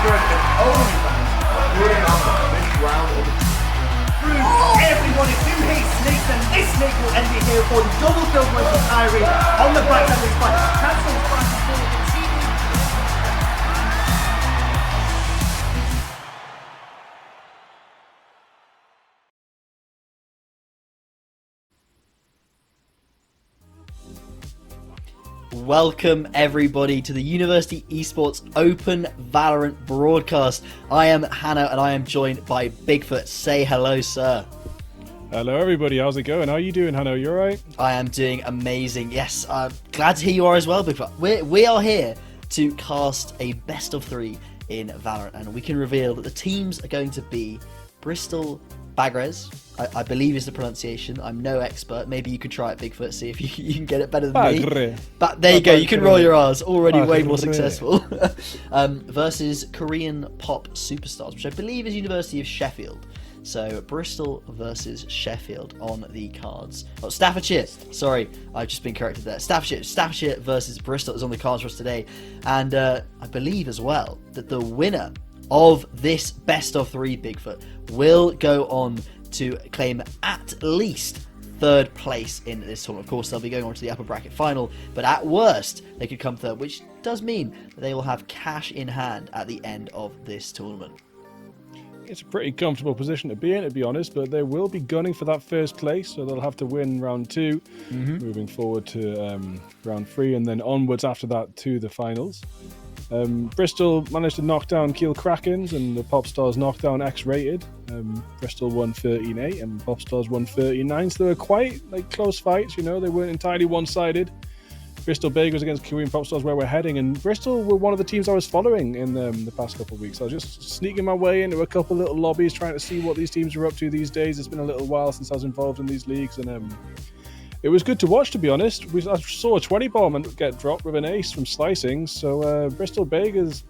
first and only fans here on this round of the everyone is in hate snakes, and this snake will end it here for the double kill point for Kyrie on the back of this fight. Cancel fight for the team. Welcome everybody to the University Esports Open Valorant broadcast. I am Hannah and I am joined by Bigfoot. Say hello, sir. Hello everybody, how's it going? How are you doing, Hannah? You alright? I am doing amazing. Yes, I'm glad to hear you are as well, Bigfoot. We are here to cast a best of 3 in Valorant, and we can reveal that the teams are going to be Bristol Bagres, I believe is the pronunciation. I'm no expert. Maybe you could try it, Bigfoot, see if you can get it better than me. But there you go, you can roll your R's. Already way more successful. Versus Korean Pop Superstars, which I believe is University of Sheffield. So Bristol versus Sheffield on the cards. Oh, Staffordshire. Sorry, I've just been corrected there. Staffordshire versus Bristol is on the cards for us today. And I believe as well that the winner of this best of 3, Bigfoot, will go on to claim at least 3rd place in this tournament. Of course, they'll be going on to the upper bracket final, but at worst, they could come 3rd, which does mean that they will have cash in hand at the end of this tournament. It's a pretty comfortable position to be in, to be honest, but they will be gunning for that 1st place, so they'll have to win round 2, moving forward to round 3, and then onwards after that to the finals. Bristol managed to knock down Kiel Krakens, and the Popstars knocked down X-Rated. Bristol won 13-8 and Popstars won 13-9, so they were quite close fights, you know, they weren't entirely one-sided. Bristol Bagers against Korean Popstars, where we're heading, and Bristol were one of the teams I was following in the past couple of weeks. I was just sneaking my way into a couple little lobbies, trying to see what these teams are up to these days. It's been a little while since I was involved in these leagues, and it was good to watch, to be honest. I saw a 20 bomb get dropped with an ace from slicing, so Bristol Bagers,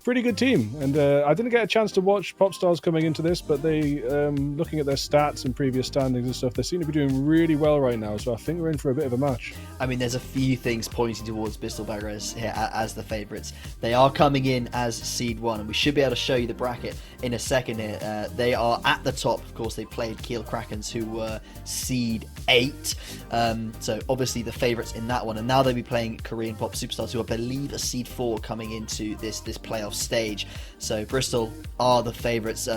pretty good team. And I didn't get a chance to watch Popstars coming into this, but they, looking at their stats and previous standings and stuff, they seem to be doing really well right now, so I think we're in for a bit of a match. I mean, there's a few things pointing towards Bristol Bagres here as the favourites. They are coming in as Seed 1, and we should be able to show you the bracket in a second here. They are at the top. Of course, they played Kiel Krakens, who were Seed 8. So obviously the favourites in that one. And now they'll be playing Korean Pop Superstars, who I believe are Seed 4 coming into this playoff stage. So Bristol are the favourites.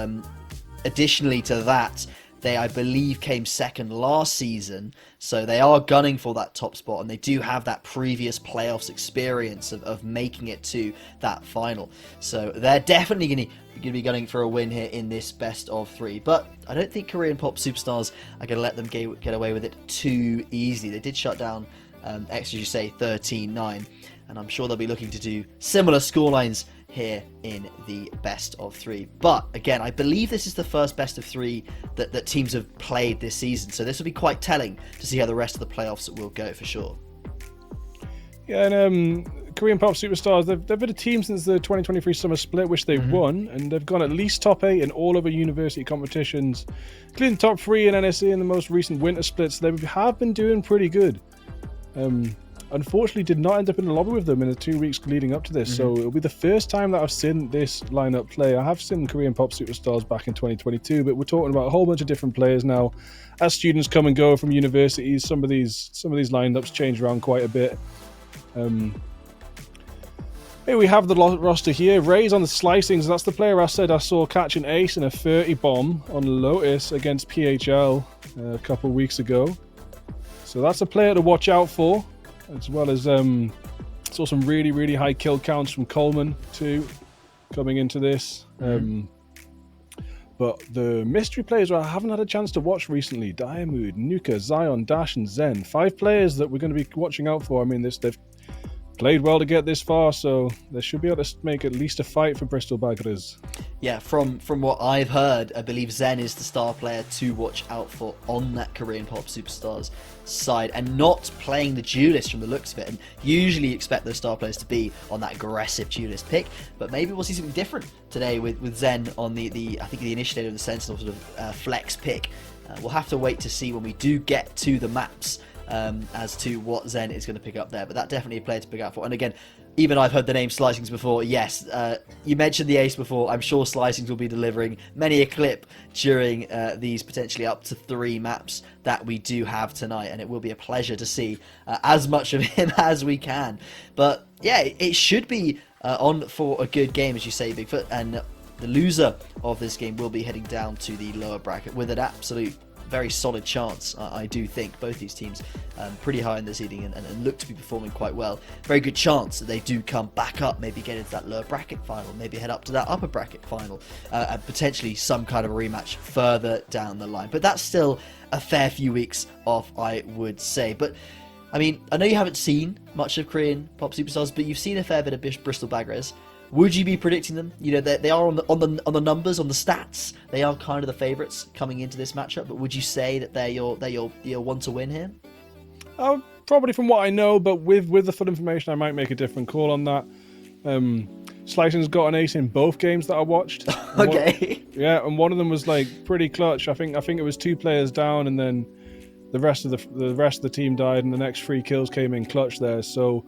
Additionally to that, they, I believe, came 2nd last season, so they are gunning for that top spot, and they do have that previous playoffs experience of making it to that final. So they're definitely going to be gunning for a win here in this best of 3. But I don't think Korean Pop Superstars are going to let them get away with it too easily. They did shut down X, as you say, 13-9, and I'm sure they'll be looking to do similar scorelines here in the best of 3. But again, I believe this is the first best of 3 that teams have played this season, so this will be quite telling to see how the rest of the playoffs will go for sure. Yeah, and Korean Pop Superstars, they've been a team since the 2023 summer split, which they've won, and they've gone at least top 8 in all other university competitions, including top 3 in NSE in the most recent winter splits. They have been doing pretty good. Unfortunately, did not end up in the lobby with them in the 2 weeks leading up to this, so it'll be the first time that I've seen this lineup play. I have seen Korean Pop Superstars back in 2022, but we're talking about a whole bunch of different players now. As students come and go from universities, some of these lineups change around quite a bit. Here we have the roster here. Ray's on the slicings. That's the player I said I saw catch an ace and a 30 bomb on Lotus against PHL a couple of weeks ago. So that's a player to watch out for, as well as saw some really, really high kill counts from Coleman too coming into this. But the mystery players I haven't had a chance to watch recently: Diamood, Nuka, Zion, Dash, and Zen. 5 players that we're going to be watching out for. I mean, they've played well to get this far, so they should be able to make at least a fight for Bristol Bagres. Yeah, from what I've heard, I believe Zen is the star player to watch out for on that Korean Pop Superstars side, and not playing the duelist from the looks of it. And usually expect those star players to be on that aggressive duelist pick, but maybe we'll see something different today with Zen on the I think the initiator and the sentinel sort of flex pick. We'll have to wait to see when we do get to the maps as to what Zen is going to pick up there, but that definitely a player to pick out for. And again, even I've heard the name Slicings before. Yes, you mentioned the ace before. I'm sure Slicings will be delivering many a clip during these potentially up to 3 maps that we do have tonight, and it will be a pleasure to see as much of him as we can. But yeah, it should be on for a good game, as you say, Bigfoot, and the loser of this game will be heading down to the lower bracket with an absolute very solid chance. I do think both these teams pretty high in the seeding and look to be performing quite well. Very good chance that they do come back up, maybe get into that lower bracket final, maybe head up to that upper bracket final, and potentially some kind of a rematch further down the line. But that's still a fair few weeks off, I would say. But I mean, I know you haven't seen much of Korean Pop Superstars, but you've seen a fair bit of Bristol Bagres. Would you be predicting them? You know, they are on the numbers, on the stats. They are kind of the favourites coming into this matchup. But would you say that they're your one to win here? Probably from what I know, but with the full information, I might make a different call on that. Slicing's got an ace in both games that I watched. Okay. And one of them was like pretty clutch. I think it was 2 players down, and then the rest of the team died, and the next 3 kills came in clutch there. So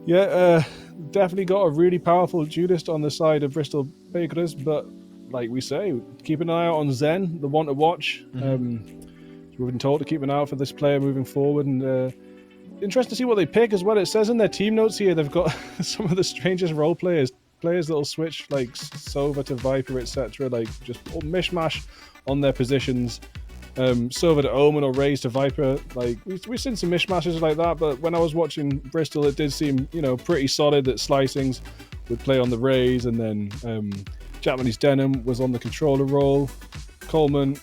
yeah, definitely got a really powerful duelist on the side of Bristol Bakers, but like we say, keep an eye out on Zen, the one to watch. We've been told to keep an eye out for this player moving forward, and interesting to see what they pick as well. It says in their team notes here they've got some of the strangest role players that'll switch like Sova to Viper, etc. Like just all mishmash on their positions. Sova to Omen or Raze to Viper. Like we've seen some mishmashes like that, but when I was watching Bristol, it did seem pretty solid that Slicings would play on the Raze, and then Japanese Denim was on the controller role. Coleman,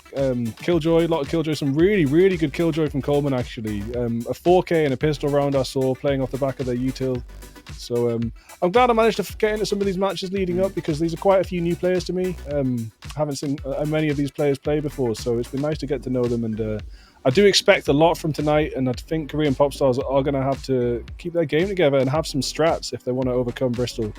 Killjoy, a lot of Killjoy, some really, really good Killjoy from Coleman actually. A 4K and a pistol round I saw playing off the back of their util. So I'm glad I managed to get into some of these matches leading up, because these are quite a few new players to me. Haven't seen many of these players play before, so it's been nice to get to know them. And I do expect a lot from tonight, and I think Korean pop stars are going to have to keep their game together and have some strats if they want to overcome Bristol.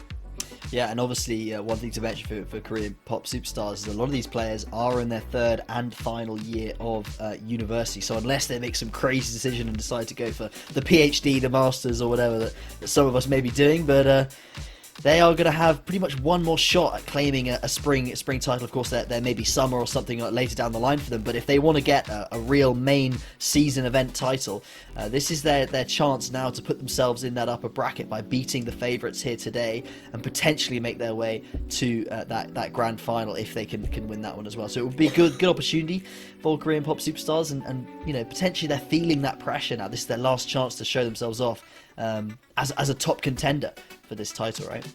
Yeah, and obviously one thing to mention for Korean Pop Superstars is a lot of these players are in their 3rd and final year of university. So unless they make some crazy decision and decide to go for the PhD, the Masters, or whatever that some of us may be doing, but they are going to have pretty much one more shot at claiming a spring title. Of course, there may be summer or something later down the line for them, but if they want to get a real main season event title, this is their chance now to put themselves in that upper bracket by beating the favourites here today and potentially make their way to that grand final if they can win that one as well. So it would be a good opportunity for Korean Pop Superstars, and potentially they're feeling that pressure now. This is their last chance to show themselves off as a top contender for this title, right?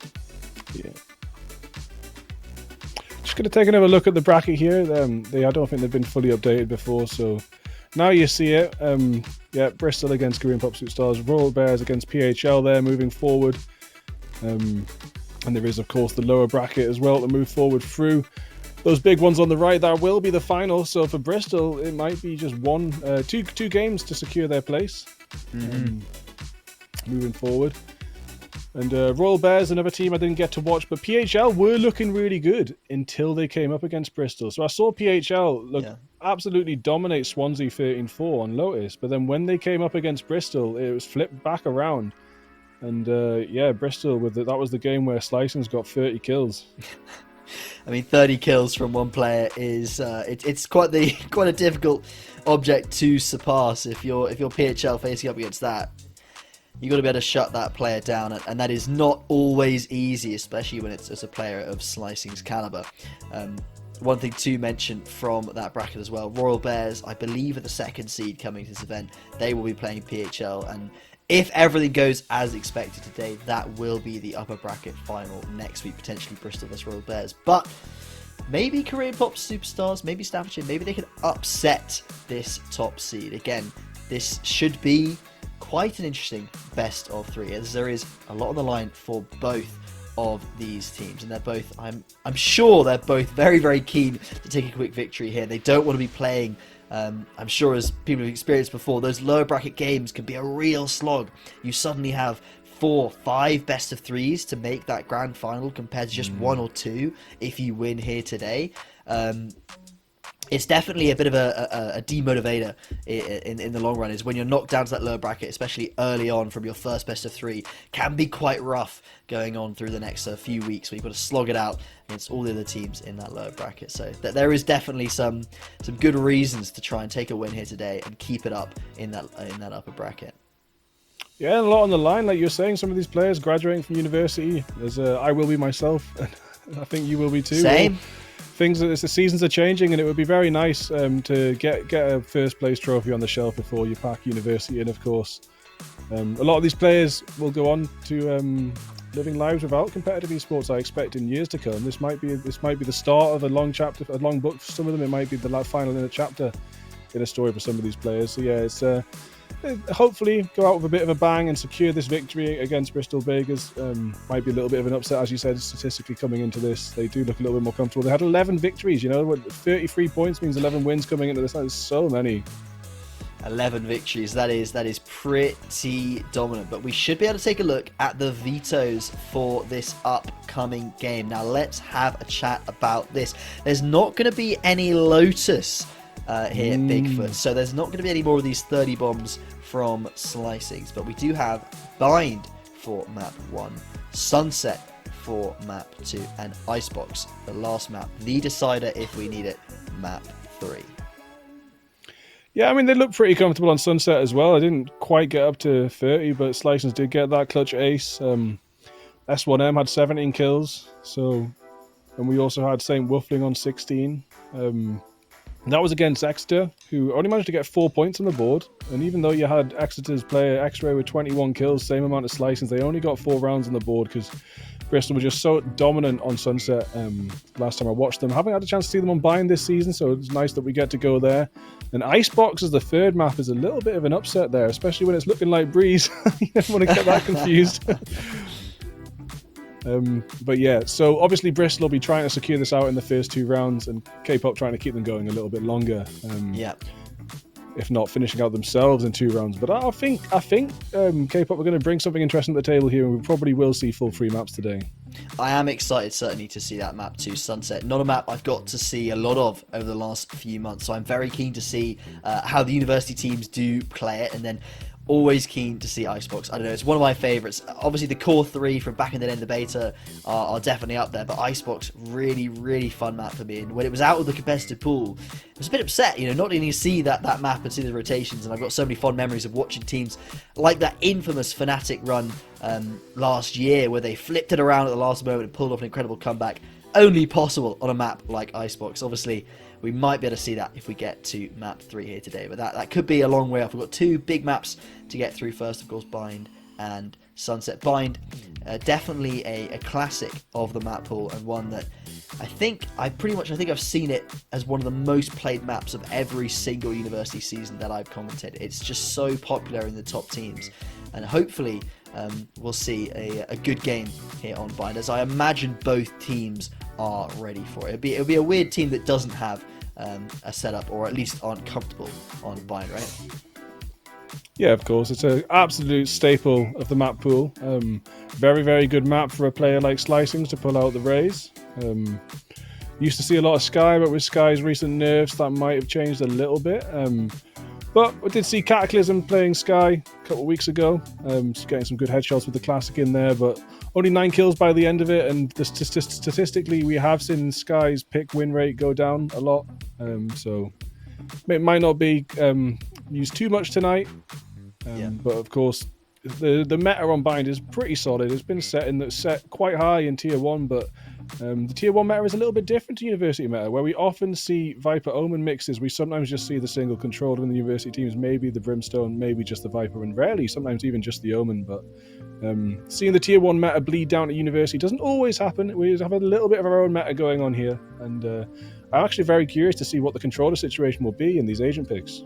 Yeah. Just going to take another look at the bracket here. I don't think they've been fully updated before, so now you see it. Bristol against Korean Pop Superstars, Royal Bears against PHL there moving forward. And there is, of course, the lower bracket as well to move forward through. Those big ones on the right, that will be the final. So for Bristol, it might be just two games to secure their place. Moving forward. And Royal Bears, another team I didn't get to watch, but PHL were looking really good until they came up against Bristol. So I saw PHL absolutely dominate Swansea 13-4 on Lotus, but then when they came up against Bristol, it was flipped back around. And Bristol, that was the game where Slicing's got 30 kills. I mean, 30 kills from one player is it's quite a difficult object to surpass. If you're PHL facing up against that, you got to be able to shut that player down, and that is not always easy, especially when it's a player of Slicing's caliber. One thing to mention from that bracket as well, Royal Bears, I believe, are the 2nd seed coming to this event. They will be playing PHL, and if everything goes as expected today, that will be the upper bracket final next week, potentially Bristol vs Royal Bears. But maybe Korean Pop Superstars, maybe Staffordshire, maybe they can upset this top seed. Again, this should be quite an interesting best of 3, as there is a lot on the line for both of these teams, and they're both, I'm sure they're both very, very keen to take a quick victory here. They don't want to be playing, I'm sure, as people have experienced before, those lower bracket games can be a real slog. You suddenly have 4, 5 best of 3s to make that grand final compared to just 1 or 2 if you win here today. it's definitely a bit of a demotivator in the long run, is when you're knocked down to that lower bracket, especially early on from your first best of 3, can be quite rough going on through the next few weeks, where you've got to slog it out against all the other teams in that lower bracket. So there is definitely some good reasons to try and take a win here today and keep it up in that upper bracket. Yeah, and a lot on the line, like you're saying. Some of these players graduating from university. I will be myself, and I think you will be too. Same. The seasons are changing, and it would be very nice to get a first place trophy on the shelf before you pack university in, of course. A lot of these players will go on to living lives without competitive esports, I expect, in years to come. This might be the start of a long chapter, a long book for some of them. It might be the final in a chapter in a story for some of these players. So yeah, it's hopefully go out with a bit of a bang and secure this victory against Bristol Bakers. Might be a little bit of an upset, as you said, statistically coming into this. They do look a little bit more comfortable. They had 11 victories, 33 points means 11 wins coming into this. That's so many. 11 victories, that is pretty dominant. But we should be able to take a look at the vetoes for this upcoming game. Now let's have a chat about this. There's not going to be any Lotus here at Bigfoot, so there's not going to be any more of these 30 bombs from Slicings, but we do have Bind for map 1, Sunset for map 2, and Icebox, the last map, the decider if we need it, map 3. Yeah, I mean, they look pretty comfortable on Sunset as well. I didn't quite get up to 30, but Slicings did get that clutch ace. S1M had 17 kills, and we also had St. Woofling on 16. That was against Exeter, who only managed to get 4 points on the board. And even though you had Exeter's player X-Ray with 21 kills, same amount of Slicings, they only got 4 rounds on the board because Bristol were just so dominant on Sunset. Last time I watched them, haven't had a chance to see them on Bind this season, so it's nice that we get to go there. And Icebox as the third map is a little bit of an upset there, especially when it's looking like Breeze. You don't want to get that confused. But yeah, so obviously Bristol will be trying to secure this out in the first 2 rounds, and K-pop trying to keep them going a little bit longer. If not finishing out themselves in 2 rounds. But I think K-pop are going to bring something interesting to the table here, and we probably will see full 3 maps today. I am excited, certainly, to see that map 2, Sunset. Not a map I've got to see a lot of over the last few months, so I'm very keen to see how the university teams do play it, and then always keen to see Icebox. I don't know, it's one of my favourites. Obviously, the core 3 from back in the day in the beta are definitely up there, but Icebox, really, really fun map for me. And when it was out of the competitive pool, I was a bit upset, not getting to see that map and see the rotations. And I've got so many fond memories of watching teams like that infamous Fnatic run last year, where they flipped it around at the last moment and pulled off an incredible comeback. Only possible on a map like Icebox. Obviously, we might be able to see that if we get to map 3 here today, but that could be a long way off. We've got 2 big maps to get through first, of course, Bind and Sunset. Bind, definitely a classic of the map pool, and one that I think I've seen it as one of the most played maps of every single university season that I've commented. It's just so popular in the top teams, and hopefully we'll see a good game here on Bind, as I imagine both teams are ready for it. It'll be a weird team that doesn't have a setup, or at least aren't comfortable on Bind, right? Yeah, of course. It's an absolute staple of the map pool. Very, very good map for a player like Slicings to pull out the Rays. Used to see a lot of Sky, but with Sky's recent nerfs, that might have changed a little bit. But I did see Cataclysm playing Sky a couple of weeks ago, getting some good headshots with the Classic in there, but only 9 kills by the end of it, and statistically we have seen Sky's pick win rate go down a lot, so it might not be used too much tonight, but of course the meta on Bind is pretty solid. It's been set quite high in Tier 1, but the Tier 1 meta is a little bit different to University meta, where we often see Viper Omen mixes. We sometimes just see the single controller in the University teams, maybe the Brimstone, maybe just the Viper, and rarely, sometimes even just the Omen. But seeing the Tier 1 meta bleed down to University doesn't always happen. We have a little bit of our own meta going on here, and I'm actually very curious to see what the controller situation will be in these agent picks.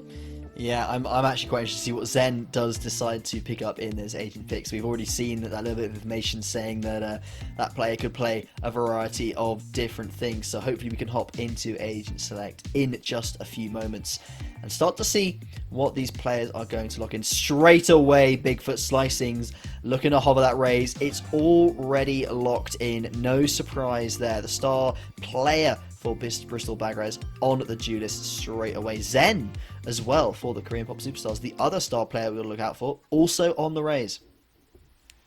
Yeah, I'm actually quite interested to see what Zen does decide to pick up in this Agent Fix. We've already seen that little bit of information saying that that player could play a variety of different things. So hopefully we can hop into Agent Select in just a few moments and start to see what these players are going to lock in. Straight away, Bigfoot Slicings looking to hover that raise. It's already locked in. No surprise there. The star player for Bristol Bagres on the duelist straight away. Zen as well for the Korean Pop Superstars. The other star player we'll look out for, also on the raise.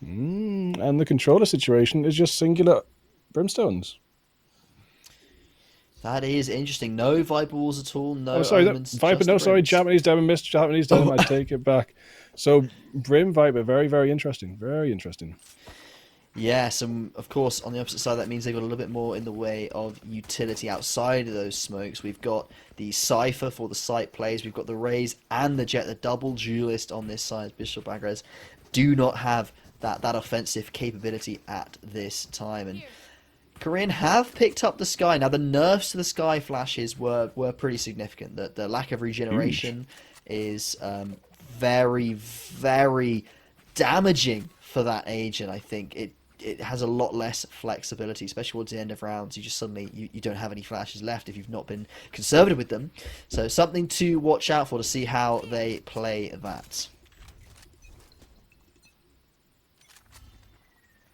And the controller situation is just singular Brimstones. That is interesting. No Viper Walls at all. No Omens. Viper, no, sorry, Japanese Demon missed. Japanese Demon, I take it back. So, Brim Viper, very, very interesting. Very interesting. Yes, and of course, on the opposite side, that means they've got a little bit more in the way of utility outside of those smokes. We've got the Cypher for the site plays. We've got the Raze and the Jet, the double duelist on this side. Bristol Bagres do not have that offensive capability at this time. And Korean have picked up the Sky. Now, the nerfs to the Sky flashes were pretty significant. The lack of regeneration is very, very damaging for that agent. I think it has a lot less flexibility, especially towards the end of rounds. You just suddenly you don't have any flashes left if you've not been conservative with them. So something to watch out for to see how they play that.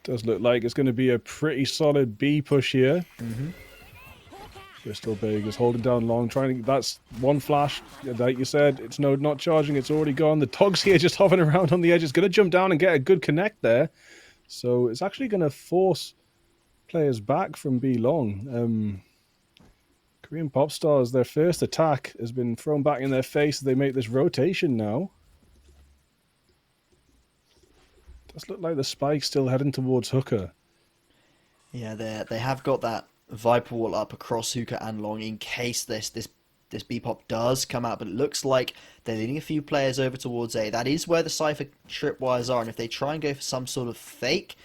Does look like it's going to be a pretty solid B push here. Bristol Big is holding down long, trying to. That's one flash, like you said. It's not charging. It's already gone. The Dog's here just hovering around on the edge. It's going to jump down and get a good connect there. So it's actually going to force players back from B long. Korean Pop Stars, their first attack has been thrown back in their face as they make this rotation now. Does look like the spike's still heading towards Hooker. Yeah, they have got that Viper Wall up across Hookah and Long in case this B-Pop does come out, but it looks like they're leading a few players over towards A. That is where the Cypher tripwires are, and if they try and go for some sort of fake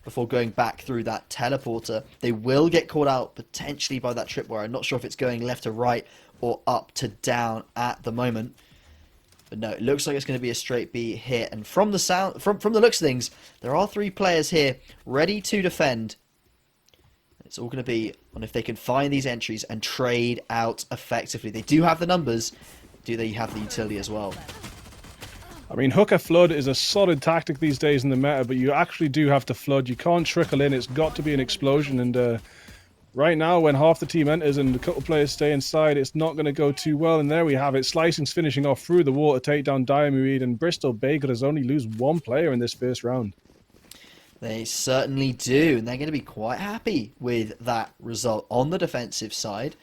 before going back through that teleporter, they will get caught out potentially by that tripwire. I'm not sure if it's going left to right or up to down at the moment. But no, it looks like it's going to be a straight B hit, and from the sound, from the looks of things, there are 3 players here ready to defend. It's all going to be on if they can find these entries and trade out effectively. They do have the numbers. Do they have the utility as well? I mean, Hooker Flood is a solid tactic these days in the meta, but you actually do have to flood. You can't trickle in. It's got to be an explosion. And right now, when half the team enters and a couple players stay inside, it's not going to go too well. And there we have it. Slicing's finishing off through the wall to take down Diamuid, and Bristol Bay could only lose 1 player in this first round. They certainly do, and they're going to be quite happy with that result. On the defensive side,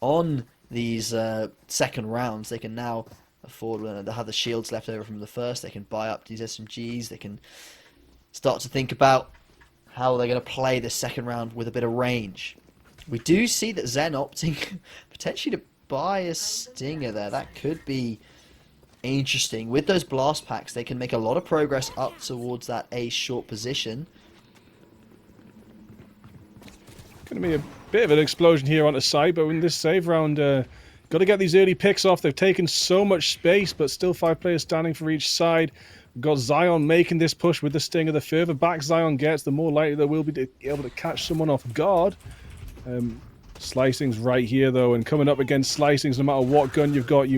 on these second rounds, they can now afford, they have the shields left over from the first, they can buy up these SMGs, they can start to think about how they're going to play the second round with a bit of range. We do see that Zen opting potentially to buy a Stinger there. That could be interesting. With those blast packs, they can make a lot of progress up towards that A short position. Going to be a bit of an explosion here on the side, but in this save round, got to get these early picks off. They've taken so much space, but still 5 players standing for each side. We've got Zion making this push with the Stinger. The further back Zion gets, the more likely they will be able to catch someone off guard. Slicing's right here, though, and coming up against Slicing's, no matter what gun you've got,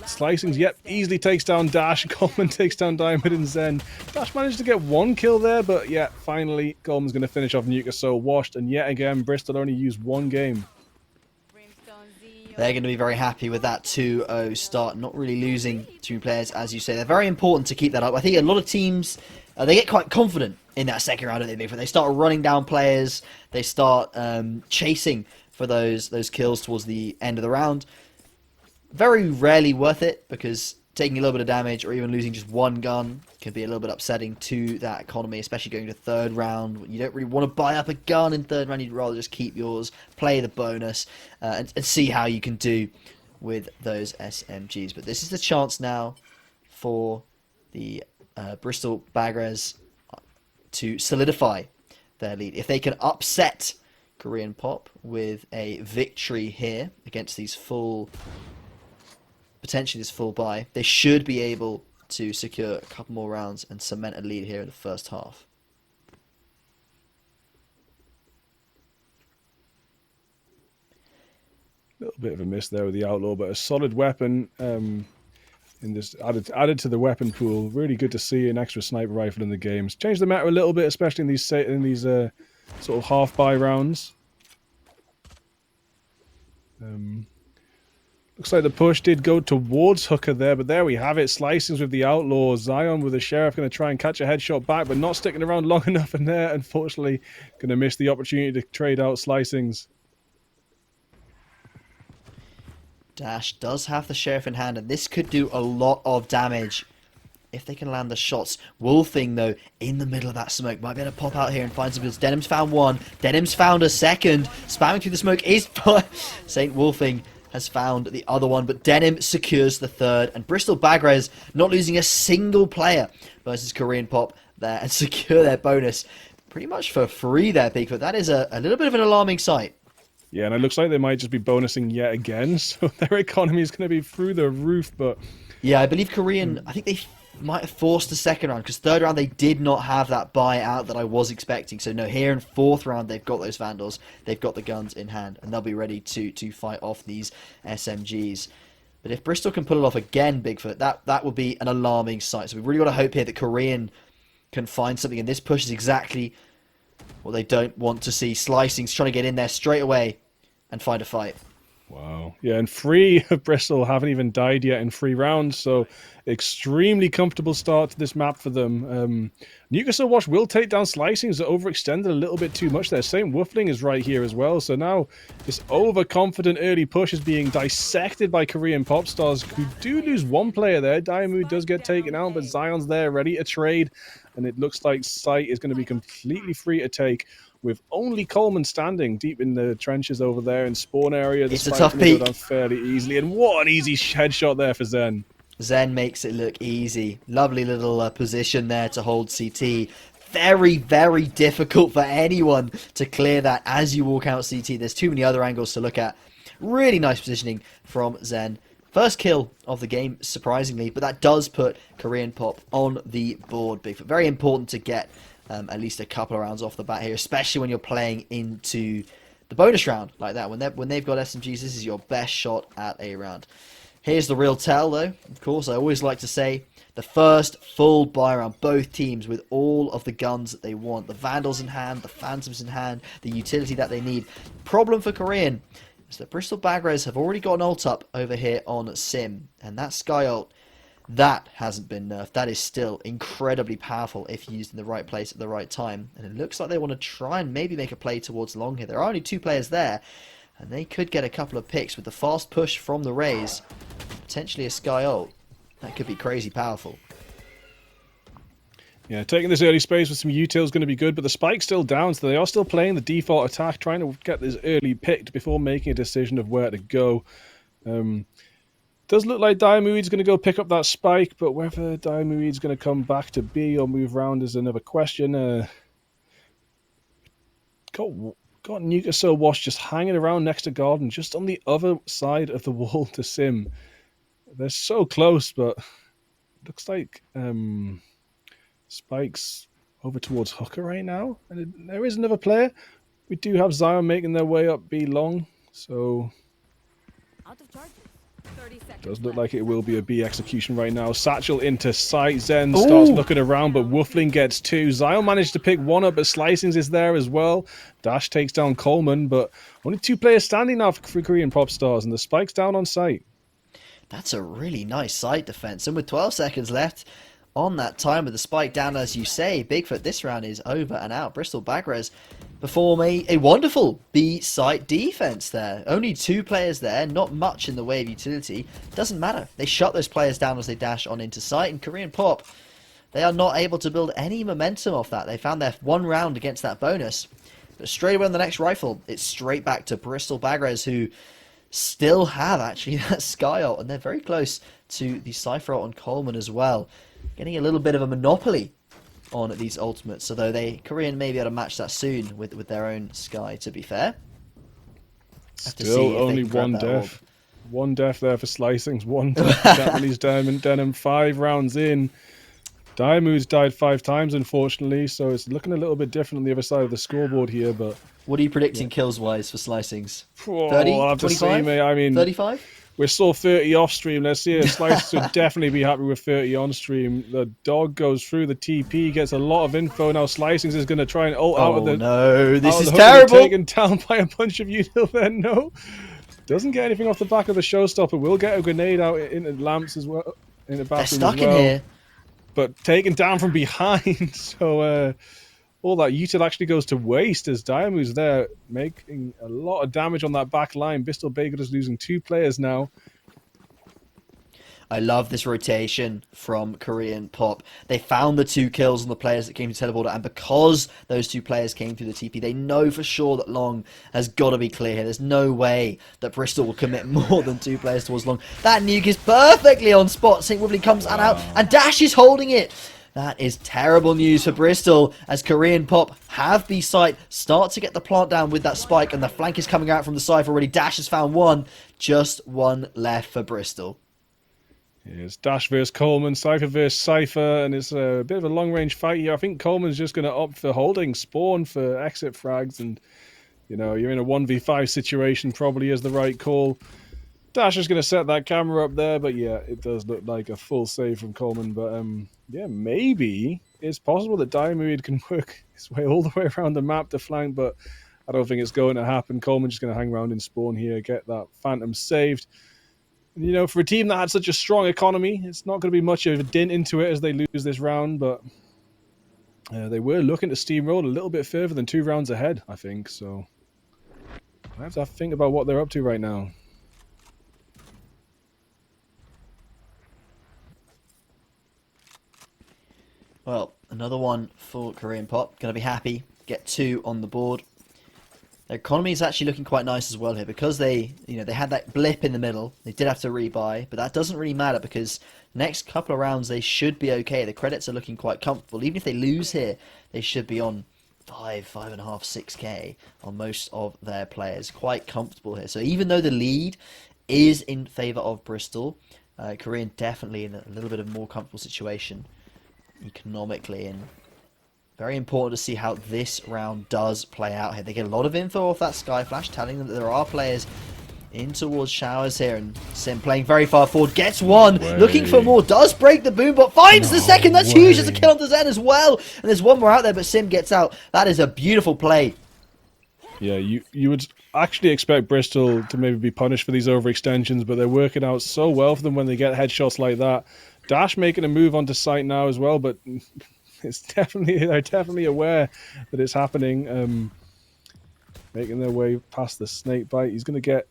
Slicing's, yep, easily takes down Dash. Coleman takes down Diamond and Zen. Dash managed to get 1 kill there, but yeah, finally, Coleman's going to finish off Nuka, so washed. And yet again, Bristol only used 1 game. They're going to be very happy with that 2-0 start, not really losing 2 players, as you say. They're very important to keep that up. I think a lot of teams, they get quite confident in that second round, don't they? They start running down players, they start chasing for those kills towards the end of the round. Very rarely worth it, because taking a little bit of damage or even losing just 1 gun can be a little bit upsetting to that economy, especially going to 3rd round. You don't really want to buy up a gun in 3rd round. You'd rather just keep yours, play the bonus, and see how you can do with those SMGs. But this is the chance now for the Bristol Bagres to solidify their lead. If they can upset Korean Pop with a victory here against these full potentially this full buy, they should be able to secure a couple more rounds and cement a lead here in the first half. A little bit of a miss there with the Outlaw, but a solid weapon in this added to the weapon pool. Really good to see an extra sniper rifle in the games. Changed the meta a little bit, especially in these sort of half buy rounds. Looks like the push did go towards Hooker there, but there we have it. Slicings with the Outlaw. Zion with the Sheriff going to try and catch a headshot back, but not sticking around long enough in there. Unfortunately, going to miss the opportunity to trade out Slicings. Dash does have the Sheriff in hand, and this could do a lot of damage if they can land the shots. Wolfing, though, in the middle of that smoke, might be able to pop out here and find some kills. Denim's found one. Denim's found a second. Spamming through the smoke is... Saint Wolfing has found the other one, but Denim secures the third, and Bristol Bagres not losing a single player versus Korean Pop there and secure their bonus pretty much for free there, Bigfoot. That is a little bit of an alarming sight. Yeah, and it looks like they might just be bonusing yet again, so their economy is going to be through the roof, but... Yeah, I believe Korean, I think they might have forced the second round, because third round they did not have that buy out that I was expecting. So no, here in fourth round they've got those Vandals, they've got the guns in hand, and they'll be ready to fight off these SMGs. But if Bristol can pull it off again, Bigfoot, that would be an alarming sight. So we've really got to hope here that Korean can find something, and this push is exactly what they don't want to see. Slicing's trying to get in there straight away and find a fight. Wow. Yeah, and three of Bristol haven't even died yet in 3 rounds, so extremely comfortable start to this map for them. Newcastle Watch will take down Slicings that overextended a little bit too much there. Saint Woofling is right here as well, so now this overconfident early push is being dissected by Korean pop stars, who do lose one player there. Diamu does get taken out, but Zion's there ready to trade, and it looks like Sight is going to be completely free to take, with only Coleman standing deep in the trenches over there in spawn area. It's a tough peek. Go down fairly easily, and what an easy headshot there for Zen. Zen makes it look easy. Lovely little position there to hold CT. Very, very difficult for anyone to clear that as you walk out CT. There's too many other angles to look at. Really nice positioning from Zen. First kill of the game, surprisingly, but that does put Korean Pop on the board. Bigfoot. Very important to get at least a couple of rounds off the bat here, especially when you're playing into the bonus round like that. When they've got SMGs, this is your best shot at a round. Here's the real tell, though. Of course, I always like to say the first full buy round, both teams with all of the guns that they want. The Vandals in hand, the Phantoms in hand, the utility that they need. Problem for Korean is that Bristol Bagres have already got an ult up over here on Sim, and that Sky ult, that hasn't been nerfed. That is still incredibly powerful if used in the right place at the right time. And it looks like they want to try and maybe make a play towards long here. There are only 2 players there, and they could get a couple of picks with the fast push from the Rays. Potentially a Sky ult. That could be crazy powerful. Yeah, taking this early space with some util is going to be good, but the spike's still down, so they are still playing the default attack, trying to get this early picked before making a decision of where to go. Does look like Diamuid's going to go pick up that spike, but whether Diamuid's going to come back to B or move around is another question. Got Newcastle Wash just hanging around next to Garden, just on the other side of the wall to Sim. They're so close, but looks like Spike's over towards Hooker right now. And there is another player. We do have Zion making their way up B long, so does look like it will be a B execution right now. Satchel into sight. Zen starts looking around, but Woofling gets 2. Zion managed to pick 1 up, but Slicings is there as well. Dash takes down Coleman, but only 2 players standing now for Korean Pop Stars, and the spike's down on site. That's a really nice side defense, and with 12 seconds left on that time with the spike down, as you say, Bigfoot, this round is over and out. Bristol Bagres perform a wonderful B-site defense there. Only 2 players there, not much in the way of utility. Doesn't matter. They shut those players down as they dash on into sight, and Korean Pop, they are not able to build any momentum off that. They found their 1 round against that bonus, but straight away on the next rifle, it's straight back to Bristol Bagres, who still have actually that Sky ult, and they're very close to the Cypher ult on Coleman as well. Getting a little bit of a monopoly on these ultimates, although Korean may be able to match that soon with their own Sky, to be fair. Still only 1 death. One death there for Slicings, one death for Japanese Denim. 5 rounds in. Diamood's died 5 times, unfortunately, so it's looking a little bit different on the other side of the scoreboard here. But what are you predicting kills-wise for Slicings? Oh, 30, I'll have to 25? see, mate. I mean, 35? We saw 30 off stream. Let's see. Slicings would definitely be happy with 30 on stream. The dog goes through the TP, gets a lot of info. Now Slicings is going to try and ult out of the. No, this is the terrible. Taken down by a bunch of Util then. No. Doesn't get anything off the back of the showstopper. Will get a grenade out into lamps as well. In the bathroom. They're stuck as well. in here. But taken down from behind. So all that util actually goes to waste as Diamu's there making a lot of damage on that back line. Bristol Baker is losing 2 players now. I love this rotation from Korean Pop. They found the 2 kills on the players that came to teleporter, and because those 2 players came through the TP, they know for sure that Long has got to be clear here. There's no way that Bristol will commit more than 2 players towards Long. That nuke is perfectly on spot. St. Woodley comes out, and Dash is holding it. That is terrible news for Bristol as Korean Pop have the site, start to get the plant down with that spike, and the flank is coming out from the Cypher already. Dash has found 1, just 1 left for Bristol. It's Dash versus Coleman, Cypher versus Cypher, and it's a bit of a long-range fight here. I think Coleman's just going to opt for holding Spawn for exit frags, and, you know, you're in a 1v5 situation, probably is the right call. Dash is going to set that camera up there, but yeah, it does look like a full save from Coleman, but yeah, maybe it's possible that Diamond can work his way all the way around the map to flank, but I don't think it's going to happen. Coleman's just going to hang around in Spawn here, get that Phantom saved. You know, for a team that had such a strong economy, it's not going to be much of a dint into it as they lose this round, but they were looking to steamroll a little bit further than 2 rounds ahead, I think, so I have to think about what they're up to right now. Well, another one for Korean Pop. Going to be happy, get 2 on the board. Their economy is actually looking quite nice as well here because they had that blip in the middle. They did have to rebuy, but that doesn't really matter because next couple of rounds they should be okay. The credits are looking quite comfortable. Even if they lose here, they should be on 5.5, 6k on most of their players. Quite comfortable here. So even though the lead is in favour of Bristol, Korean definitely in a little bit of more comfortable situation economically, and very important to see how this round does play out here. They get a lot of info off that Sky Flash, telling them that there are players in towards showers here, and Sim playing very far forward, gets 1, looking for more, does break the boom, but finds the second. That's huge. There's a kill onto Zen as well, and there's 1 more out there, but Sim gets out. That is a beautiful play. Yeah, you would actually expect Bristol to maybe be punished for these overextensions, but they're working out so well for them when they get headshots like that. Dash making a move onto site now as well, but they're definitely aware that it's happening. Making their way past the snake bite. He's going to get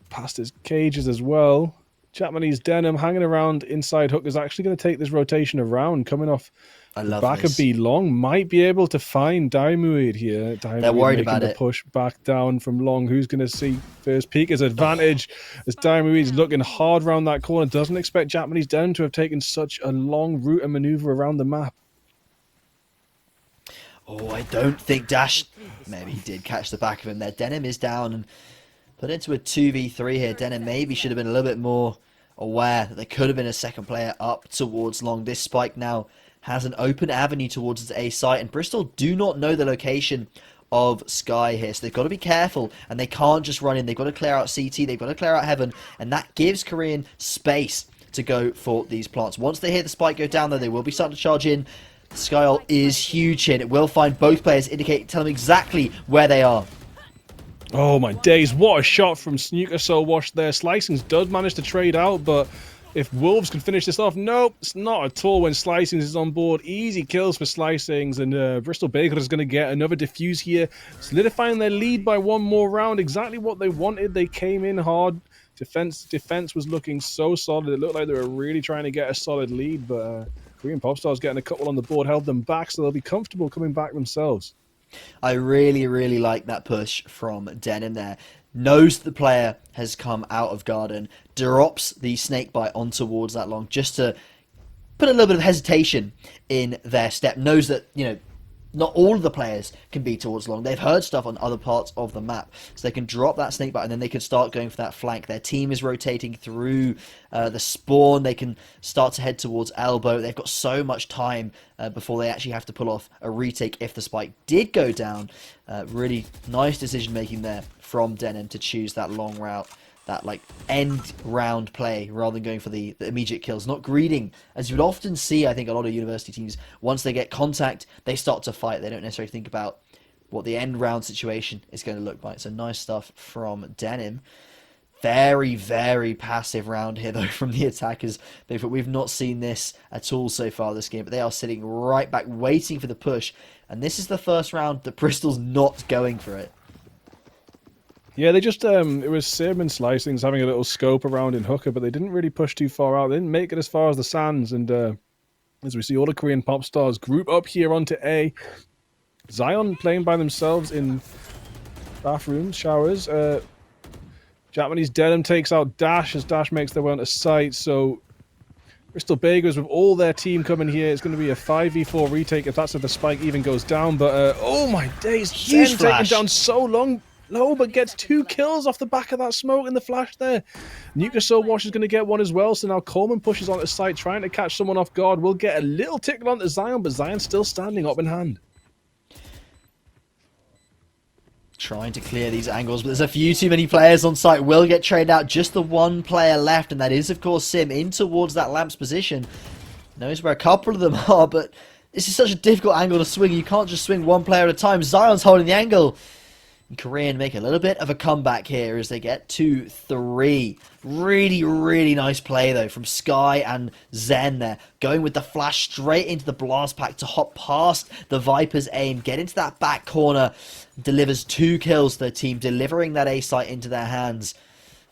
past his cages as well. Japanese Denim hanging around inside hook is actually going to take this rotation around, coming off the back of B Long. Might be able to find Daimuid here. They're worried about the push back down from Long. Who's going to see first peek as advantage as Daimuid's looking hard around that corner. Doesn't expect Japanese Denim to have taken such a long route and maneuver around the map. Oh, I don't think Dash... Maybe he did catch the back of him there. Denim is down and put into a 2v3 here. Denim maybe should have been a little bit more aware that there could have been a second player up towards Long. This spike now has an open avenue towards its A site, and Bristol do not know the location of Sky here, so they've got to be careful, and they can't just run in. They've got to clear out CT, they've got to clear out Heaven, and that gives Korean space to go for these plants. Once they hear the spike go down, though, they will be starting to charge in. The Sky ult is huge here, and it will find both players, tell them exactly where they are. Oh my days, what a shot from Snooker Soul Wash there. Slicings does manage to trade out, but if Wolves can finish this off, nope, it's not at all when Slicings is on board. Easy kills for Slicings, and Bristol Baker is going to get another defuse here, solidifying their lead by 1 more round. Exactly what they wanted. They came in hard. Defense was looking so solid. It looked like they were really trying to get a solid lead, but Korean Popstars getting a couple on the board held them back, so they'll be comfortable coming back themselves. I really, really like that push from Denim there. Knows the player has come out of Garden, drops the snake bite on towards that Long just to put a little bit of hesitation in their step. Knows that, not all of the players can be towards long. They've heard stuff on other parts of the map, so they can drop that snake bite and then they can start going for that flank. Their team is rotating through the spawn. They can start to head towards elbow. They've got so much time before they actually have to pull off a retake if the spike did go down. Really nice decision making there from Denim to choose that long route, that like end round play rather than going for the immediate kills, not greeding as you would often see. I think a lot of university teams, once they get contact, they start to fight. They don't necessarily think about what the end round situation is going to look like. So nice stuff from Denim. Very, very passive round here though from the attackers. We've not seen this at all so far this game, but they are sitting right back waiting for the push, and this is the first round that Bristol's not going for it. Yeah, they just, it was Sim and Slicings having a little scope around in Hooker, but they didn't really push too far out. They didn't make it as far as the Sands, and as we see all the Korean pop stars group up here onto A. Zion playing by themselves in bathrooms, showers. Japanese Denim takes out Dash as Dash makes their way onto site, so Bristol Bagers with all their team coming here, it's going to be a 5v4 retake if that's if the spike even goes down, but oh my days, Huge Zen flash. taken down so low, but gets 2 kills off the back of that smoke in the flash there. Nuclear Wash is going to get one as well, so now Coleman pushes onto site, trying to catch someone off guard. Will get a little tickle onto Zion, but Zion's still standing up in hand. Trying to clear these angles, but there's a few too many players on site. Will get traded out, just the one player left, and that is of course Sim in towards that Lamps position. Knows where a couple of them are, but this is such a difficult angle to swing. You can't just swing one player at a time. Zion's holding the angle. And Korean make a little bit of a comeback here as they get 2-3. Really, really nice play though from Sky and Zen there. Going with the flash straight into the blast pack to hop past the Viper's aim. Get into that back corner. Delivers 2 kills to their team. Delivering that A site into their hands.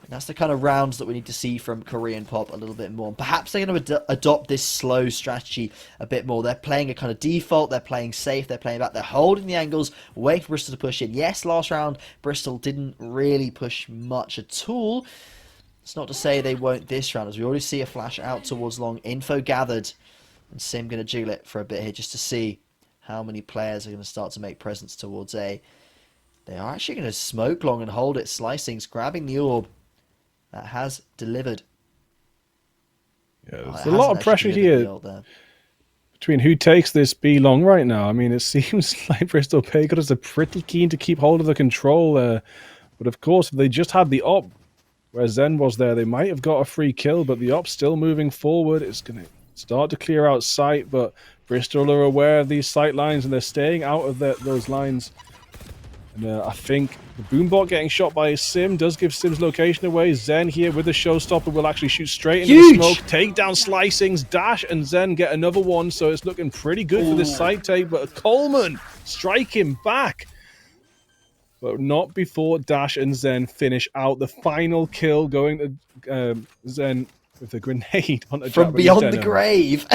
And that's the kind of rounds that we need to see from Korean Pop a little bit more. And perhaps they're going to adopt this slow strategy a bit more. They're playing a kind of default. They're playing safe. They're playing back. They're holding the angles, waiting for Bristol to push in. Yes, last round, Bristol didn't really push much at all. It's not to say they won't this round, as we already see a flash out towards long. Info gathered. And Sim going to jiggle it for a bit here just to see how many players are going to start to make presence towards A. They are actually going to smoke long and hold it. Slicings grabbing the orb. That has delivered. Yeah, there's a lot of pressure here between who takes this B long right now. I mean, it seems like Bristol Bagers are pretty keen to keep hold of the control. But of course, if they just had the op where Zen was there, they might have got a free kill. But the op's still moving forward. It's going to start to clear out sight. But Bristol are aware of these sight lines and they're staying out of those lines. And I think the Boombot getting shot by Sim does give Sim's location away. Zen here with the showstopper will actually shoot straight into the smoke. Take down Slicings. Dash and Zen get another one. So it's looking pretty good for this side take. But Coleman striking back. But not before Dash and Zen finish out the final kill, going to Zen with a grenade on a from beyond the grave.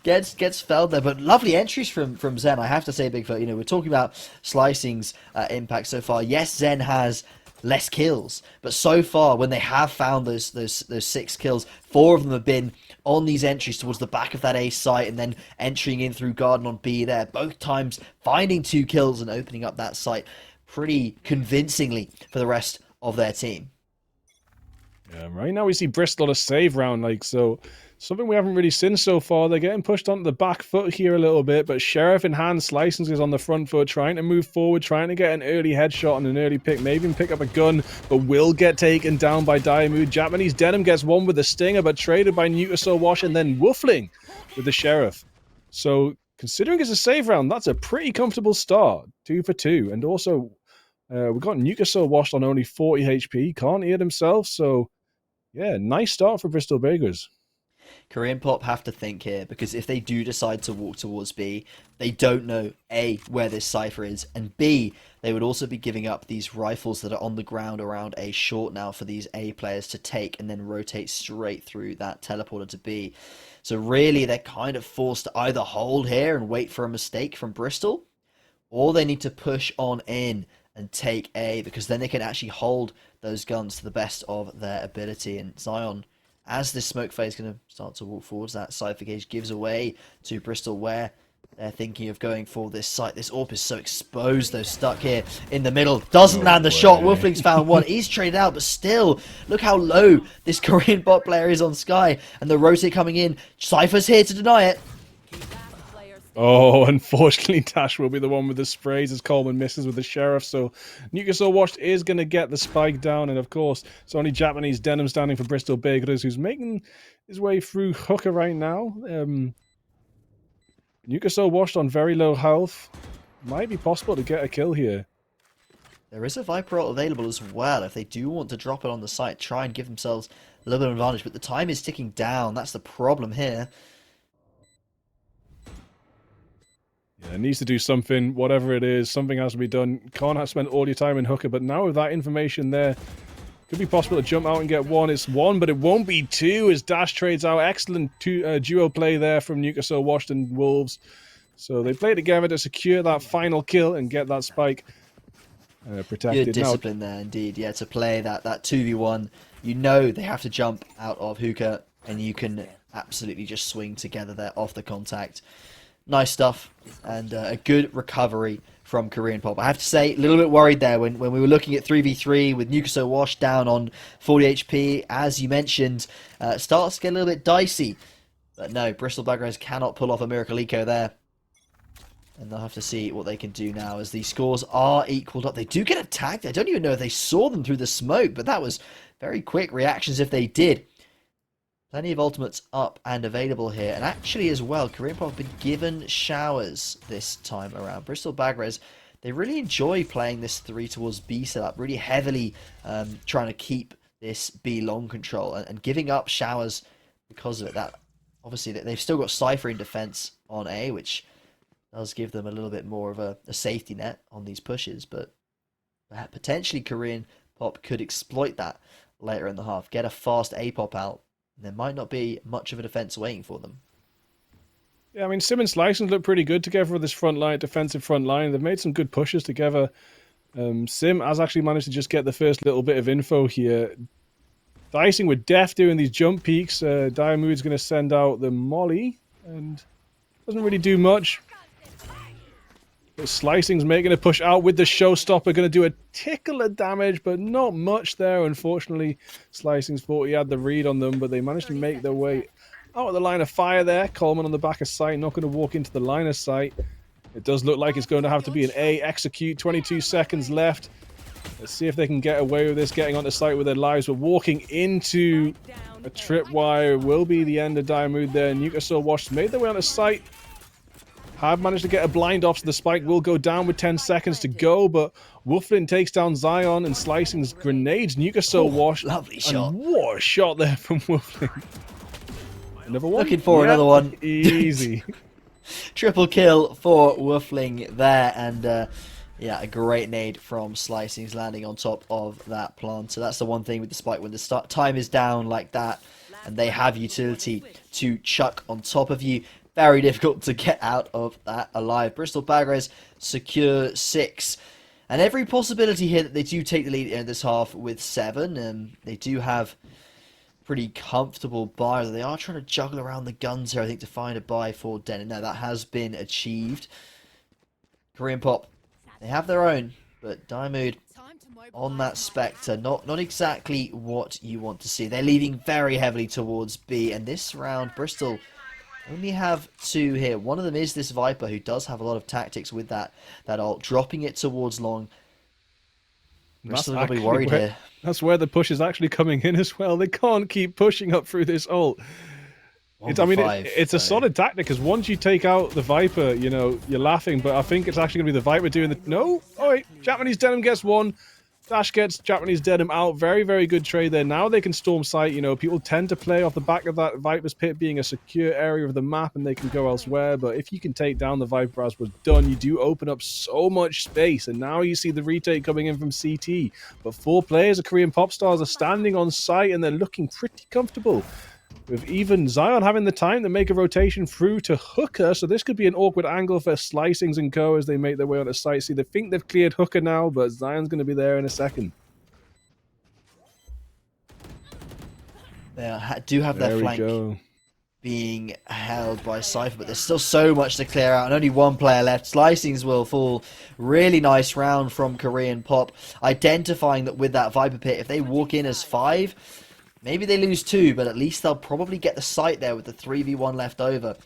gets felled there, but lovely entries from Zen. I have to say, Big Foot, we're talking about Slicing's impact so far. Yes, Zen has less kills, but so far when they have found those 6 kills, 4 of them have been on these entries towards the back of that A site and then entering in through garden on B there, both times finding 2 kills and opening up that site pretty convincingly for the rest of their team. Yeah, right now we see Bristol a save round, so something we haven't really seen so far. They're getting pushed onto the back foot here a little bit, but Sheriff in hand, Slicings is on the front foot, trying to move forward, trying to get an early headshot and an early pick, maybe even pick up a gun, but will get taken down by Diamood. Japanese Denim gets one with the stinger, but traded by Nuclear Wash, and then Woofling with the Sheriff. So, considering it's a save round, that's a pretty comfortable start. 2 for 2, and also we've got Nuclear Wash on only 40 HP, can't hear himself, so yeah, nice start for Bristol Bagers. Korean Pop have to think here, because if they do decide to walk towards B, they don't know A, where this cipher is, and B, they would also be giving up these rifles that are on the ground around A short now for these A players to take and then rotate straight through that teleporter to B. So really they're kind of forced to either hold here and wait for a mistake from Bristol, or they need to push on in and take A, because then they can actually hold those guns to the best of their ability. And Zion, as this smoke phase is going to start to walk forwards, that cipher gauge gives away to Bristol where They're thinking of going for this site. This AWP is so exposed, though, stuck here in the middle. Doesn't land the shot. Wolfling's found one. He's traded out, but still, look how low this Korean bot player is on Sky. And the rotate coming in. Cypher's here to deny it. Oh, unfortunately, Dash will be the one with the sprays as Coleman misses with the Sheriff. So Newcastle Washed is going to get the spike down. And of course, it's only Japanese Denim standing for Bristol Bakers, who's making his way through Hooker right now. Newcastle Washed on very low health. Might be possible to get a kill here. There is a Viper ult available as well. If they do want to drop it on the site, try and give themselves a little bit of advantage. But the time is ticking down. That's the problem here. Yeah, it needs to do something, whatever it is. Something has to be done. Can't have spent all your time in Hooker. But now with that information there, could be possible to jump out and get one. It's one, but it won't be two as Dash trades out. Excellent duo play there from Newcastle Washed and Wolves. So they play together to secure that final kill and get that spike protected. Good discipline there, indeed. Yeah, to play that 2v1. You know they have to jump out of hookah, and you can absolutely just swing together there off the contact. Nice stuff, and a good recovery from Korean Pop. I have to say, a little bit worried there when we were looking at 3v3 with Newcastle Wash down on 40 HP. As you mentioned, starts to get a little bit dicey. But no, Bristol Bagres cannot pull off a Miracle Eco there. And they'll have to see what they can do now as these scores are equaled up. They do get attacked. I don't even know if they saw them through the smoke, but that was very quick reactions if they did. Plenty of ultimates up and available here. And actually as well, Korean Pop have been given showers this time around. Bristol Bagres, they really enjoy playing this 3 towards B setup, really heavily trying to keep this B long control and giving up showers because of it. That obviously they've still got Cypher in defense on A, which does give them a little bit more of a safety net on these pushes, but potentially Korean Pop could exploit that later in the half, get a fast A pop out. There might not be much of a defense waiting for them. Yeah, I mean, Sim and Slicings look pretty good together with this front line, defensive front line. They've made some good pushes together. Sim has actually managed to just get the first little bit of info here. Dicing with Def doing these jump peaks. Diamood's going to send out the Molly, and doesn't really do much. But Slicing's making a push out with the Showstopper, going to do a tickle of damage, but not much there, unfortunately. Slicing's thought he had the read on them, but they managed to make their way out of the line of fire there. Coleman on the back of sight, not going to walk into the line of sight. It does look like it's going to have to be an A execute. 22 seconds left. Let's see if they can get away with this, getting onto site with their lives. We're walking into a tripwire. Will be the end of Diamood there. Newcastle Wash made their way onto site. Have managed to get a blind off, so the spike will go down with 10 seconds to go, but Wolflin takes down Zion and Slicing's grenades. Newcastle Wash. Lovely shot. And what a shot there from Wolflin. Another one? Looking for another one. Easy. Triple kill for Wolfling there, and yeah, a great nade from Slicing's landing on top of that plant. So that's the one thing with the spike, when the time is down like that, and they have utility to chuck on top of you. Very difficult to get out of that alive. Bristol Bagres secure 6. And every possibility here that they do take the lead in this half with 7. They do have pretty comfortable buy. They are trying to juggle around the guns here, I think, to find a buy for Denon. Now, that has been achieved. Korean Pop, they have their own, but Diamood on that Spectre, not exactly what you want to see. They're leaning very heavily towards B, and this round, Bristol only have 2 here. One of them is this Viper, who does have a lot of tactics with that ult, dropping it towards long. Bristol will be worried here. That's where the push is actually coming in as well. They can't keep pushing up through this ult. It's a solid tactic, because once you take out the Viper, you know, you're laughing, but I think it's actually going to be the Viper doing the... No! Oh wait, Japanese Denim gets one. Dash gets Japanese Denim out. Very, very good trade there. Now they can storm site. You know, people tend to play off the back of that Viper's pit being a secure area of the map, and they can go elsewhere. But if you can take down the Viper, as was done, you do open up so much space. And now you see the retake coming in from CT. But 4 players of Korean Pop Stars are standing on site, and they're looking pretty comfortable, with even Zion having the time to make a rotation through to Hooker. So this could be an awkward angle for Slicings and co as they make their way onto site. See, they think they've cleared Hooker now, but Zion's going to be there in a second. They do have their flank being held by Cypher, but there's still so much to clear out and only one player left. Slicings will fall. Really nice round from Korean Pop, identifying that with that Viper Pit, if they walk in as 5, maybe they lose 2, but at least they'll probably get the site there with the 3v1 left over.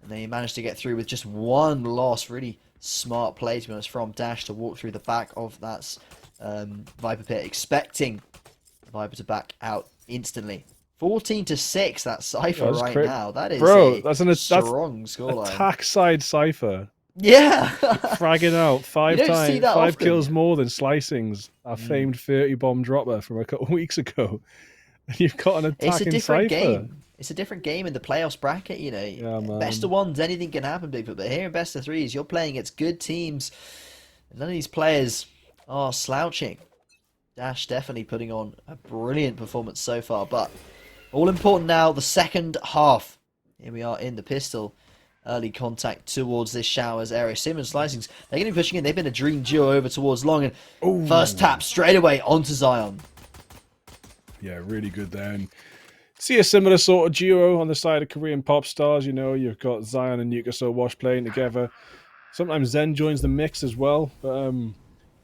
And they managed to get through with just 1 loss. Really smart play, to be honest, from Dash to walk through the back of that Viper Pit, expecting Viper to back out instantly. 14-6, that Cypher right now. That is a strong scoreline. Attack side Cypher. Yeah. Fragging out 5 times, 5 often. kills more than Slicings, our famed 30 bomb dropper from a couple of weeks ago. And you've got an attacking It's a different Cypher. game. It's a different game in the playoffs bracket, you know. Yeah, man. Best of 1s, anything can happen, people. But here in best of 3s, you're playing against good teams. None of these players are slouching. Dash definitely putting on a brilliant performance so far, but all important now, the second half. Here we are in the pistol. Early contact towards this Showers area. Sim and Slicings, they're going to be pushing in. They've been a dream duo over towards Long. And first tap straight away onto Zion. Yeah, really good there. And see a similar sort of duo on the side of Korean Pop Stars. You know, you've got Zion and Yukaso Wash playing together. Sometimes Zen joins the mix as well. But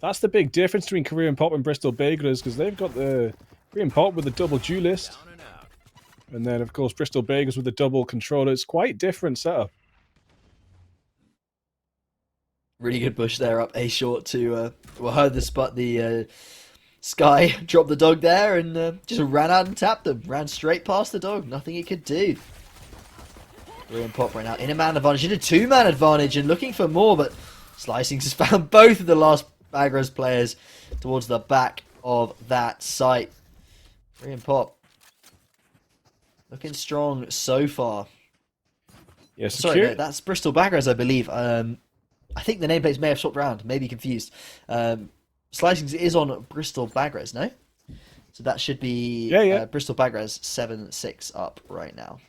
that's the big difference between Korean Pop and Bristol Bagel, because they've got the Korean Pop with the double duelist. And then, of course, Bristol Bagels with the double controller. It's quite different setup. Really good push there up A short to heard the spot, the Sky dropped the dog there and just ran out and tapped them. Ran straight past the dog. Nothing it could do. Korean Pop right now in a man advantage, in a 2-man advantage, and looking for more, but Slicings has found both of the last Bagras players towards the back of that site. Korean Pop looking strong so far. Yes, sorry, no, that's Bristol Bagras, I believe. I think the nameplates may have swapped around, maybe confused. Slicings is on Bristol Bagras, no? So that should be Bristol Bagras 7-6 up right now.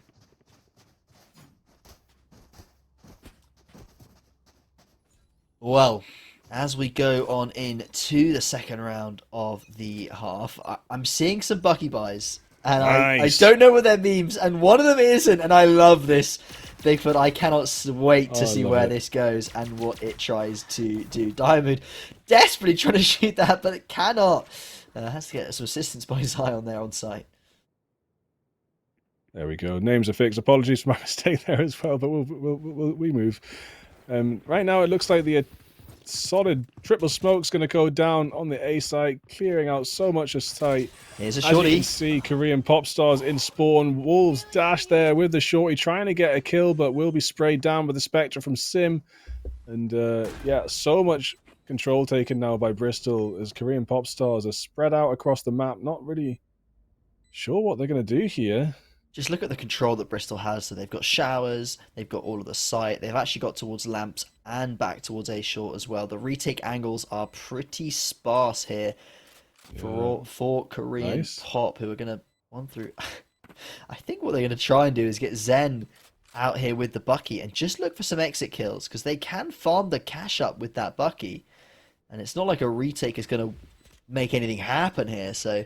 Well, as we go on into the second round of the half, I'm seeing some Bucky buys. And nice. I don't know what they're memes, and one of them isn't, and I love this. Bigfoot, I cannot wait to see where this goes and what it tries to do. Diamond desperately trying to shoot that, but it cannot. Has to get some assistance by Zion there on site. There we go. Names are fixed. Apologies for my mistake there as well, but we move. Right now, it looks like the solid triple smoke's going to go down on the A site, clearing out so much of sight. Here's a As shorty. you can see, Korean Pop Stars in spawn. Wolves dash there with the shorty, trying to get a kill, but will be sprayed down with the Spectre from Sim. And yeah, so much control taken now by Bristol as Korean Pop Stars are spread out across the map. Not really sure what they're going to do here. Just look at the control that Bristol has. So they've got Showers, they've got all of the site, they've actually got towards Lamps and back towards A short as well. The retake angles are pretty sparse here for Korean Pop, who are going to run through. I think what they're going to try and do is get Zen out here with the Bucky and just look for some exit kills, because they can farm the cash up with that Bucky. And it's not like a retake is going to make anything happen here, so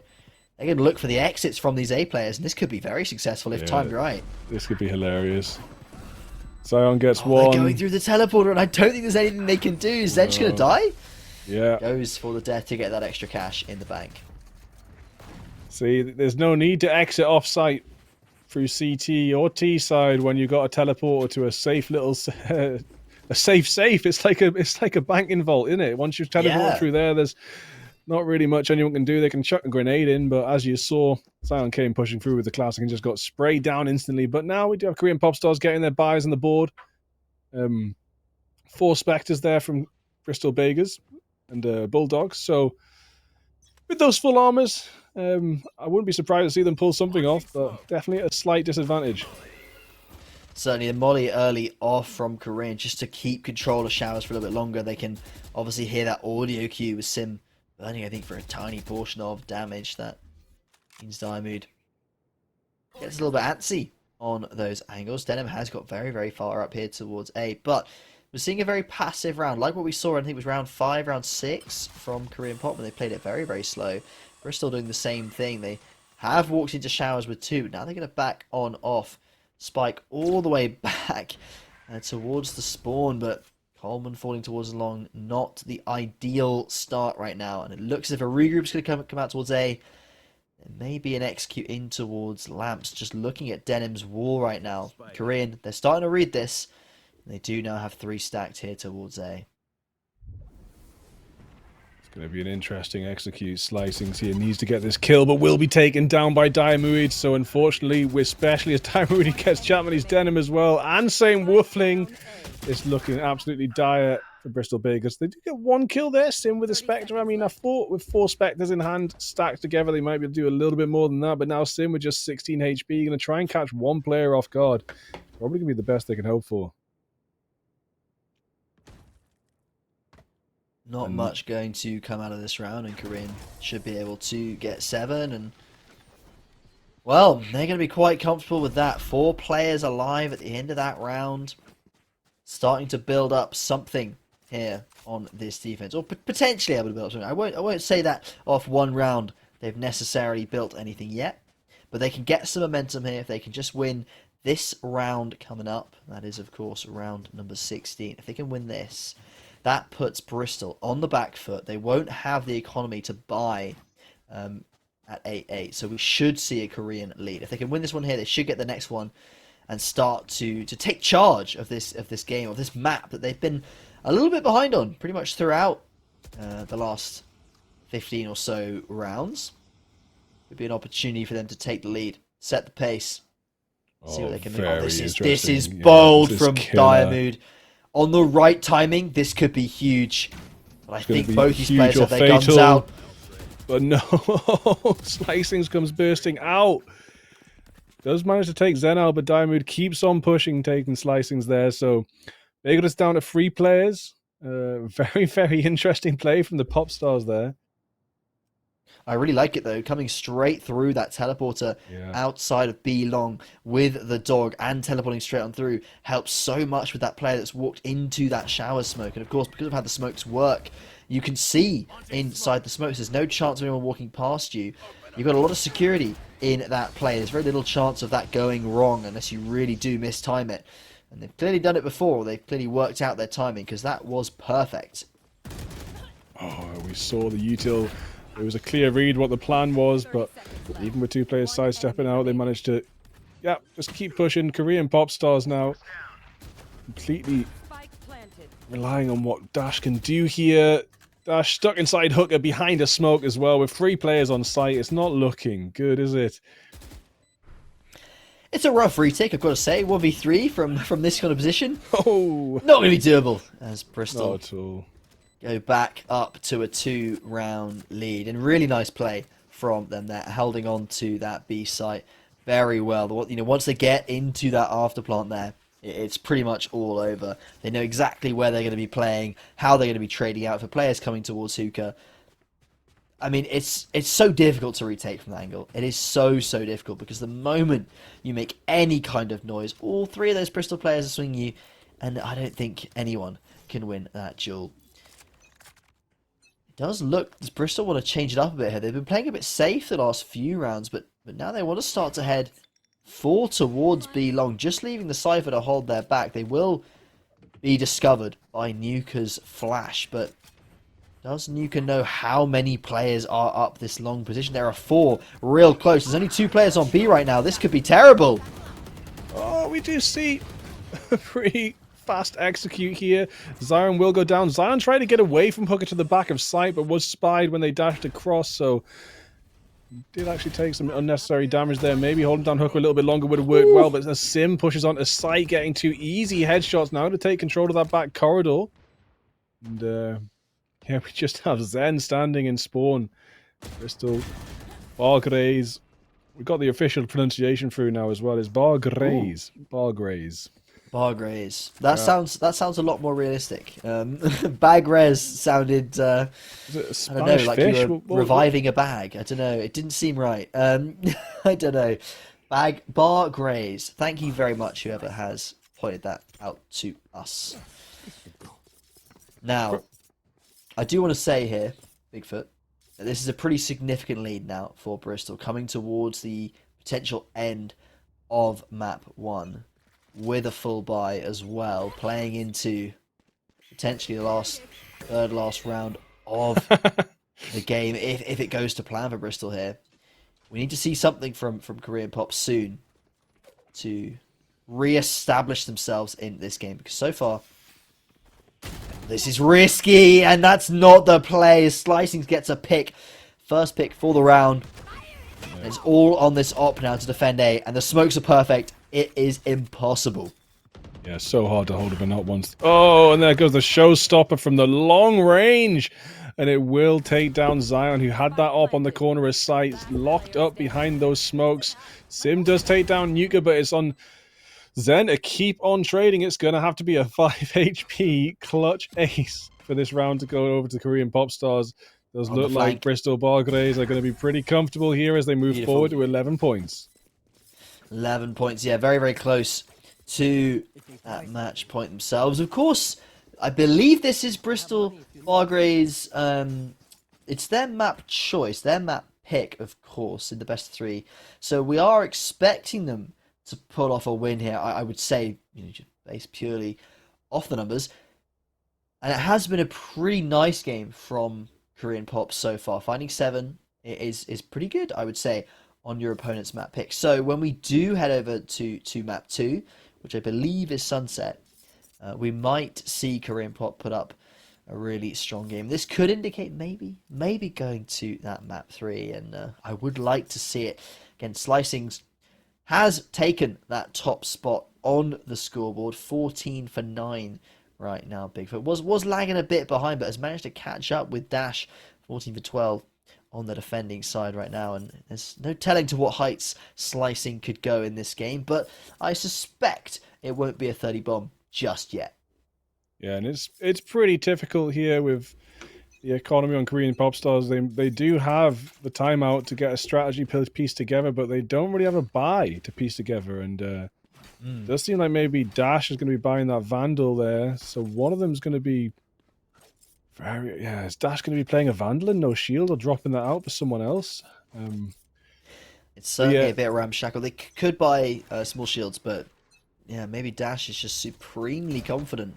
they're going to look for the exits from these A players, and this could be very successful if timed right. This could be hilarious. Zion gets one. They're going through the teleporter, and I don't think there's anything they can do. Is Zen just going to die? Yeah. Goes for the death to get that extra cash in the bank. See, there's no need to exit off-site through CT or T side when you've got a teleporter to a safe little... a safe. It's like a banking vault, isn't it? Once you teleport through there, there's not really much anyone can do. They can chuck a grenade in, but as you saw, Zion came pushing through with the classic and just got sprayed down instantly. But now we do have Korean Pop Stars getting their buys on the board. 4 Spectres there from Bristol Bagers and Bulldogs. So with those full armors, I wouldn't be surprised to see them pull something off, but definitely a slight disadvantage. Certainly the molly early off from Korean just to keep control of Showers for a little bit longer. They can obviously hear that audio cue with Sim burning, I think, for a tiny portion of damage. That means Diamond gets a little bit antsy on those angles. Denim has got very, very far up here towards A, but we're seeing a very passive round, like what we saw, I think it was round 5, round 6 from Korean Pop, when they played it very, very slow. Bristol doing the same thing. They have walked into Showers with 2, now they're going to back on off spike all the way back towards the spawn, but Coleman falling towards the long, not the ideal start right now. And it looks as if a regroup's going to come out towards A. There may be an execute in towards Lamps, just looking at Denim's wall right now. Korean, they're starting to read this. They do now have 3 stacked here towards A. Going to be an interesting execute. Slicings here needs to get this kill, but will be taken down by Diamuid. So unfortunately, especially as Diamuid gets Chapman, he's Denim as well. And same Woofling. It's looking absolutely dire for Bristol Bay because they do get 1 kill there. Sim with a Spectre. I mean, I thought with 4 Spectres in hand stacked together, they might be able to do a little bit more than that. But now Sim with just 16 HP, going to try and catch 1 player off guard. Probably going to be the best they can hope for. Not much going to come out of this round, and Korean should be able to get 7. And well, they're going to be quite comfortable with that. 4 players alive at the end of that round, starting to build up something here on this defense, or potentially able to build up something. I won't say that off 1 round they've necessarily built anything yet, but they can get some momentum here if they can just win this round coming up. That is, of course, round number 16. If they can win this, that puts Bristol on the back foot. They won't have the economy to buy at 8-8, so we should see a Korean lead. If they can win this one here, they should get the next one and start to take charge of this game, of this map that they've been a little bit behind on pretty much throughout the last 15 or so rounds. Would be an opportunity for them to take the lead, set the pace, see what they can make. Oh, this is bold from Diamuid. On the right timing, this could be huge. But I think both these players have their guns out. But no, Slicings comes bursting out. Does manage to take Zenal, but Diamuid keeps on pushing, taking Slicings there. So they got us down to 3 players. Very, very interesting play from the pop stars there. I really like it though, coming straight through that teleporter outside of B long with the dog and teleporting straight on through helps so much with that player that's walked into that shower smoke. And of course, because of how the smokes work, you can see inside the smokes. There's no chance of anyone walking past you. You've got a lot of security in that play. There's very little chance of that going wrong unless you really do mistime it. And they've clearly done it before. They've clearly worked out their timing because that was perfect. Oh, we saw the util. It was a clear read what the plan was, but even with 2 players sidestepping out, they managed to, just keep pushing. Korean pop stars now, completely relying on what Dash can do here. Dash stuck inside Hooker behind a smoke as well, with 3 players on site. It's not looking good, is it? It's a rough retake, I've got to say. 1v3 from this kind of position. Oh, not going to be doable as Bristol. Not at all. Go back up to a 2-round lead. And really nice play from them there, holding on to that B site very well. You know, once they get into that after plant there, it's pretty much all over. They know exactly where they're going to be playing, how they're going to be trading out for players coming towards Hookah. I mean, it's so difficult to retake from that angle. It is so difficult because the moment you make any kind of noise, all 3 of those Bristol players are swinging you, and I don't think anyone can win that duel. Does look, does Bristol want to change it up a bit here? They've been playing a bit safe the last few rounds, but now they want to start to head 4 towards B long, just leaving the Cypher to hold their back. They will be discovered by Nuka's flash, but does Nuka know how many players are up this long position? There are 4 real close. There's only 2 players on B right now. This could be terrible. Oh, we do see a pretty fast execute here. Zion will go down. Zion tried to get away from Hooker to the back of site, but was spied when they dashed across, so did actually take some unnecessary damage there. Maybe holding down Hooker a little bit longer would have worked well, but the Sim pushes onto site, getting 2 easy headshots now to take control of that back corridor. And yeah, we just have Zen standing in spawn. Bristol, Bargrays. We got the official pronunciation through now as well. It's Bargrays. Bargrays. Bargrays. That sounds a lot more realistic. Bagrez sounded I don't know, like fish? you were reviving a bag. I don't know. It didn't seem right. I don't know. Bargrays. Thank you very much, whoever has pointed that out to us. Now, I do want to say here, Bigfoot, that this is a pretty significant lead now for Bristol, coming towards the potential end of map 1 with a full buy as well, playing into potentially the third last round of the game if it goes to plan for Bristol here. We need to see something from Korean Pop soon to re-establish themselves in this game, because so far this is risky, and that's not the play. Slicing gets a pick, first pick for the round. And it's all on this op now to defend A, and the smokes are perfect. It is impossible. Yeah, so hard to hold up a not once. Oh, and there goes the showstopper from the long range. And it will take down Zion, who had that op on the corner of sight, locked up behind those smokes. Sim does take down Nuka, but it's on Zen to keep on trading. It's going to have to be a 5 HP clutch ace for this round to go over to Korean Pop Stars. Does look like Bristol Bargrays are going to be pretty comfortable here as they move forward to 11 points. 11 points, yeah, very, very close to that match point themselves. Of course, I believe this is Bristol Bargrays. It's their map choice, their map pick, of course, in the best of 3. So we are expecting them to pull off a win here. I would say, just based purely off the numbers. And it has been a pretty nice game from Korean Pop so far. Finding 7 is pretty good, I would say, on your opponent's map pick. So when we do head over to map 2, which I believe is Sunset, we might see Korean Pop put up a really strong game. This could indicate maybe going to that map 3, and I would like to see it. Again, Slicings has taken that top spot on the scoreboard, 14 for 9 right now. Bigfoot was lagging a bit behind, but has managed to catch up with Dash, 14 for 12 on the defending side right now, and there's no telling to what heights Slicing could go in this game, but I suspect it won't be a 30 bomb just yet. Yeah, and it's pretty typical here with the economy on Korean Pop Stars. They do have the timeout to get a strategy piece together, but they don't really have a buy to piece together, and it does seem like maybe Dash is going to be buying that Vandal there, so one of them is going to be is Dash going to be playing a Vandal and no shield, or dropping that out for someone else? It's certainly a bit ramshackle. They could buy small shields, but yeah, maybe Dash is just supremely confident.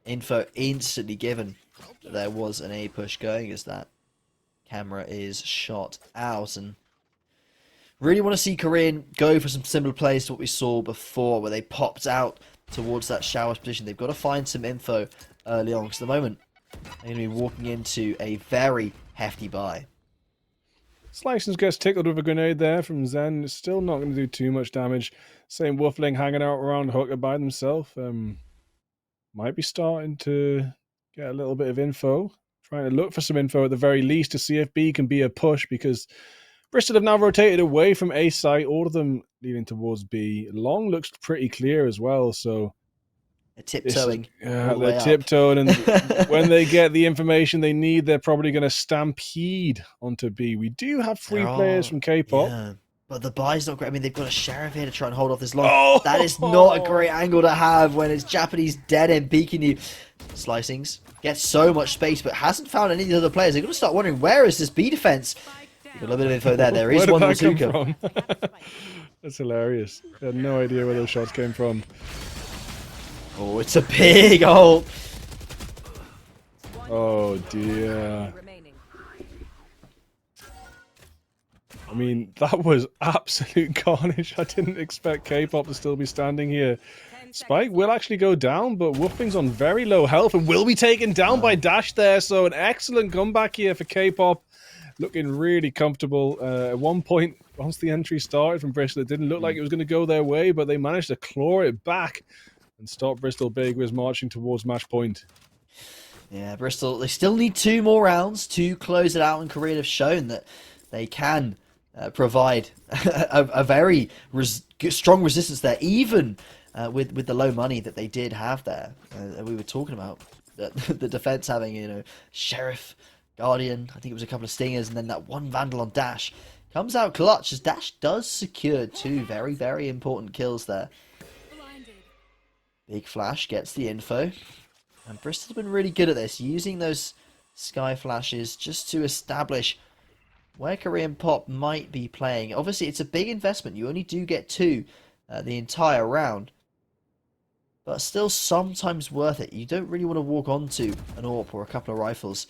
Info instantly given that there was an A push going as that camera is shot out, and really want to see Korean go for some similar plays to what we saw before, where they popped out towards that shower position. They've got to find some info early on, because at the moment they're going to be walking into a very hefty buy. Slicings gets tickled with a grenade there from Zen. It's still not going to do too much damage. Same Wolfling hanging out around Hooker by themselves. Might be starting to get a little bit of info. Trying to look for some info at the very least to see if B can be a push, because Bristol have now rotated away from A site, all of them leading towards B. Long looks pretty clear as well, so they're tiptoeing. They're tiptoeing, and when they get the information they need, they're probably going to stampede onto B. We do have 3 players from K-pop. Yeah, but the buy's not great. I mean, they've got a Sheriff here to try and hold off this Long. That is not a great angle to have when it's Japanese dead end peeking you. Slicings gets so much space, but hasn't found any of the other players. They're going to start wondering, where is this B defense? Got a little bit of info there. There is one bazooka. That's hilarious. I had no idea where those shots came from. Oh, it's a big hole. Oh dear. I mean, that was absolute carnage. I didn't expect K-pop to still be standing here. Spike will actually go down, but Wolfling's on very low health and will be taken down by Dash there. So an excellent comeback here for K-pop. Looking really comfortable. At one point, once the entry started from Bristol, it didn't look like it was going to go their way, but they managed to claw it back and stop Bristol Big was marching towards match point. Yeah, Bristol, they still need 2 more rounds to close it out, and Korea have shown that they can provide a very strong resistance there, even with the low money that they did have there. We were talking about the defense having, Sheriff, Guardian, I think it was a couple of Stingers, and then that one Vandal on Dash. Comes out clutch, as Dash does secure 2 very, very important kills there. Big Flash gets the info. And Bristol's been really good at this, using those Sky Flashes just to establish where Korean Pop might be playing. Obviously, it's a big investment. You only do get 2 the entire round. But still sometimes worth it. You don't really want to walk onto an AWP or a couple of rifles.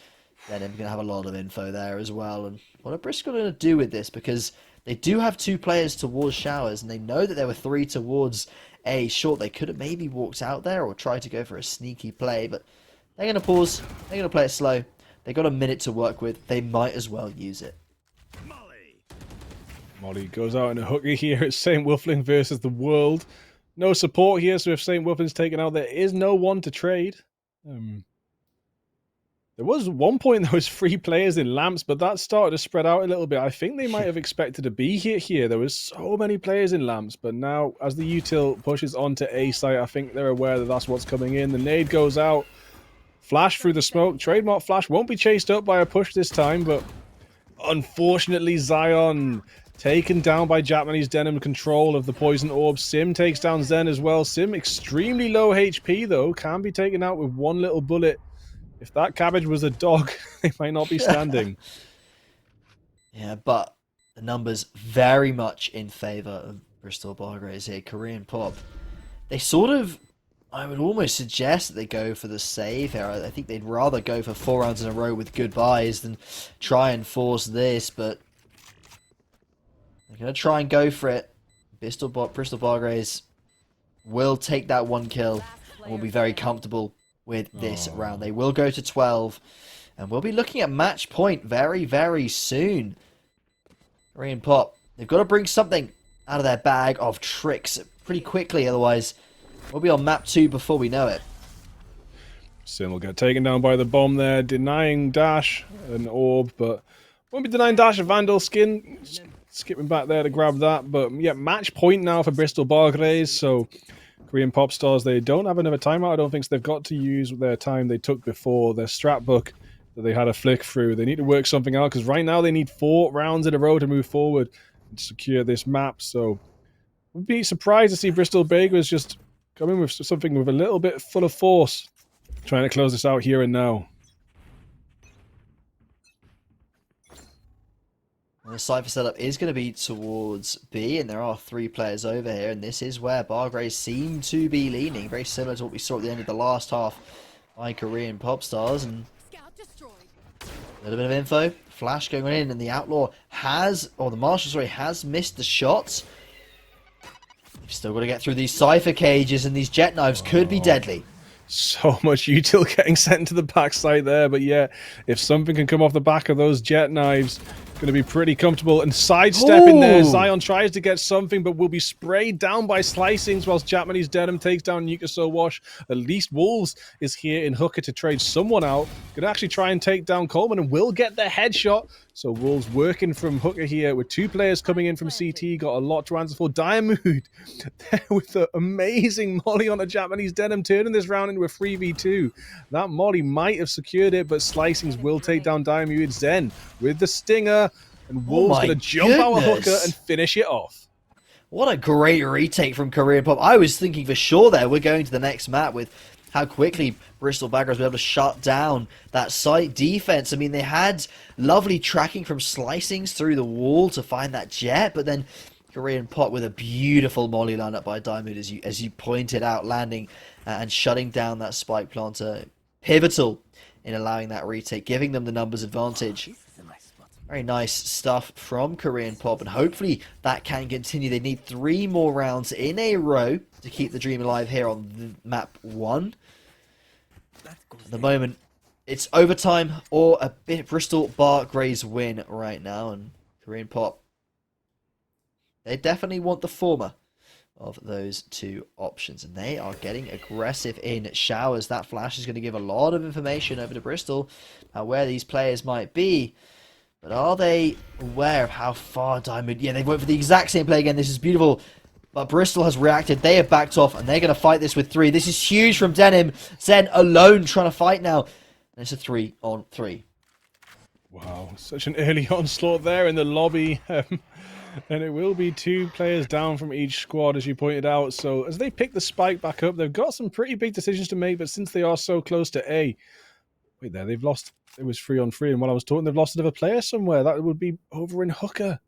Then I'm going to have a lot of info there as well. And what are Bristol going to do with this? Because they do have 2 players towards showers, and they know that there were 3 towards A short. They could have maybe walked out there or tried to go for a sneaky play, but they're going to pause. They're going to play it slow. They got a minute to work with. They might as well use it. Molly goes out in a hooker here. It's St. Wolfling versus the world. No support here, so if St. Wolfling's taken out, there is no one to trade. There was one point there was 3 players in lamps, but that started to spread out a little bit. I think they might have expected to be here. There was so many players in lamps, but now as the util pushes onto A site, I think they're aware that that's what's coming in. The nade goes out. Flash through the smoke. Trademark Flash won't be chased up by a push this time, but unfortunately Zion taken down by Japanese Denim. Control of the poison orb. Sim takes down Zen as well. Sim extremely low HP though. Can be taken out with one little bullet. If that cabbage was a dog, they might not be standing. Yeah, but the numbers very much in favour of Bristol Bargrays here. Korean Pop. They sort of, I would almost suggest that they go for the save here. I think they'd rather go for 4 rounds in a row with goodbyes than try and force this, but they're going to try and go for it. Bristol Bargrays will take that 1 kill and will be very comfortable with this round. They will go to 12, and we'll be looking at match point very, very soon. Korean Pop, they've got to bring something out of their bag of tricks pretty quickly, otherwise we'll be on map 2 before we know it. Sim will get taken down by the bomb there, denying Dash an orb, but won't be denying Dash a Vandal skin. Skipping back there to grab that, but yeah, match point now for Bristol Bargrays, so Korean Pop Stars, they don't have another timeout, I don't think, so they've got to use their time they took before, their strat book that they had a flick through. They need to work something out, because right now they need 4 rounds in a row to move forward and secure this map, so we'd be surprised to see Bristol Bargrays just come in with something with a little bit full of force, trying to close this out here and now. And the Cypher setup is going to be towards B, and there are 3 players over here, and this is where Bargrays seem to be leaning, very similar to what we saw at the end of the last half by Korean Pop Stars. And a little bit of info, Flash going in, and the Outlaw has, or the Marshal, sorry, has missed the shots. You've still got to get through these Cypher cages, and these jet knives could be deadly. So much util getting sent into the backside there, but yeah, if something can come off the back of those jet knives, going to be pretty comfortable. And sidestepping there, Zion tries to get something, but will be sprayed down by slicings whilst Japanese Denim takes down Nuka Wash. At least Wolves is here in hooker to trade someone out. Could actually try and take down Coleman and will get the headshot. So Wolves working from hooker here with 2 players coming in from CT. Got a lot to answer for. Diamood there with the amazing molly on a Japanese Denim, turning this round into a 3v2. That molly might have secured it, but slicings will take down Diamood. Zen with the stinger, and Wolves going to jump out a hooker and finish it off. What a great retake from Korean Pop. I was thinking for sure there we're going to the next map with how quickly Bristol Bargrays were able to shut down that site defense. I mean, they had lovely tracking from slicings through the wall to find that jet, but then Korean Pop with a beautiful molly lineup by Diamond, as you pointed out, landing and shutting down that spike planter. Pivotal in allowing that retake, giving them the numbers advantage. Very nice stuff from Korean Pop, and hopefully that can continue. They need 3 more rounds in a row to keep the dream alive here on map 1. At the moment, it's overtime or a bit Bristol Bargrays win right now, and Korean Pop, they definitely want the former of those 2 options, and they are getting aggressive in showers. That flash is going to give a lot of information over to Bristol about where these players might be. But are they aware of how far Diamond... Yeah, they went for the exact same play again. This is beautiful. But Bristol has reacted. They have backed off, and they're going to fight this with 3. This is huge from Denim. Zen alone trying to fight now. And it's a 3-on-3. Wow, such an early onslaught there in the lobby. And it will be 2 players down from each squad, as you pointed out. So as they pick the spike back up, they've got some pretty big decisions to make. But since they are so close to A... Wait there, they've lost it was 3-on-3, and while I was talking, they've lost another player somewhere. That would be over in Hooker.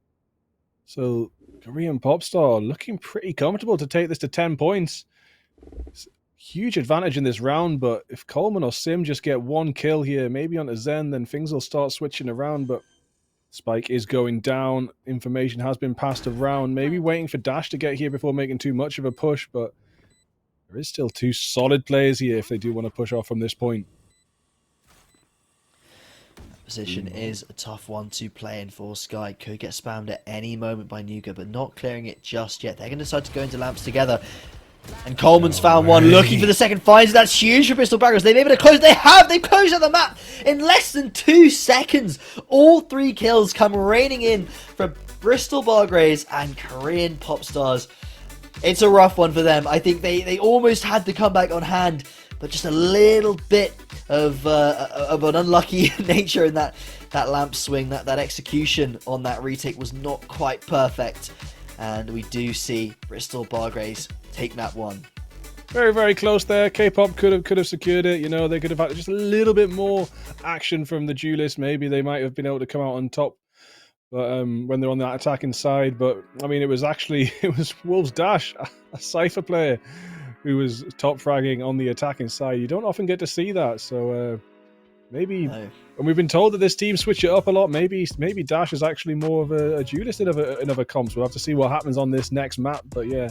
So Korean Popstar looking pretty comfortable to take this to 10 points. It's huge advantage in this round, but if Coleman or Sim just get one kill here, maybe onto Zen, then things will start switching around. But Spike is going down. Information has been passed around. Maybe waiting for Dash to get here before making too much of a push, but there is still two solid players here if they do want to push off from this point. Position is a tough one to play in for Sky. Could get spammed at any moment by Nuka, but not clearing it just yet. They're going to decide to go into lamps together. And Coleman's found one, looking for the second finds. That's huge for Bristol Baggers. They've been able to close. They've closed out the map in less than 2 seconds. All 3 kills come raining in from Bristol Bargrays and Korean Popstars. It's a rough one for them. I think they almost had the comeback on hand, but just a little bit of an unlucky nature in that lamp swing. That execution on that retake was not quite perfect. And we do see Bristol Bargrays take map 1. Very, very close there. K-pop could have secured it. You know, they could have had just a little bit more action from the duelist. Maybe they might have been able to come out on top. But when they're on that attacking side. But I mean, it was Wolves Dash, a Cypher player, who was top fragging on the attacking side. You don't often get to see that. So maybe, and we've been told that this team switch it up a lot. Maybe Dash is actually more of a duelist in other comps. We'll have to see what happens on this next map. But yeah,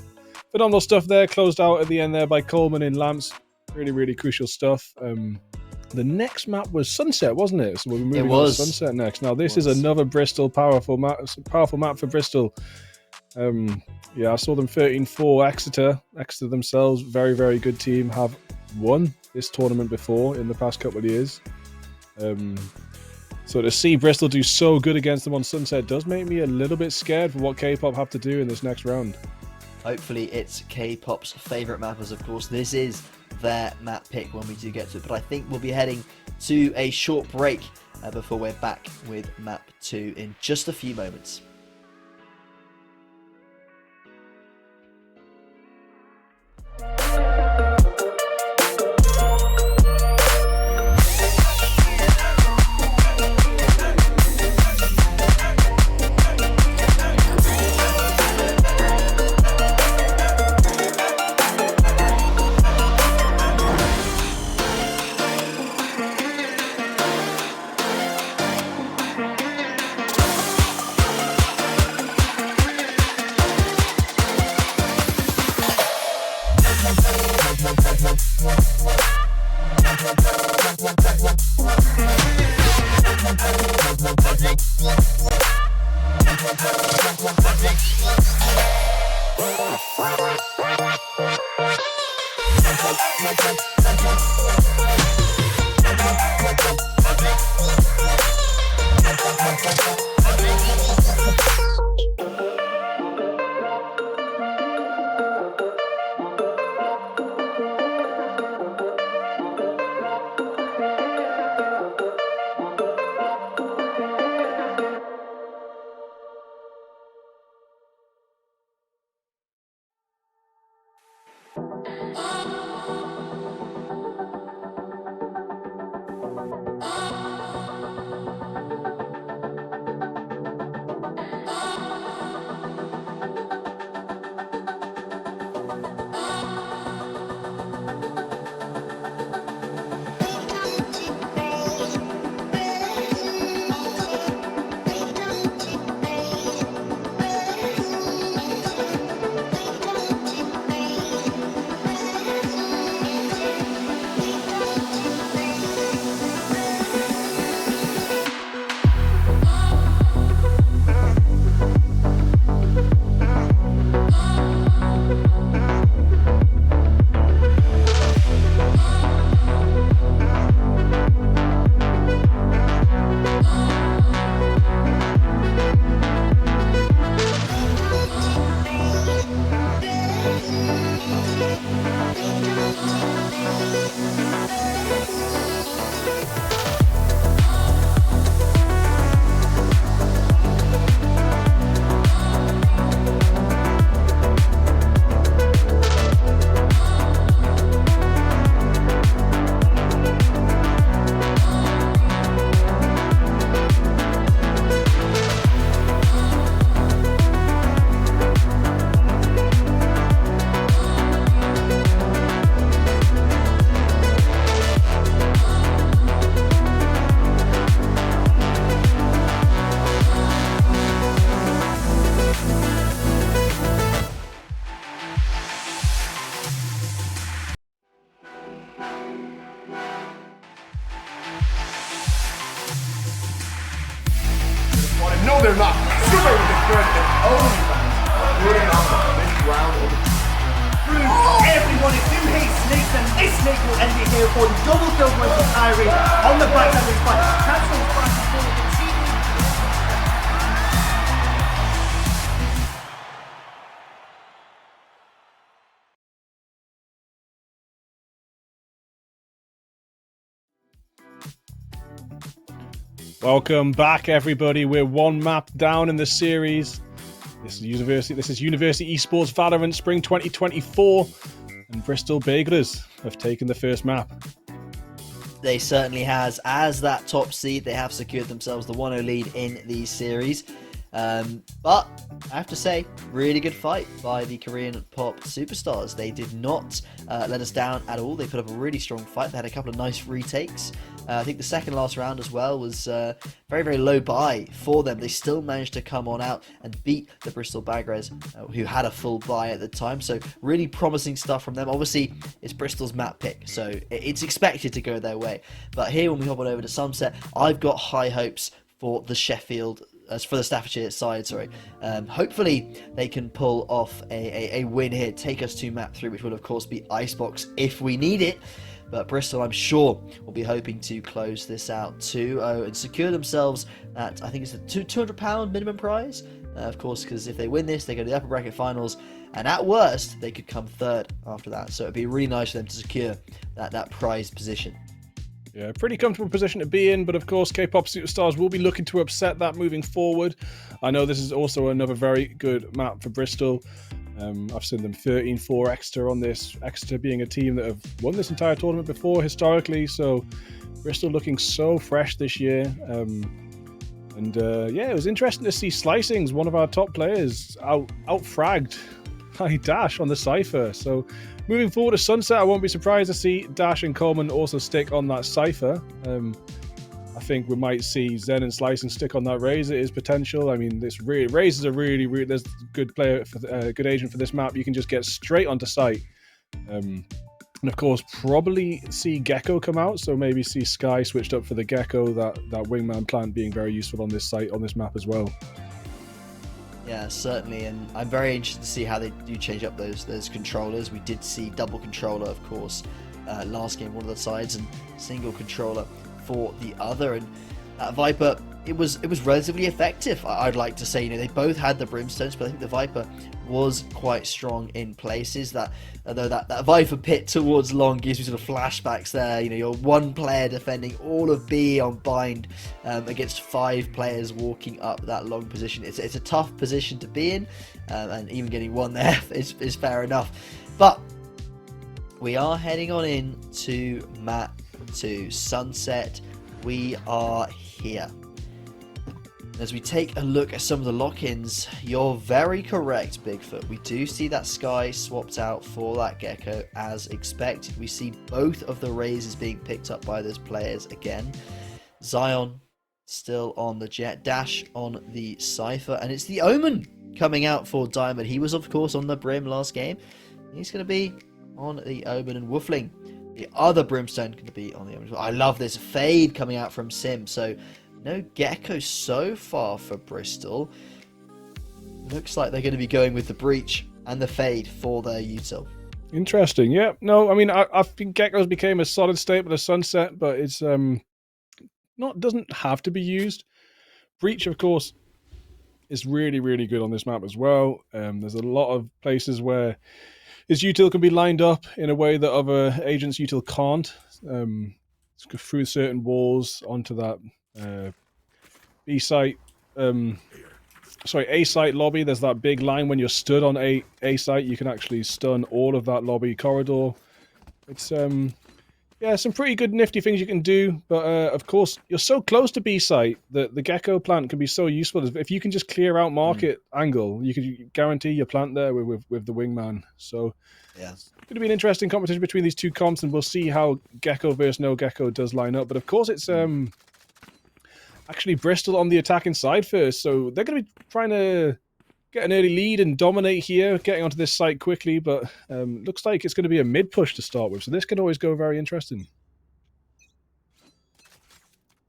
phenomenal stuff there. Closed out at the end there by Coleman in lamps. Really, really crucial stuff. The next map was Sunset, wasn't it? So we're moving on to Sunset next. Now this is another Bristol powerful map for Bristol. Yeah, I saw them 13-4 Exeter. Exeter themselves, very, very good team, have won this tournament before in the past couple of years. So to see Bristol do so good against them on Sunset does make me a little bit scared for what K-pop have to do in this next round. Hopefully it's K-pop's favourite map, as of course this is their map pick when we do get to it. But I think we'll be heading to a short break before we're back with map 2 in just a few moments. their map. Super with the first and only fans. Moving on to this round of the everyone, if you hate snakes, then this snake will end it here for the double kill point from Kyrie on the back side of his fight. Cancels fast forward and Welcome back, everybody. We're one map down in the series. This is University Esports Valorant Spring 2024, and Bristol Beglers have taken the first map. They certainly has. As that top seed, they have secured themselves the 1-0 lead in the series. But I have to say, really good fight by the Korean pop superstars. They did not let us down at all. They put up a really strong fight. They had a couple of nice retakes. I think the second last round as well was very, very low buy for them. They still managed to come on out and beat the Bristol Bagres, who had a full buy at the time. So really promising stuff from them. Obviously, it's Bristol's map pick, so it's expected to go their way. But here, when we hop on over to Sunset, I've got high hopes for the for the Staffordshire side, sorry. Hopefully they can pull off a win here, take us to map 3, which will of course be Icebox if we need it. But Bristol, I'm sure, will be hoping to close this out 2-0 and secure themselves at, I think it's a £200 minimum prize. Of course, because if they win this, they go to the upper bracket finals, and at worst, they could come third after that. So it'd be really nice for them to secure that prize position. Yeah, pretty comfortable position to be in, but of course K-pop superstars will be looking to upset that moving forward. I know this is also another very good map for Bristol. I've seen them 13-4 Exeter on this, Exeter being a team that have won this entire tournament before historically, so Bristol looking so fresh this year. Yeah, it was interesting to see Slicings, one of our top players, out-fragged by Dash on the Cypher. So moving forward to Sunset, I won't be surprised to see Dash and Coleman also stick on that Cypher. I think we might see Zen and Slicing stick on that Razor is potential. I mean, Razor's a really there's a good player, good agent for this map. You can just get straight onto site. And of course, probably see Gecko come out, so maybe see Sky switched up for the Gecko, that wingman plant being very useful on this site, on this map as well. Yeah, certainly, and I'm very interested to see how they do change up those controllers. We did see double controller, of course, last game, one of the sides, and single controller for the other. And that Viper, it was relatively effective. I'd like to say, they both had the brimstones, but I think the Viper was quite strong in places. That Viper pit towards long gives me sort of flashbacks there. You're one player defending all of B on bind against 5 players walking up that long position. It's a tough position to be in, and even getting one there is fair enough. But we are heading on in to map 2, Sunset. We are here. As we take a look at some of the lock-ins, you're very correct, Bigfoot. We do see that Sky swapped out for that Gecko as expected. We see both of the Razors being picked up by those players again. Zion still on the Jet, Dash on the Cypher, and it's the Omen coming out for Diamond. He was, of course, on the Brim last game. He's going to be on the Omen, and Woofling, the other Brimstone, going to be on the Omen. I love this Fade coming out from Sim, so no Gecko so far for Bristol. Looks like they're going to be going with the Breach and the Fade for their util. Interesting, yeah. No, I mean, I think Geckos became a solid staple of Sunset, but it's doesn't have to be used. Breach, of course, is really, really good on this map as well. There's a lot of places where his util can be lined up in a way that other agents' util can't. Through certain walls onto that A-site lobby. There's that big line when you're stood on A-site. You can actually stun all of that lobby corridor. It's yeah, some pretty good nifty things you can do, but of course you're so close to B-site that the Gecko plant can be so useful. If you can just clear out market angle, you can guarantee your plant there with the wingman. So yeah, it's going to be an interesting competition between these two comps, and we'll see how Gecko versus no Gecko does line up. But of course it's actually Bristol on the attacking side first, so they're going to be trying to get an early lead and dominate here, getting onto this site quickly, but looks like it's going to be a mid push to start with, so this can always go very interesting.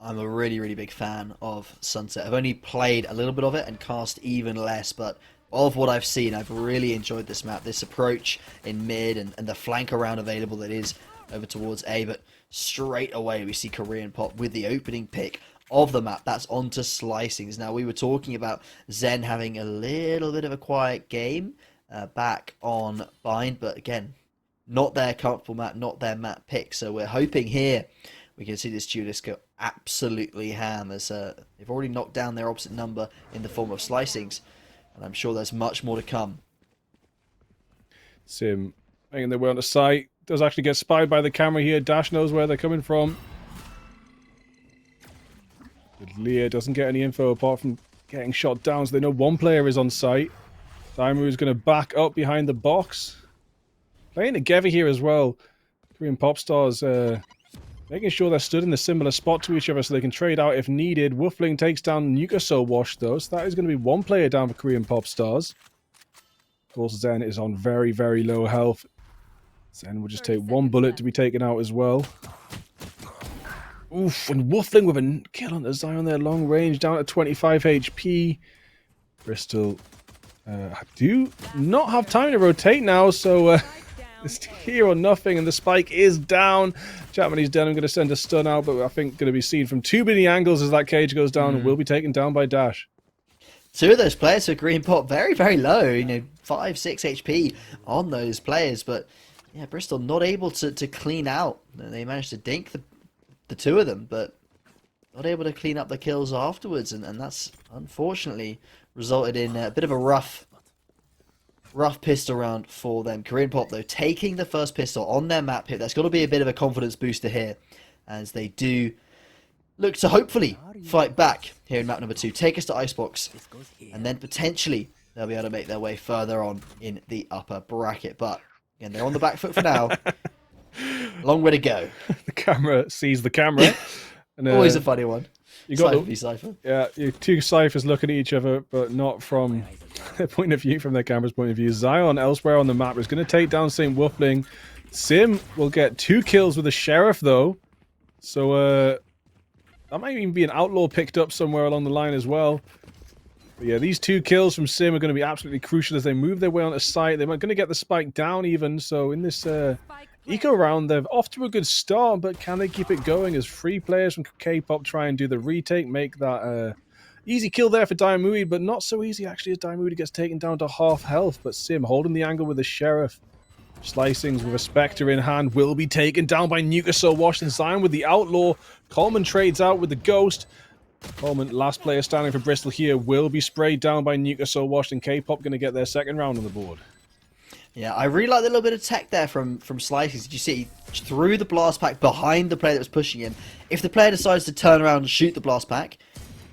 I'm a really, really big fan of Sunset. I've only played a little bit of it and cast even less, but of what I've seen, I've really enjoyed this map, this approach in mid and the flank around available that is over towards A. But straight away we see Korean Pop with the opening pick of the map. That's onto Slicings. Now, we were talking about Zen having a little bit of a quiet game back on Bind, but again, not their comfortable map, not their map pick. So we're hoping here we can see this duelist go absolutely ham, as they've already knocked down their opposite number in the form of Slicings, and I'm sure there's much more to come. Sim making their way on the site. Does actually get spied by the camera here. Dash knows where they're coming from. But Leah doesn't get any info apart from getting shot down, so they know one player is on site. Daimu is going to back up behind the box. Playing together here as well. Korean Pop Stars making sure they're stood in a similar spot to each other so they can trade out if needed. Woofling takes down Nuka Wash though, so that is going to be one player down for Korean Pop Stars. Of course, Zen is on very, very low health. Zen will just take one bullet to be taken out as well. Oof, and Woofling with a kill on the Zion there, long range, down at 25 HP. Bristol do not have time to rotate now, so it's here or nothing, and the spike is down. Japanese Denim going to send a stun out, but I think going to be seen from too many angles as that cage goes down and will be taken down by Dash. Two of those players for Green Pop very, very low, 5, 6 HP on those players, but yeah, Bristol not able to clean out. They managed to dink the two of them, but not able to clean up the kills afterwards, and that's unfortunately resulted in a bit of a rough pistol round for them. Korean Pop, though, taking the first pistol on their map here. That's got to be a bit of a confidence booster here, as they do look to hopefully fight back here in map number 2, take us to Icebox, and then potentially they'll be able to make their way further on in the upper bracket. But again, they're on the back foot for now. Long way to go. The camera sees the camera. And, always a funny one. You got Cypher v Cypher. Yeah, you two Cyphers looking at each other, but not from their point of view, from their camera's point of view. Zion elsewhere on the map is going to take down St. Woofling. Sim will get 2 kills with a Sheriff, though. So, that might even be an Outlaw picked up somewhere along the line as well. But yeah, these 2 kills from Sim are going to be absolutely crucial as they move their way on the site. They're going to get the spike down even, so in this eco round, they're off to a good start, but can they keep it going as 3 players from K-Pop try and do the retake, make that easy kill there for Diamui, but not so easy actually as Diamui gets taken down to half health, but Sim holding the angle with the Sheriff. Slicings with a Spectre in hand will be taken down by Nuka Wash, and Zion with the Outlaw. Coleman trades out with the Ghost. Coleman, last player standing for Bristol here, will be sprayed down by Nuka Wash, and K-Pop going to get their second round on the board. Yeah, I really like the little bit of tech there from Slicings. Did you see? Threw the blast pack behind the player that was pushing him. If the player decides to turn around and shoot the blast pack,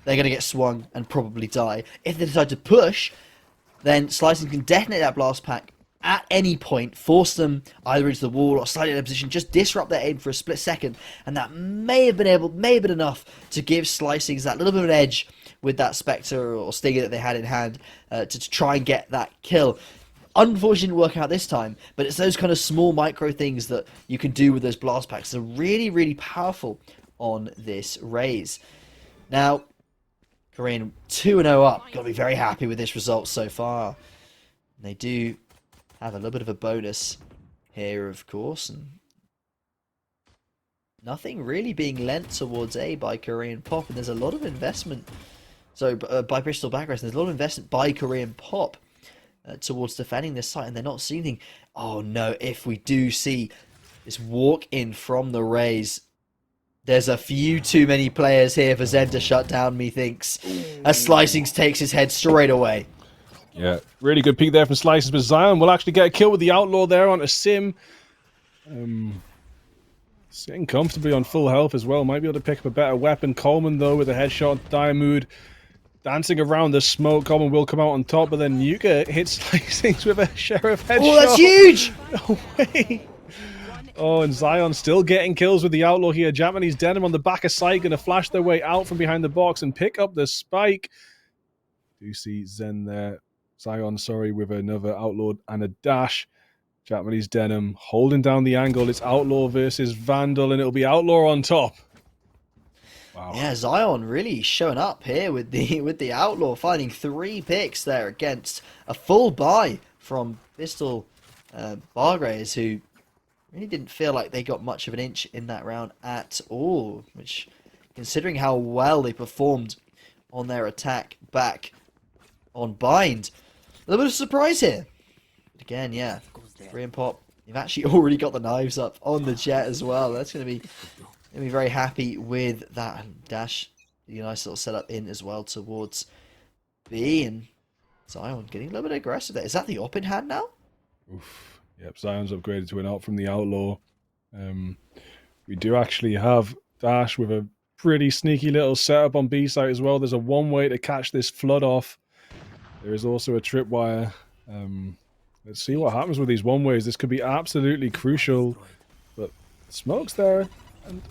they're going to get swung and probably die. If they decide to push, then Slicings can detonate that blast pack at any point, force them either into the wall or slightly in a position, just disrupt their aim for a split second, and that may have been enough to give Slicings that little bit of an edge with that Spectre or Stinger that they had in hand to try and get that kill. Unfortunately, didn't work out this time, but it's those kind of small micro things that you can do with those blast packs. They're really, really powerful on this raise. Now, Korean 2-0 up. Got to be very happy with this result so far. They do have a little bit of a bonus here, of course, and nothing really being lent towards A by Korean Pop, and there's a lot of investment. So by Bristol Backers, there's a lot of investment by Korean Pop towards defending this site, and they're not seeing anything. Oh no, if we do see this walk in from the Rays, there's a few too many players here for Zen to shut down, methinks, as Slicings takes his head straight away. Yeah, really good peek there from Slices, but Zion will actually get a kill with the Outlaw there on a Sim. Sitting comfortably on full health as well. Might be able to pick up a better weapon. Coleman, though, with a headshot. Diamud dancing around the smoke. Coleman will come out on top, but then Nuka hits Slicings with a Sheriff headshot. Oh, that's huge! No way! Oh, and Zion still getting kills with the Outlaw here. Japanese Denim on the back of side, going to flash their way out from behind the box and pick up the spike. Do see Zen there. Zion, sorry, with another Outlaw and a dash. Japanese Denim holding down the angle. It's Outlaw versus Vandal, and it'll be Outlaw on top. Wow. Yeah, Zion really showing up here with the Outlaw, finding 3 picks there against a full buy from Bristol Bargrays, who really didn't feel like they got much of an inch in that round at all, which, considering how well they performed on their attack back on Bind, a little bit of surprise here. But again, yeah, Korean Pop, you've actually already got the knives up on the Jet as well. That's going to be very happy with that. Dash, the nice little setup in as well towards B, and Zion getting a little bit aggressive there. Is that the op in hand now? Oof. Yep, Zion's upgraded to an op from the Outlaw. We do actually have Dash with a pretty sneaky little setup on B site as well. There's a one-way to catch this flood off. There is also a tripwire. Let's see what happens with these one-ways. This could be absolutely crucial. But smoke's there. And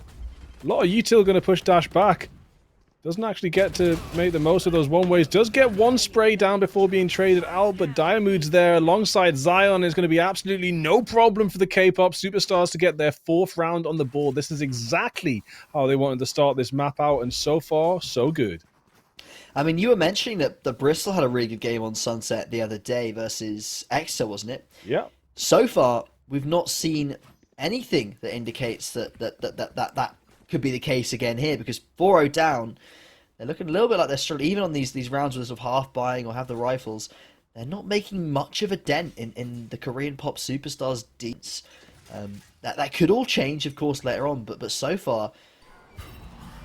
a lot of util going to push Dash back. Doesn't actually get to make the most of those one-ways. Does get one spray down before being traded out, but Diamood's there alongside Zion. Is going to be absolutely no problem for the K-pop Superstars to get their 4th round on the board. This is exactly how they wanted to start this map out, and so far, so good. I mean, you were mentioning that Bristol had a really good game on Sunset the other day versus Exeter, wasn't it? Yeah. So far, we've not seen anything that indicates that could be the case again here, because 4-0 down, they're looking a little bit like they're struggling. Even on these rounds where they're sort of half buying or have the rifles, they're not making much of a dent in the Korean Pop Superstars deets. That could all change, of course, later on, but so far,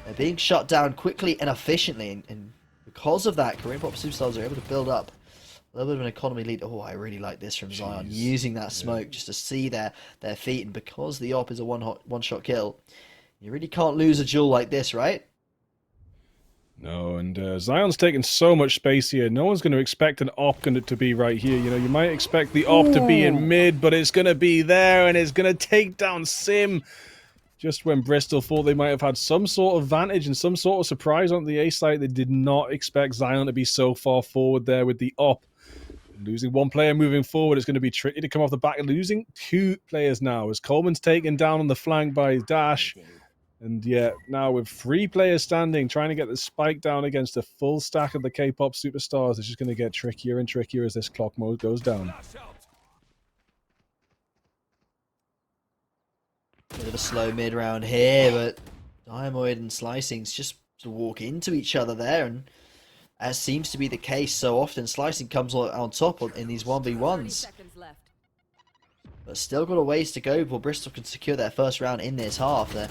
they're being shut down quickly and efficiently, and because of that, Korean Pop Superstars are able to build up a little bit of an economy lead. Oh, I really like this from Zion, using that smoke just to see their feet, and because the op is a one-shot kill, you really can't lose a duel like this, right? No, and Zion's taking so much space here. No one's going to expect an op to be right here. You know, you might expect the op to be in mid, but it's going to be there, and it's going to take down Sim. Just when Bristol thought they might have had some sort of advantage and some sort of surprise on the A site, they did not expect Zion to be so far forward there with the op. Losing one player moving forward is going to be tricky to come off the back. Losing 2 players now as Coleman's taken down on the flank by Dash. And yeah, now with 3 players standing, trying to get the spike down against a full stack of the K-pop Superstars, it's just going to get trickier and trickier as this clock mode goes down. Bit of a slow mid round here, but Diamoid and Slicing's just to walk into each other there, and as seems to be the case so often, Slicing comes on top in these 1v1s. But still got a ways to go before Bristol can secure their first round in this half. They're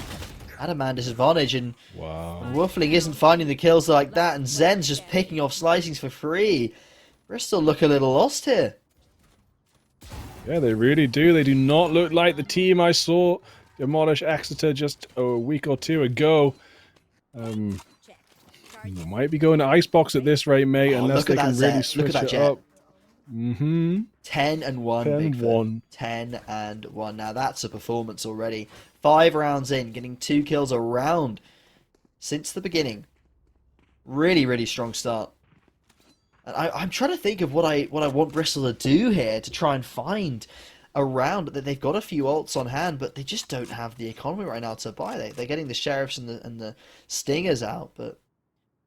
at a man disadvantage, and Wuffling isn't finding the kills like that, and Zen's just picking off Slicings for free. Bristol look a little lost here. Yeah, they really do. They do not look like the team I saw demolish Exeter just a week or 2 ago. They might be going to Icebox at this rate, mate, unless they can really switch it up. 10 and 1, 10 and 1. 10 and 1. Now that's a performance already. 5 rounds in, getting 2 kills a round since the beginning. Really, really strong start. And I'm trying to think of what I want Bristol to do here to try and find a round. That they've got a few ults on hand, but they just don't have the economy right now to buy. They're getting the Sheriffs and the Stingers out, but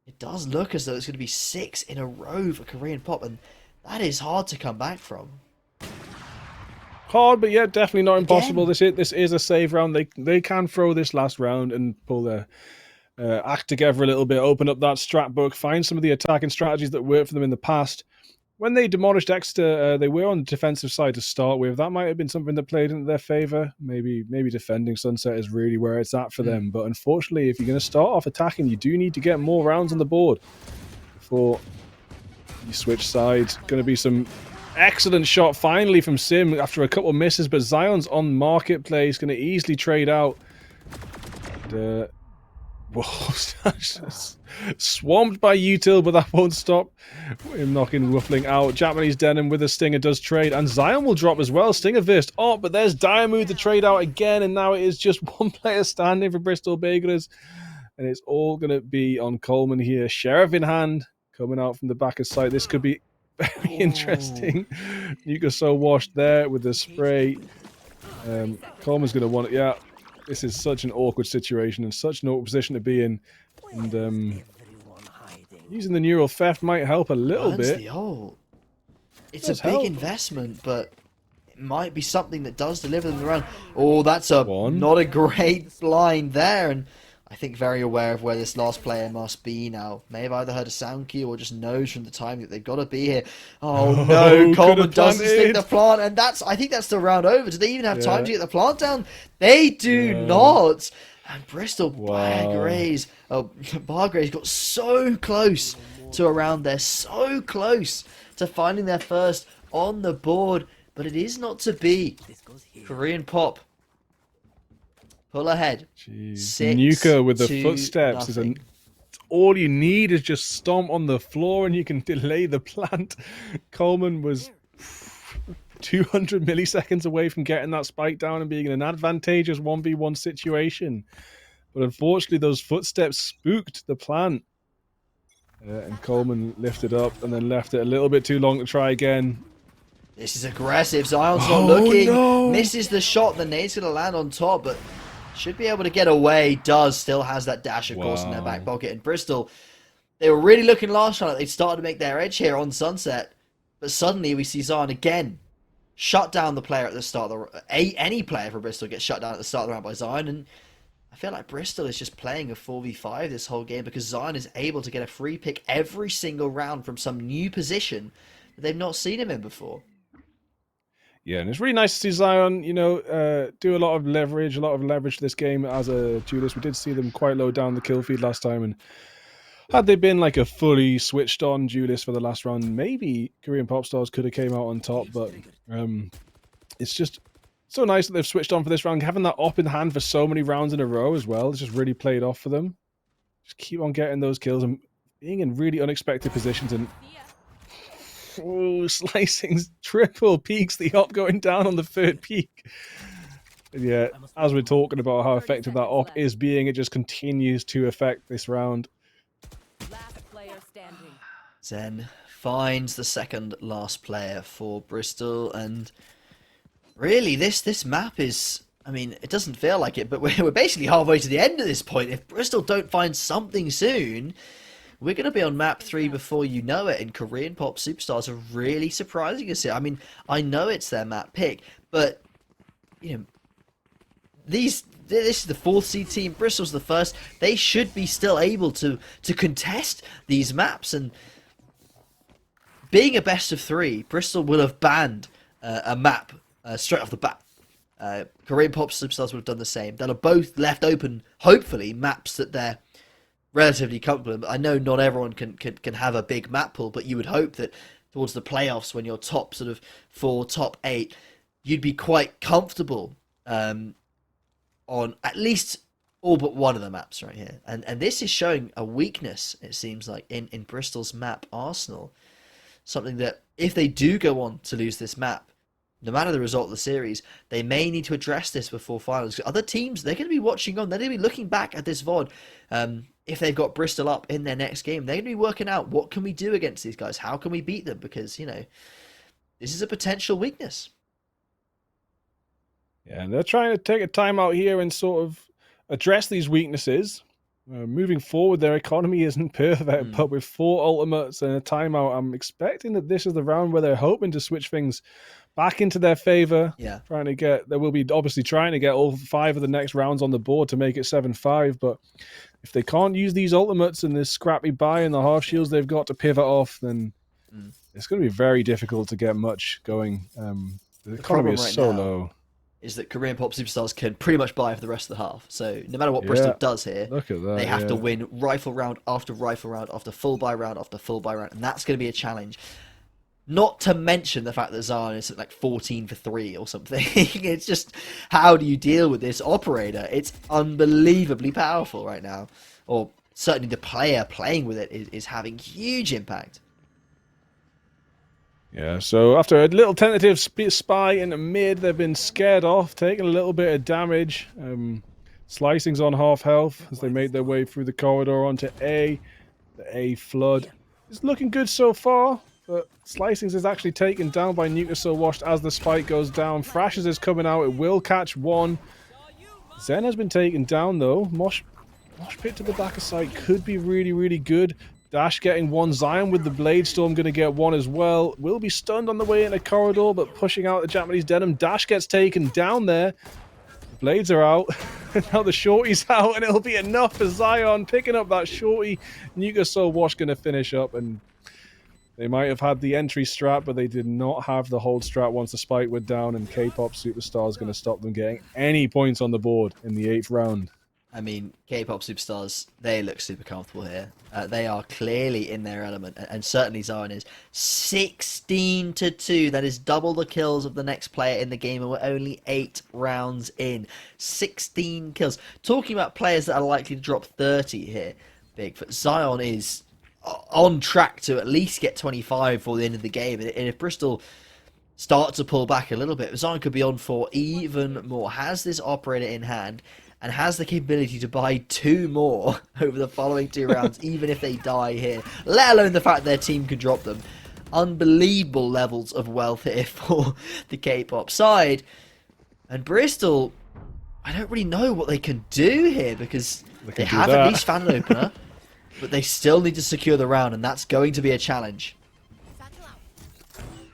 it does look as though it's going to be 6 in a row for Korean Pop, and that is hard to come back from. Hard, but yeah, definitely not impossible. This is a save round. They can throw this last round and pull their act together a little bit, open up that strat book, find some of the attacking strategies that worked for them in the past. When they demolished Exeter, they were on the defensive side to start with. That might have been something that played into their favour. Maybe defending Sunset is really where it's at for them. But unfortunately, if you're going to start off attacking, you do need to get more rounds on the board before you switch sides. Going to be some excellent shot finally from Sim after a couple of misses, but Zion's on Marketplace, going to easily trade out. And, whoa, swamped by util, but that won't stop him knocking Wuffling out. Japanese Denim with a Stinger does trade, and Zion will drop as well. Stinger Vist. Oh, but there's Diamood to trade out again, and now it is just 1 player standing for Bristol Bagels, and it's all going to be on Coleman here. Sheriff in hand, coming out from the back of sight. This could be very interesting. Nuka so washed there with the spray. Coleman's going to want it. Yeah. this is such an awkward situation and such an awkward position to be in. And using the neural theft might help a little Burns bit. the ult. It's Does a big help. investment, but it might be something that does deliver them around. Oh, that's One. not a great blind there, and I think very aware of where this last player must be now. May have either heard a sound cue or just knows from the time that they've got to be here. Oh no, Coleman doesn't stick the plant, and I think that's the round over. Do they even have time to get the plant down? They do not. And Bristol Bargraves, Bargraves got so close to a round there, so close to finding their first on the board, but it is not to be. Korean Pop pull ahead. Nuka with the footsteps is all you need is just stomp on the floor and you can delay the plant. Coleman was 200 milliseconds away from getting that spike down and being in an advantageous 1v1 situation. But unfortunately, those footsteps spooked the plant. And Coleman lifted up and then left it a little bit too long to try again. This is aggressive. Zion's not looking. Misses the shot. The nade's going to land on top, but should be able to get away. Does. Still has that dash, of course, in their back pocket. And Bristol, they were really looking last time like they'd started to make their edge here on Sunset. But suddenly we see Zion again shut down the player at the start of the... Any player for Bristol gets shut down at the start of the round by Zion. And I feel like Bristol is just playing a 4v5 this whole game because Zion is able to get a free pick every single round from some new position that they've not seen him in before. Yeah, and it's really nice to see Zion, do a lot of leverage this game as a duelist. We did see them quite low down the kill feed last time, and had they been like a fully switched on duelist for the last round, maybe Korean Popstars could have came out on top, but it's just so nice that they've switched on for this round. Having that op in hand for so many rounds in a row as well, it's just really played off for them. Just keep on getting those kills and being in really unexpected positions and Slicing's triple peaks the op going down on the third peak. And yeah, as we're talking about how effective that op is being, it just continues to affect this round. Zen finds the second last player for Bristol, and really this map is, I mean, it doesn't feel like it, but we're basically halfway to the end of this point. If Bristol don't find something soon, we're going to be on map 3 before you know it, and Korean Pop Superstars are really surprising us here. I mean, I know it's their map pick, but, this is the 4th seed team, Bristol's the 1st. They should be still able to contest these maps, and being a best of 3, Bristol will have banned a map straight off the bat. Korean Pop Superstars would have done the same. They'll have both left open, hopefully, maps that they're relatively comfortable. I know not everyone can have a big map pool, but you would hope that towards the playoffs, when you're top sort of 4, top 8, you'd be quite comfortable on at least all but one of the maps right here. And this is showing a weakness, it seems like, in Bristol's map arsenal. Something that, if they do go on to lose this map, no matter the result of the series, they may need to address this before finals. Other teams, they're going to be watching on. They're going to be looking back at this VOD. If they've got Bristol up in their next game, they're going to be working out, what can we do against these guys? How can we beat them? Because, this is a potential weakness. Yeah, and they're trying to take a time out here and sort of address these weaknesses. Moving forward, their economy isn't perfect, but with 4 ultimates and a timeout, I'm expecting that this is the round where they're hoping to switch things back into their favor. Yeah. They will be obviously trying to get all 5 of the next rounds on the board to make it 7-5, but if they can't use these ultimates and this scrappy buy and the half shields they've got to pivot off, then it's going to be very difficult to get much going. The economy is so low. Is that Korean Pop Superstars can pretty much buy for the rest of the half. So no matter what Bristol does here, look at that, they have to win rifle round after rifle round after full buy round after full buy round, and that's going to be a challenge. Not to mention the fact that Zion is like 14 for 3 or something. It's just, how do you deal with this operator? It's unbelievably powerful right now. Or certainly the player playing with it is having huge impact. Yeah, so after a little tentative spy in the mid, they've been scared off, taking a little bit of damage. Slicing's on half health as they made their way through the corridor onto A. The A flood is looking good so far, but Slicing's is actually taken down by Nuka So Washed as the spike goes down. Thrashes is coming out, it will catch one. Zen has been taken down though. Mosh pit to the back of site could be really, really good. Dash getting one. Zion with the Blade Storm going to get one as well. Will be stunned on the way in a corridor, but pushing out the Japanese Denim. Dash gets taken down there. The Blades are out. Now the Shorty's out, and it'll be enough for Zion picking up that Shorty. Nuka Soul Wash going to finish up, and they might have had the entry strat, but they did not have the hold strat once the spike went down, and K-pop Superstar is going to stop them getting any points on the board in the 8th round. I mean, K-pop Superstars, they look super comfortable here. They are clearly in their element, and certainly Zion is. 16-2. That is double the kills of the next player in the game, and we're only 8 rounds in. 16 kills. Talking about players that are likely to drop 30 here, Bigfoot, Zion is on track to at least get 25 for the end of the game, and if Bristol start to pull back a little bit, Zion could be on for even more. Has this operator in hand, and has the capability to buy 2 more over the following 2 rounds, even if they die here, let alone the fact their team can drop them. Unbelievable levels of wealth here for the K-pop side. And Bristol, I don't really know what they can do here, because they have at least found an opener, but they still need to secure the round, and that's going to be a challenge.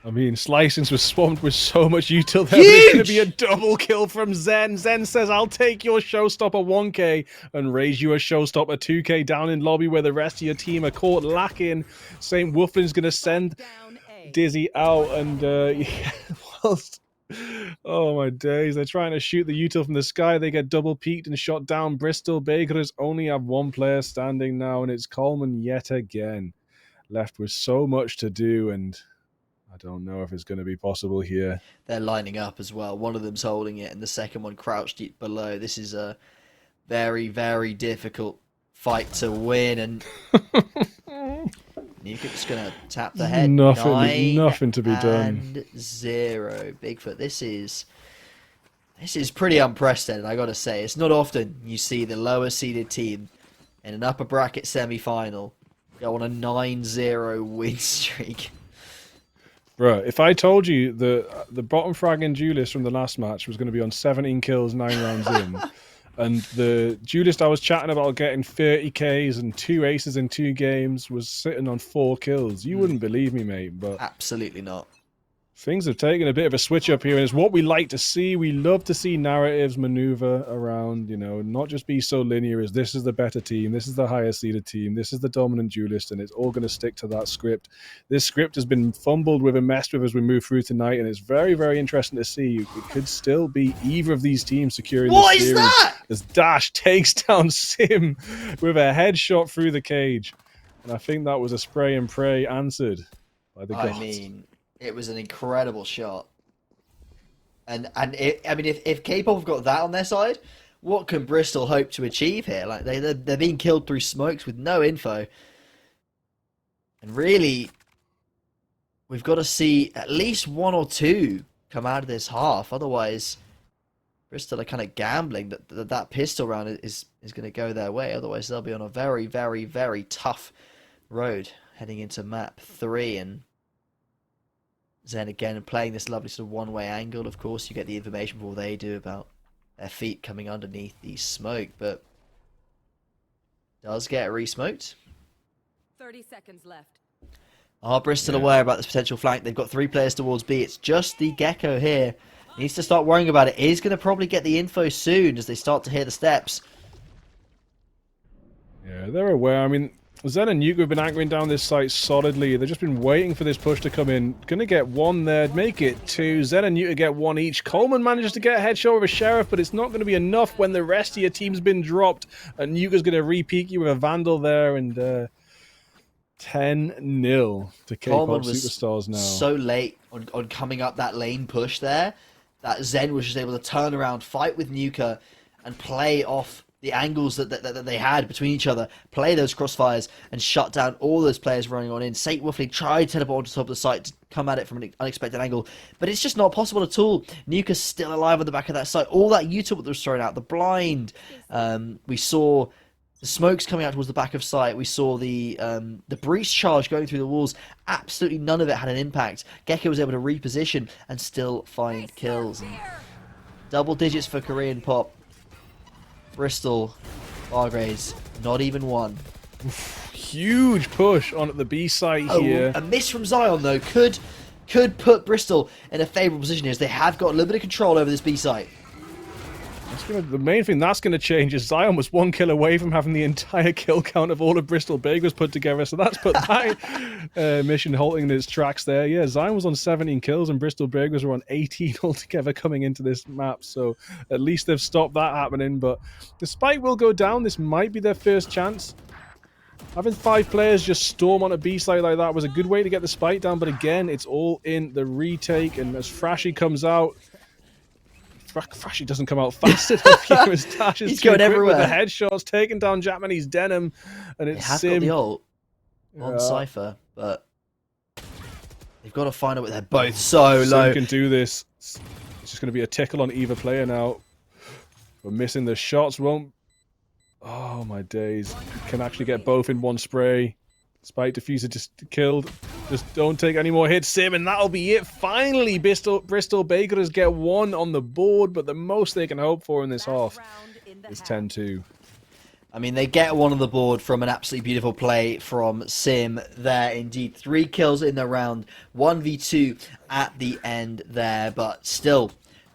I mean, Slicings was swamped with so much util there. It's going to be a double kill from Zen. Zen says, I'll take your showstopper 1k and raise you a showstopper 2k down in lobby where the rest of your team are caught lacking. St. Wolflin's going to send Dizzy out, and whilst... Oh my days, they're trying to shoot the util from the sky. They get double peaked and shot down. Bristol Bakers only have 1 player standing now, and it's Coleman yet again. Left with so much to do, and I don't know if it's going to be possible here. They're lining up as well. One of them's holding it, and the second one crouched below. This is a very, very difficult fight to win, and Newcomb's going to tap the head. Nothing to be done. 0. Bigfoot, this is pretty unprecedented, I got to say. It's not often you see the lower seeded team in an upper bracket semi-final go on a 9-0 win streak. Bro, if I told you the bottom fragging duelist from the last match was going to be on 17 kills 9 rounds in, and the duelist I was chatting about getting 30 Ks and 2 aces in 2 games was sitting on 4 kills, you wouldn't believe me, mate. But absolutely not. Things have taken a bit of a switch up here, and it's what we like to see. We love to see narratives maneuver around, you know, not just be so linear as this is the better team, this is the highest seeded team, this is the dominant duelist, and it's all going to stick to that script. This script has been fumbled with and messed with as we move through tonight, and it's very, very interesting to see. It could still be either of these teams securing the series. What is that? As Dash takes down Sim with a headshot through the cage. And I think that was a spray and pray answered by the gods. I mean, it was an incredible shot. And if K-pop have got that on their side, what can Bristol hope to achieve here? Like they're being killed through smokes with no info. And really, we've got to see at least 1 or 2 come out of this half. Otherwise, Bristol are kind of gambling that pistol round is going to go their way. Otherwise, they'll be on a very, very, very tough road heading into map 3. And Zen again playing this lovely sort of one-way angle. Of course, you get the information before they do about their feet coming underneath the smoke, but does get re-smoked. 30 seconds left. Are Bristol aware about this potential flank? They've got 3 players towards B. It's just the Gecko here. Needs to start worrying about it. Is going to probably get the info soon as they start to hear the steps. Yeah, they're aware. I mean, Zen and Nuke have been anchoring down this site solidly. They've just been waiting for this push to come in. Gonna get 1 there, make it 2. Zen and Nuke get 1 each. Coleman manages to get a headshot with a Sheriff, but it's not going to be enough when the rest of your team's been dropped. And Nuke is going to re-peek you with a Vandal there, and 10-0 to K-pop Superstars now. So late on coming up that lane push there that Zen was just able to turn around, fight with Nuka, and play off the angles that they had between each other, play those crossfires, and shut down all those players running on in. St. Wolfley tried to teleport onto the top of the site to come at it from an unexpected angle, but it's just not possible at all. Nuka's still alive on the back of that site. All that util that was thrown out, the blind, we saw the smokes coming out towards the back of site. We saw the breach charge going through the walls. Absolutely none of it had an impact. Gecko was able to reposition and still find kills. And double digits for Korean Pop. Bristol, Bargrays, not even one. Huge push on at the B site here. A miss from Zion though could put Bristol in a favourable position here, as they have got a little bit of control over this B site. The main thing that's going to change is Zion was 1 kill away from having the entire kill count of all of Bristol Bagers put together, so that's put that mission halting in its tracks there. Yeah, Zion was on 17 kills and Bristol Bagers were on 18 altogether coming into this map, so at least they've stopped that happening. But the spike will go down. This might be their first chance. Having 5 players just storm on a B site like that was a good way to get the spike down, but again, it's all in the retake, and as Frashy comes out, Frashy doesn't come out fast enough here as Dash is He's going everywhere. with the headshots, taking down Japanese Denim, and They it's have got the ult on Cypher, but they've got to find out what they're both so low. Sim can do this. It's just going to be a tickle on either player now. We're missing the shots, won't... Oh my days. Can actually get both in one spray. Spike diffuser just killed. Just don't take any more hits, Sim, and that'll be it. Finally, Bristol Bakers get 1 on the board, but the most they can hope for in this half is 10-2. I mean, they get 1 on the board from an absolutely beautiful play from Sim there. Indeed, 3 kills in the round, 1v2 at the end there, but still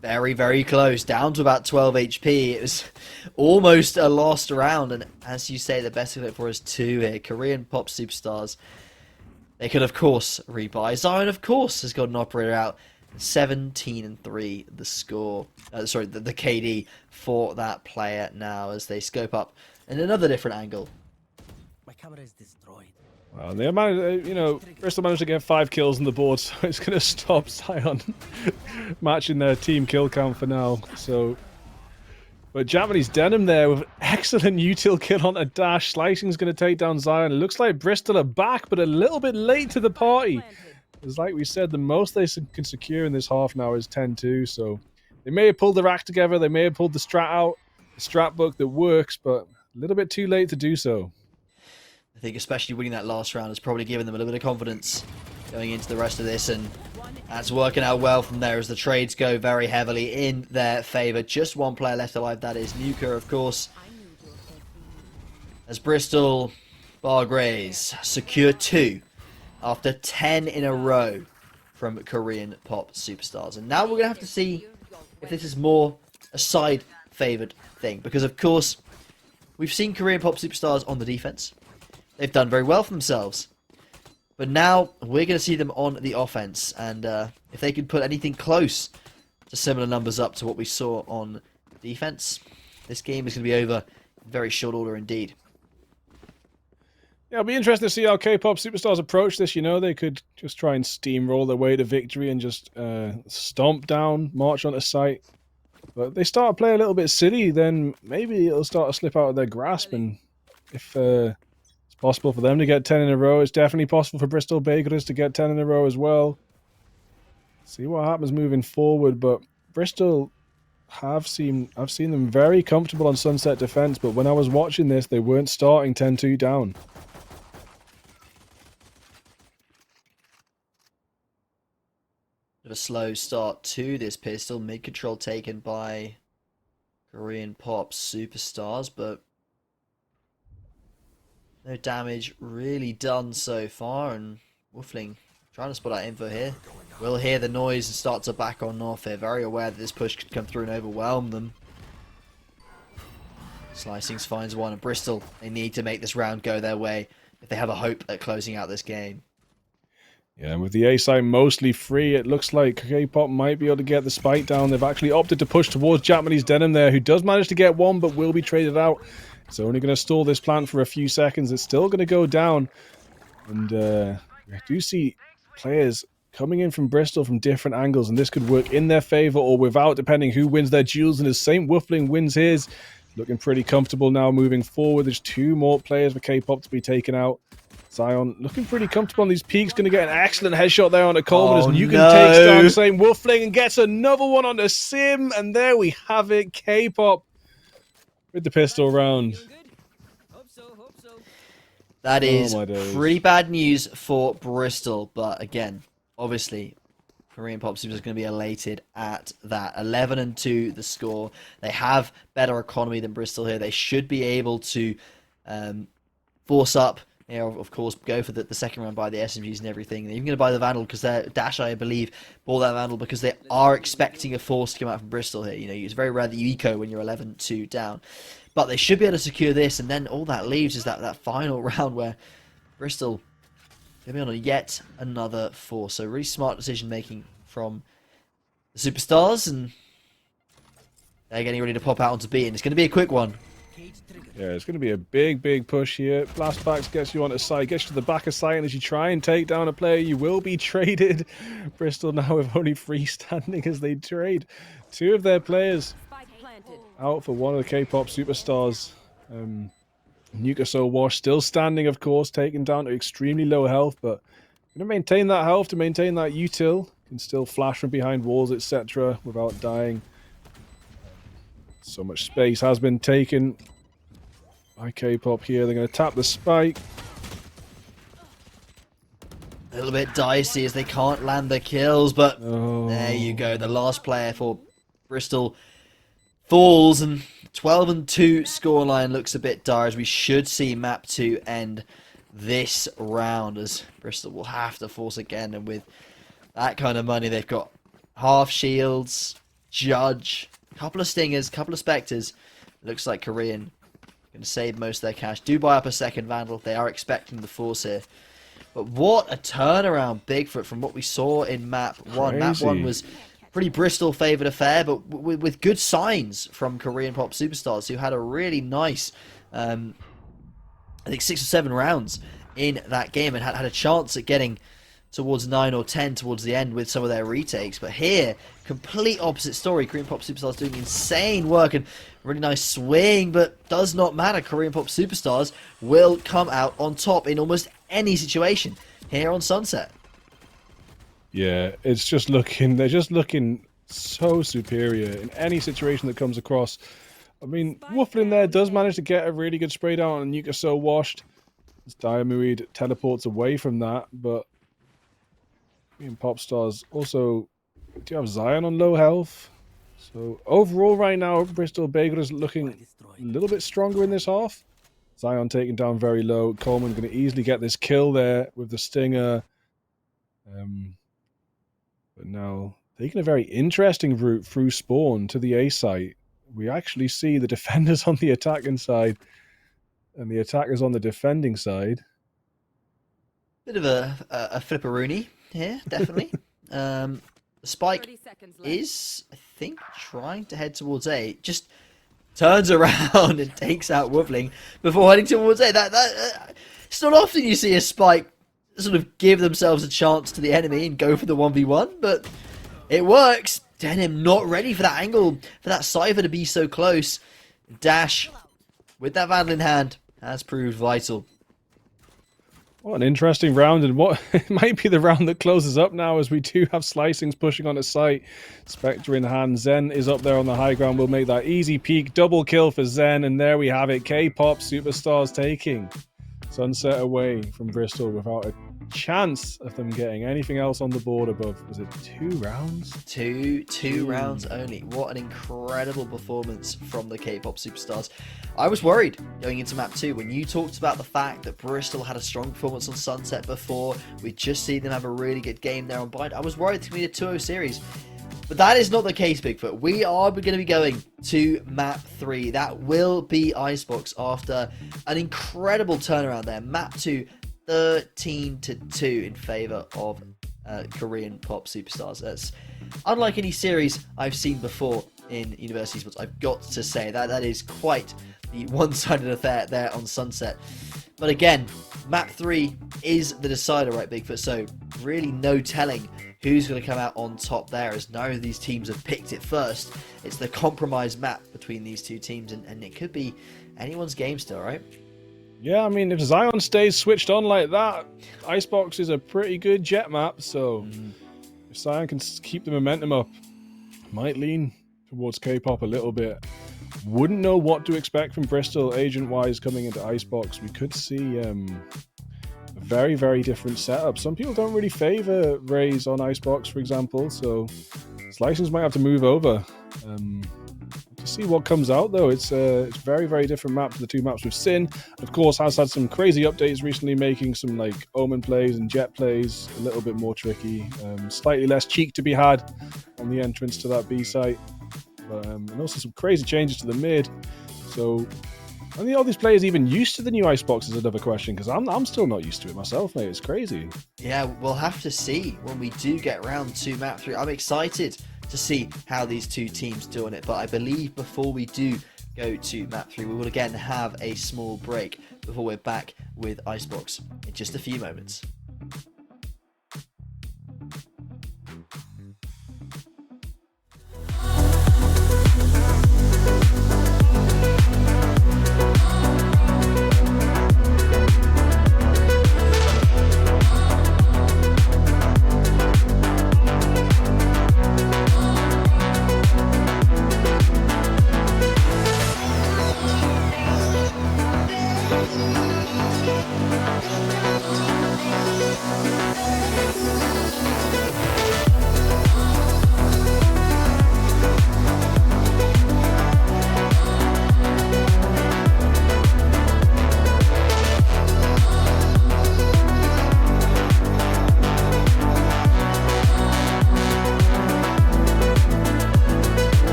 very, very close, down to about 12 HP. It was almost a lost round, and as you say, the best of it for us 2 here. Korean pop superstars. They could, of course, rebuy. Zion, of course, has got an operator out. 17-3 the score. Sorry, the KD for that player now as they scope up in another different angle. My camera is destroyed. Well, they managed, Bristol managed to get 5 kills on the board, so it's going to stop Zion matching their team kill count for now. So, but Japanese Denim there with excellent util kill on a Dash. Slicing's going to take down Zion. It looks like Bristol are back, but a little bit late to the party. It's like we said, the most they can secure in this half now is 10-2. So they may have pulled their act together. They may have pulled the strat out, the strat book that works, but a little bit too late to do so. I think especially winning that last round has probably given them a little bit of confidence going into the rest of this, and that's working out well from there as the trades go very heavily in their favour. Just 1 player left alive, that is Nuka, of course. As Bristol Bargrays secure 2 after 10 in a row from Korean pop superstars. And now we're going to have to see if this is more a side favoured thing, because of course we've seen Korean pop superstars on the defense. They've done very well for themselves. But now we're going to see them on the offense. And if they can put anything close to similar numbers up to what we saw on defense, this game is going to be over in very short order indeed. Yeah, it'll be interesting to see how K-pop superstars approach this. You know, they could just try and steamroll their way to victory and just stomp down, march onto site. But if they start to play a little bit silly, then maybe it'll start to slip out of their grasp. And if it's possible for them to get 10 in a row, it's definitely possible for Bristol Bakers to get 10 in a row as well. See what happens moving forward. But Bristol I've seen them very comfortable on Sunset defense, but when I was watching this, they weren't starting 10-2 down. Bit of a slow start to this pistol. Mid control taken by Korean pop superstars, but no damage really done so far. And Woofling trying to spot out info here. We'll hear the noise and start to back on north here. Very aware that this push could come through and overwhelm them. Slicings finds 1, and Bristol, they need to make this round go their way if they have a hope at closing out this game. Yeah, and with the A side mostly free, it looks like K-pop might be able to get the spike down. They've actually opted to push towards Japanese Denim there, who does manage to get 1, but will be traded out. It's only going to stall this plant for a few seconds. It's still going to go down. And we do see players coming in from Bristol from different angles, and this could work in their favor or without, depending who wins their duels. And as Saint Woofling wins his, looking pretty comfortable now moving forward. There's 2 more players for K-pop to be taken out. Zion looking pretty comfortable on these peaks. Going to get an excellent headshot there onto Coleman as Nukin takes down Saint Woofling and gets another one onto Sim. And there we have it. K-pop with the pistol round. That is pretty bad news for Bristol. But again, obviously, Korean Pop Super is going to be elated at that. 11-2 the score. They have better economy than Bristol here. They should be able to force up. Of course, go for the second round, buy the SMGs and everything. They're even going to buy the Vandal because Dash, I believe, bought that Vandal because they are expecting a force to come out from Bristol here. It's very rare that you eco when you're 11-2 down. But they should be able to secure this, and then all that leaves is that final round where Bristol going to be on yet another force. So really smart decision making from the Superstars, and they're getting ready to pop out onto B, and it's going to be a quick one. Yeah, it's going to be a big push here. Flashbacks gets you onto site, gets you to the back of site, and as you try and take down a player, you will be traded. Bristol now with only 3 standing as they trade 2 of their players out for one of the K-pop Superstars. Nuka So Wash still standing, of course, taken down to extremely low health, but going to maintain that health to maintain that util. Can still flash from behind walls, etc. without dying. So much space has been taken by K-pop here. They're going to tap the spike. A little bit dicey as they can't land the kills, but there you go. The last player for Bristol falls, and 12-2 scoreline looks a bit dire as we should see map 2 end this round, as Bristol will have to force again, and with that kind of money they've got half shields, Judge, couple of Stingers, couple of Spectres. Looks like Korean going to save most of their cash. Do buy up a second Vandal. They are expecting the force here. But what a turnaround, Bigfoot, from what we saw in map 1. Map 1 was pretty Bristol favoured affair, but with good signs from Korean Pop Superstars, who had a really nice, I think 6 or 7 rounds in that game, and had a chance at getting towards 9 or 10 towards the end with some of their retakes. But here, complete opposite story. Korean Pop Superstars doing insane work and really nice swing, but does not matter. Korean Pop Superstars will come out on top in almost any situation here on Sunset. Yeah, it's just looking, they're just looking so superior in any situation that comes across. I mean, Wooflin there does manage to get a really good spray down on Nuka So Washed. As Diamuid teleports away from that, but Popstars also do have Zion on low health. So overall right now, Bristol Bagel is looking a little bit stronger in this half. Zion taken down very low. Coleman going to easily get this kill there with the Stinger. But now taking a very interesting route through spawn to the A site. We actually see the defenders on the attacking side and the attackers on the defending side. Bit of a flipperoonie here, definitely. Spike is, I think, trying to head towards A. Just turns around and takes out Woofling before heading towards A. It's not often you see a Spike sort of give themselves a chance to the enemy and go for the 1v1, but it works. Denim not ready for that angle, for that Cypher to be so close. Dash, with that Vandal in hand, has proved vital. What an interesting round, and what it might be the round that closes up now, as we do have Slicings pushing on the site. Spectre in hand. Zen is up there on the high ground. We'll make that easy peek. Double kill for Zen, and there we have it. K-pop Superstars taking Sunset away from Bristol without a chance of them getting anything else on the board above. Was it 2 rounds? Two rounds only. What an incredible performance from the K-pop Superstars. I was worried going into map 2 when you talked about the fact that Bristol had a strong performance on Sunset before. We'd just seen them have a really good game there on Bind. I was worried it's going to be a 2-0 series. But that is not the case, Bigfoot. We are going to be going to map 3. That will be Icebox after an incredible turnaround there. Map 2, 13-2 in favour of Korean Pop Superstars. That's unlike any series I've seen before in University Sports. I've got to say that is quite the one-sided affair there on Sunset. But again, map 3 is the decider, right, Bigfoot? So really no telling who's going to come out on top there, as none of these teams have picked it first. It's the compromise map between these two teams, and it could be anyone's game still, right? Yeah, I mean, if Zion stays switched on like that, Icebox is a pretty good jet map, so if Zion can keep the momentum up, might lean towards K-pop a little bit. Wouldn't know what to expect from Bristol agent-wise coming into Icebox. We could see a very, very different setup. Some people don't really favor Raze on Icebox, for example, so Slicings might have to move over. To see what comes out, though. It's very, very different map to the two maps with Sin. Of course, has had some crazy updates recently, making some like Omen plays and Jet plays a little bit more tricky. Slightly less cheek to be had on the entrance to that B site, but, and also some crazy changes to the mid. So, are all these players even used to the new Icebox is another question, because I'm still not used to it myself, mate. It's crazy. Yeah, we'll have to see when we do get round to map 3. I'm excited to see how these two teams do on it, but I believe before we do go to map 3, we will again have a small break before we're back with Icebox in just a few moments.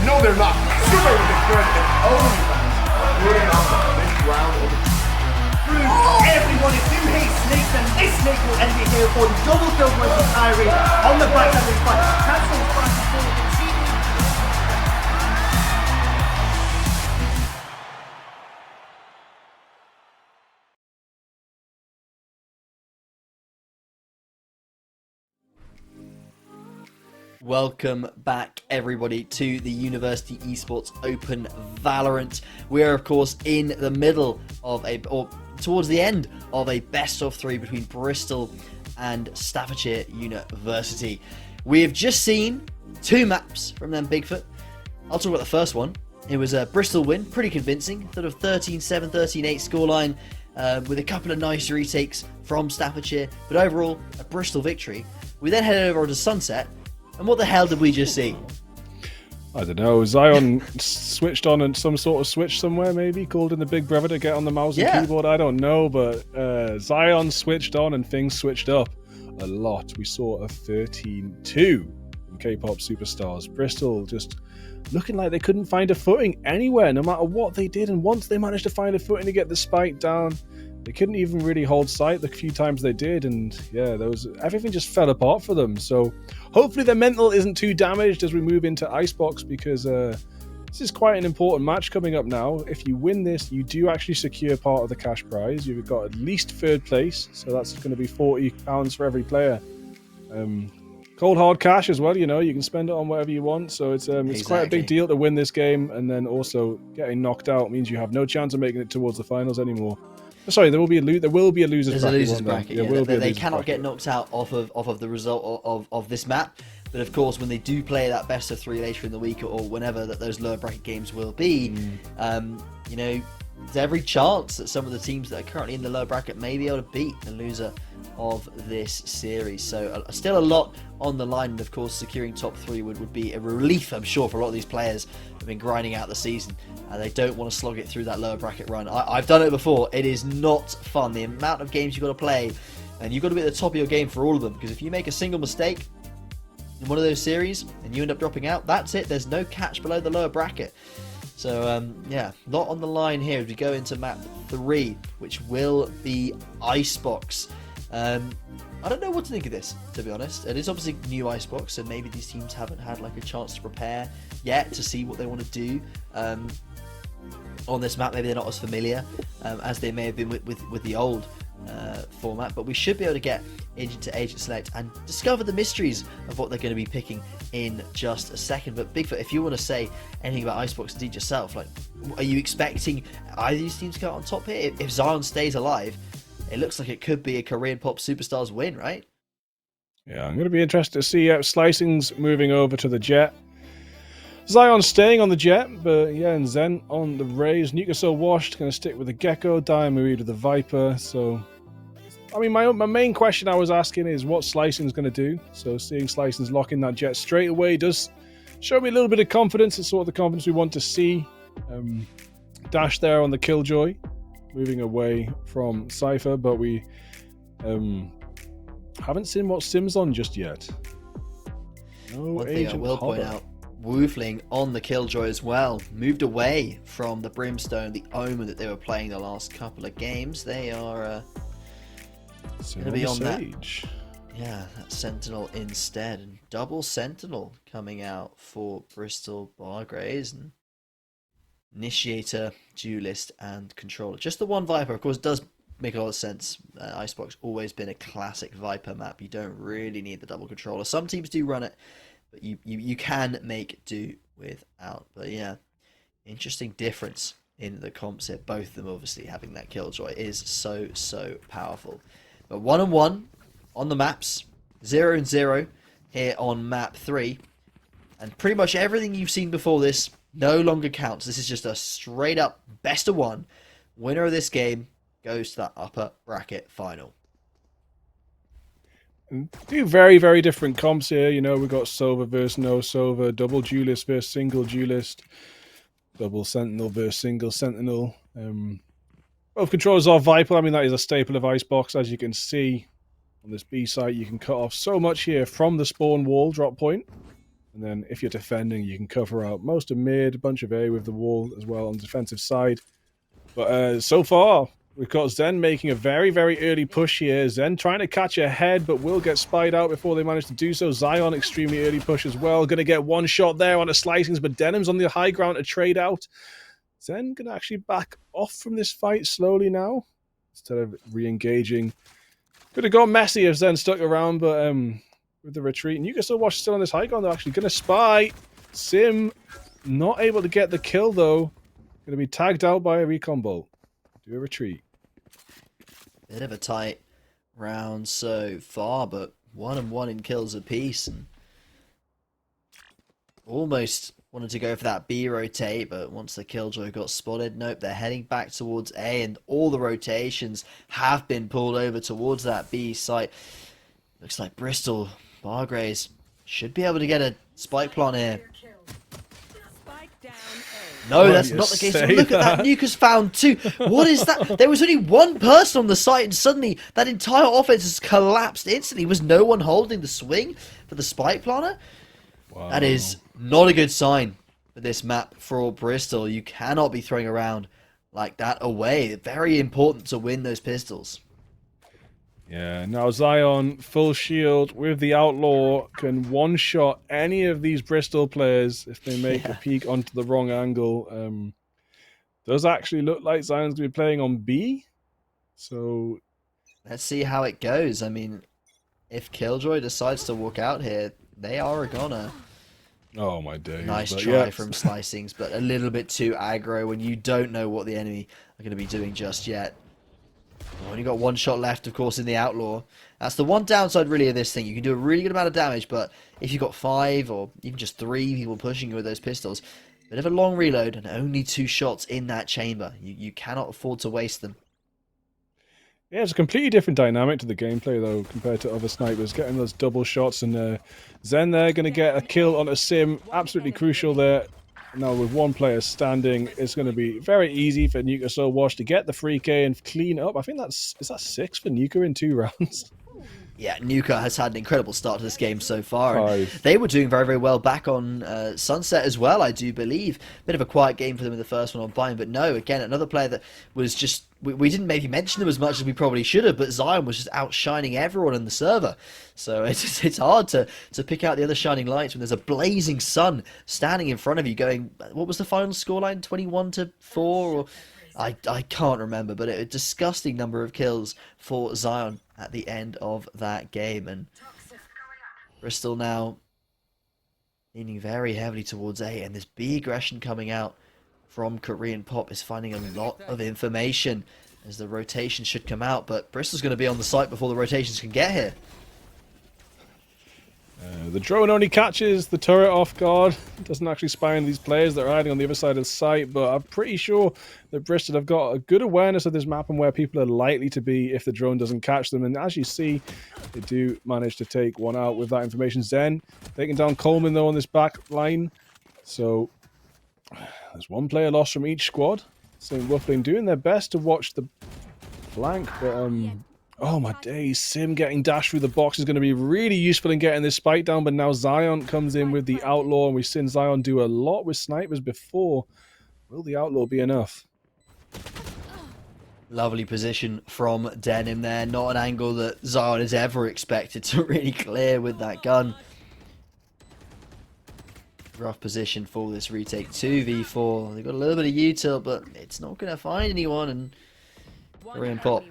No, they're not. Super good and only fans rooting on them this round of the everyone, if you hate snakes, then this snake will end it here for the double kill points of Kyrie on the back of this fight. Cancel fast forward and see. Welcome back, everybody, to the University Esports Open Valorant. We are, of course, in the middle of or towards the end of a best of 3 between Bristol and Staffordshire University. We have just seen 2 maps from them Bigfoot. I'll talk about the first one. It was a Bristol win, pretty convincing, sort of 13-7, 13-8 scoreline, with a couple of nice retakes from Staffordshire, but overall, a Bristol victory. We then headed over to Sunset. And what the hell did we just see? I don't know. Zion switched on and some sort of switch somewhere, maybe called in the big brother to get on the mouse and keyboard. I don't know, but Zion switched on and things switched up a lot. We saw a 13-2 from K-pop superstars. Bristol just looking like they couldn't find a footing anywhere, no matter what they did. And once they managed to find a footing to get the spike down, they couldn't even really hold sight the few times they did, and yeah, everything just fell apart for them. So hopefully their mental isn't too damaged as we move into Icebox, because this is quite an important match coming up now. If you win this, you do actually secure part of the cash prize. You've got at least third place, so that's going to be £40 for every player. Cold hard cash as well, you know, you can spend it on whatever you want. So it's quite a big deal to win this game, and then also getting knocked out means you have no chance of making it towards the finals anymore. Sorry, there will be a losers bracket. There's a losers bracket. Yeah. They cannot bracket. get knocked out off of the result of this map. But of course, when they do play that best of 3 later in the week, or whenever that those lower bracket games will be, you know, there's every chance that some of the teams that are currently in the lower bracket may be able to beat the loser of this series. So still a lot on the line, and of course securing top 3 would be a relief, I'm sure, for a lot of these players who have been grinding out the season, and they don't want to slog it through that lower bracket run. I've done it before. It is not fun. The amount of games you've got to play, and you've got to be at the top of your game for all of them, because if you make a single mistake in one of those series and you end up dropping out, that's it. There's no catch below the lower bracket. So yeah, lot on the line here as we go into map 3, which will be Icebox. I don't know what to think of this, to be honest. It is obviously new Icebox, so maybe these teams haven't had like a chance to prepare yet to see what they want to do on this map. Maybe they're not as familiar as they may have been with the old format, but we should be able to get into Agent Select and discover the mysteries of what they're going to be picking in just a second. But Bigfoot, if you want to say anything about Icebox, indeed yourself, like, are you expecting either of these teams to go out on top here? If Zion stays alive, it looks like it could be a Korean pop superstars win, right? Yeah, I'm going to be interested to see Slicing's moving over to the Jet. Zion staying on the Jet, but yeah, and Zen on the Rays. Nukaso washed, going to stick with the Gecko. Diamoid with the Viper. So, I mean, my main question I was asking is what Slicing's going to do. So seeing Slicing's lock in that Jet straight away does show me a little bit of confidence. It's sort of the confidence we want to see. Dash there on the Killjoy, moving away from Cypher, but we haven't seen what Sim's on just yet. No. One thing I will point out, Woofling on the Killjoy as well, moved away from the Brimstone, the Omen that they were playing the last couple of games. They are going to be on that. Yeah, that Sentinel instead. And double Sentinel coming out for Bristol Bargrays, and Initiator, Duelist, and Controller. Just the one Viper, of course, does make a lot of sense. Icebox always been a classic Viper map. You don't really need the double Controller. Some teams do run it, but you can make do without. But yeah, interesting difference in the comps here. Both of them obviously having that Killjoy is so powerful. But 1-1 on the maps, 0-0 here on map 3, and pretty much everything you've seen before this no longer counts. This is just a straight up best of 1. Winner of this game goes to that upper bracket final. Two very, very different comps here. You know, we've got Sova versus no Sova, double Duelist versus single Duelist, double Sentinel versus single Sentinel. Both controllers are Viper. I mean, that is a staple of Icebox. As you can see on this B site, you can cut off so much here from the spawn wall drop point. And then if you're defending, you can cover out most of mid, a bunch of A with the wall as well on the defensive side. But so far, we've got Zen making a very, very early push here. Zen trying to catch ahead, but will get spied out before they manage to do so. Zion, extremely early push as well. Going to get one shot there on the Slicings, but Denim's on the high ground to trade out. Zen going to actually back off from this fight slowly now, instead of re-engaging. Could have gone messy if Zen stuck around, but with the retreat. And you can still watch still on this high ground. They're actually going to spy. Sim not able to get the kill, though. Going to be tagged out by a recon bolt. Do a retreat. Bit of a tight round so far, but 1-1 in kills apiece, and almost wanted to go for that B rotate, but once the Killjoy got spotted, nope, they're heading back towards A, and all the rotations have been pulled over towards that B site. Looks like Bristol Bargrays should be able to get a spike plant here. No, Why that's do you not the case. say Look at that. Nuka's found 2. What is that? There was only one person on the site, and suddenly that entire offense has collapsed instantly. Was no one holding the swing for the spike planter? Wow. That is not a good sign for this map for Bristol. You cannot be throwing around like that away. Very important to win those pistols. Yeah, now Zion, full shield with the Outlaw, can one-shot any of these Bristol players if they make a peek onto the wrong angle. Does actually look like Zion's going to be playing on B. So let's see how it goes. I mean, if Killjoy decides to walk out here, they are a goner. Oh my days. Nice but try yeah. from Slicings, but a little bit too aggro when you don't know what the enemy are going to be doing just yet. Only got 1 shot left, of course, in the Outlaw. That's the one downside, really, of this thing. You can do a really good amount of damage, but if you've got 5 or even just 3 people pushing you with those pistols, bit of a long reload and only 2 shots in that chamber. You cannot afford to waste them. Yeah, it's a completely different dynamic to the gameplay, though, compared to other snipers. Getting those double shots, and Zen there going to get a kill on a sim. Absolutely crucial there. Now, with one player standing, it's going to be very easy for Nuka Soulwash to get the free K and clean up. I think is that 6 for Nuka in 2 rounds? Yeah, Nuka has had an incredible start to this game so far. 5. They were doing very, very well back on Sunset as well, I do believe. Bit of a quiet game for them in the first one on Bind, but no, again, another player that was just... We didn't maybe mention them as much as we probably should have, but Zion was just outshining everyone in the server. So it's hard to pick out the other shining lights when there's a blazing sun standing in front of you going... What was the final scoreline? 21-4? Or I can't remember, but a disgusting number of kills for Zion at the end of that game. And Bristol now leaning very heavily towards A, and this B aggression coming out from Korean Pop is finding a lot of information as the rotation should come out, but Bristol's going to be on the site before the rotations can get here. The drone only catches the turret off guard. It doesn't actually spy on these players that are hiding on the other side of the site, but I'm pretty sure that Bristol have got a good awareness of this map and where people are likely to be if the drone doesn't catch them. And as you see, they do manage to take one out with that information. Zen taking down Coleman, though, on this back line. So there's one player lost from each squad. St. Wuffling doing their best to watch the flank, but oh my days, Sim getting dashed through the box is going to be really useful in getting this spike down, but now Zion comes in with the Outlaw, and we've seen Zion do a lot with snipers before. Will the Outlaw be enough? Lovely position from Denim there. Not an angle that Zion is ever expected to really clear with that gun. Rough position for this retake. 2v4. They've got a little bit of util, but it's not going to find anyone, and Korean Pop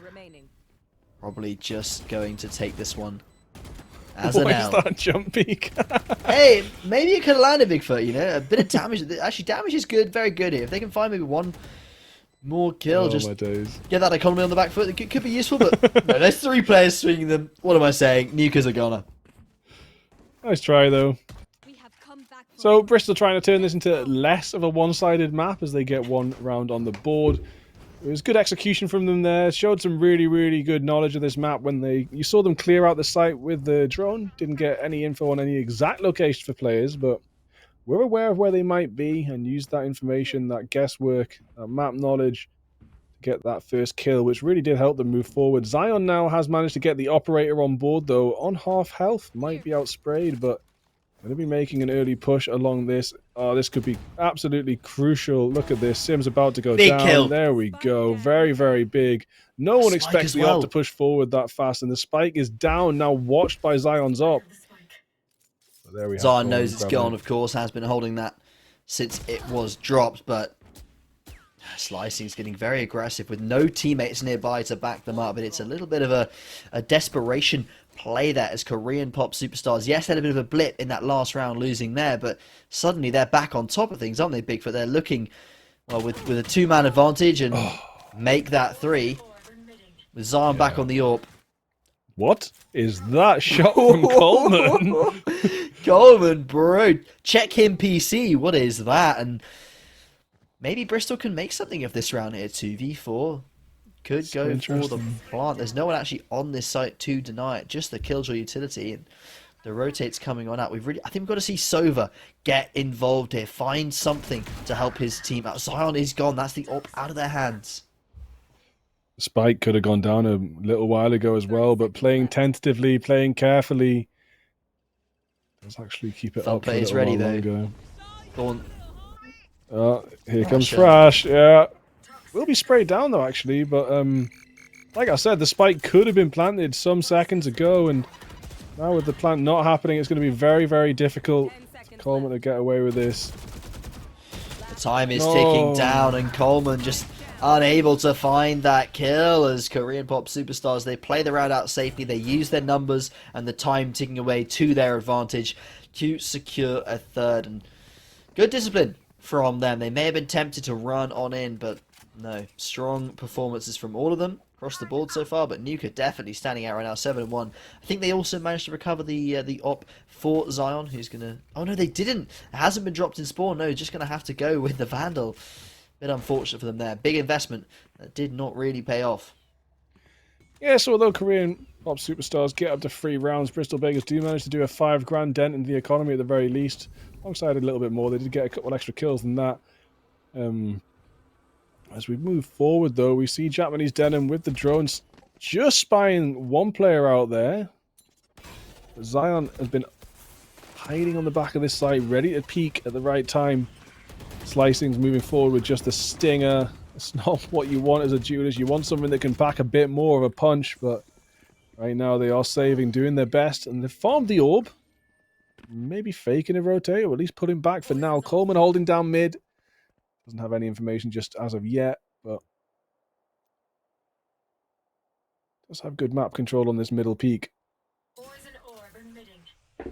probably just going to take this one as an L. Why is that jump peak? Hey, maybe it could have landed Bigfoot, you know? A bit of damage. Actually, damage is good, very good here. If they can find maybe one more kill, just my days. Get that economy on the back foot. It could be useful, but no, there's 3 players swinging them. What am I saying? Nuka's a goner. Nice try, though. So Bristol trying to turn this into less of a one-sided map as they get one round on the board. It was good execution from them there. Showed some really, really good knowledge of this map when you saw them clear out the site with the drone. Didn't get any info on any exact location for players, but we're aware of where they might be and used that information, that guesswork, that map knowledge to get that first kill, which really did help them move forward. Zion now has managed to get the operator on board, though, on half health. Might be outsprayed, but going to be making an early push along this. Oh, this could be absolutely crucial. Look at this. Sim's about to go big down. Kill. There we go. Very, very big. No one expects the well. op to push forward that fast, and the spike is down, now watched by Zion's op. So there we Zion knows it's gone, of course, has been holding that since it was dropped, but Slicing's getting very aggressive with no teammates nearby to back them up, and it's a little bit of a desperation play there as Korean Pop Superstars. Yes, they had a bit of a blip in that last round losing there, but suddenly they're back on top of things, aren't they, Bigfoot? They're looking, well, with a 2-man advantage and make that 3 with Zion back on the AWP. What is that shot from Coleman? Coleman, bro. Check him PC. What is that? And maybe Bristol can make something of this round here. 2v4. Could go for the plant. There's no one actually on this site to deny it. Just the Killjoy utility. And The rotate's coming on out. I think we've got to see Sova get involved here. Find something to help his team out. Zion is gone. That's the op out of their hands. Spike could have gone down a little while ago as well, but playing tentatively, playing carefully, does actually keep it up for a is little ready while though. longer. Dawn. Here comes Thrash. Yeah, will be sprayed down though actually, but like I said, the spike could have been planted some seconds ago, and now with the plant not happening, it's going to be very, very difficult for Coleman to get away with this. The time is ticking down, and Coleman just unable to find that kill as Korean Pop Superstars, they play the round out safely, they use their numbers and the time ticking away to their advantage to secure a third. And good discipline from them. They may have been tempted to run on in, but no. Strong performances from all of them across the board so far, but Nuka definitely standing out right now, 7-1. I think they also managed to recover the op for Zion, who's going to... Oh no, they didn't! It hasn't been dropped in spawn, no, just going to have to go with the Vandal. Bit unfortunate for them there. Big investment that did not really pay off. Yeah, so although Korean Pop Superstars get up to 3 rounds, Bristol Bakers do manage to do a $5,000 dent in the economy at the very least. Alongside a little bit more, they did get a couple extra kills than that. As we move forward, though, we see Japanese Denim with the drones just spying one player out there. Zion has been hiding on the back of this site, ready to peek at the right time. Slicing's moving forward with just a stinger. It's not what you want as a duelist. You want something that can pack a bit more of a punch, but right now they are saving, doing their best, and they've farmed the orb. Maybe faking a rotate, or at least putting back for now. Coleman holding down mid. Doesn't have any information just as of yet, but does have good map control on this middle peak. A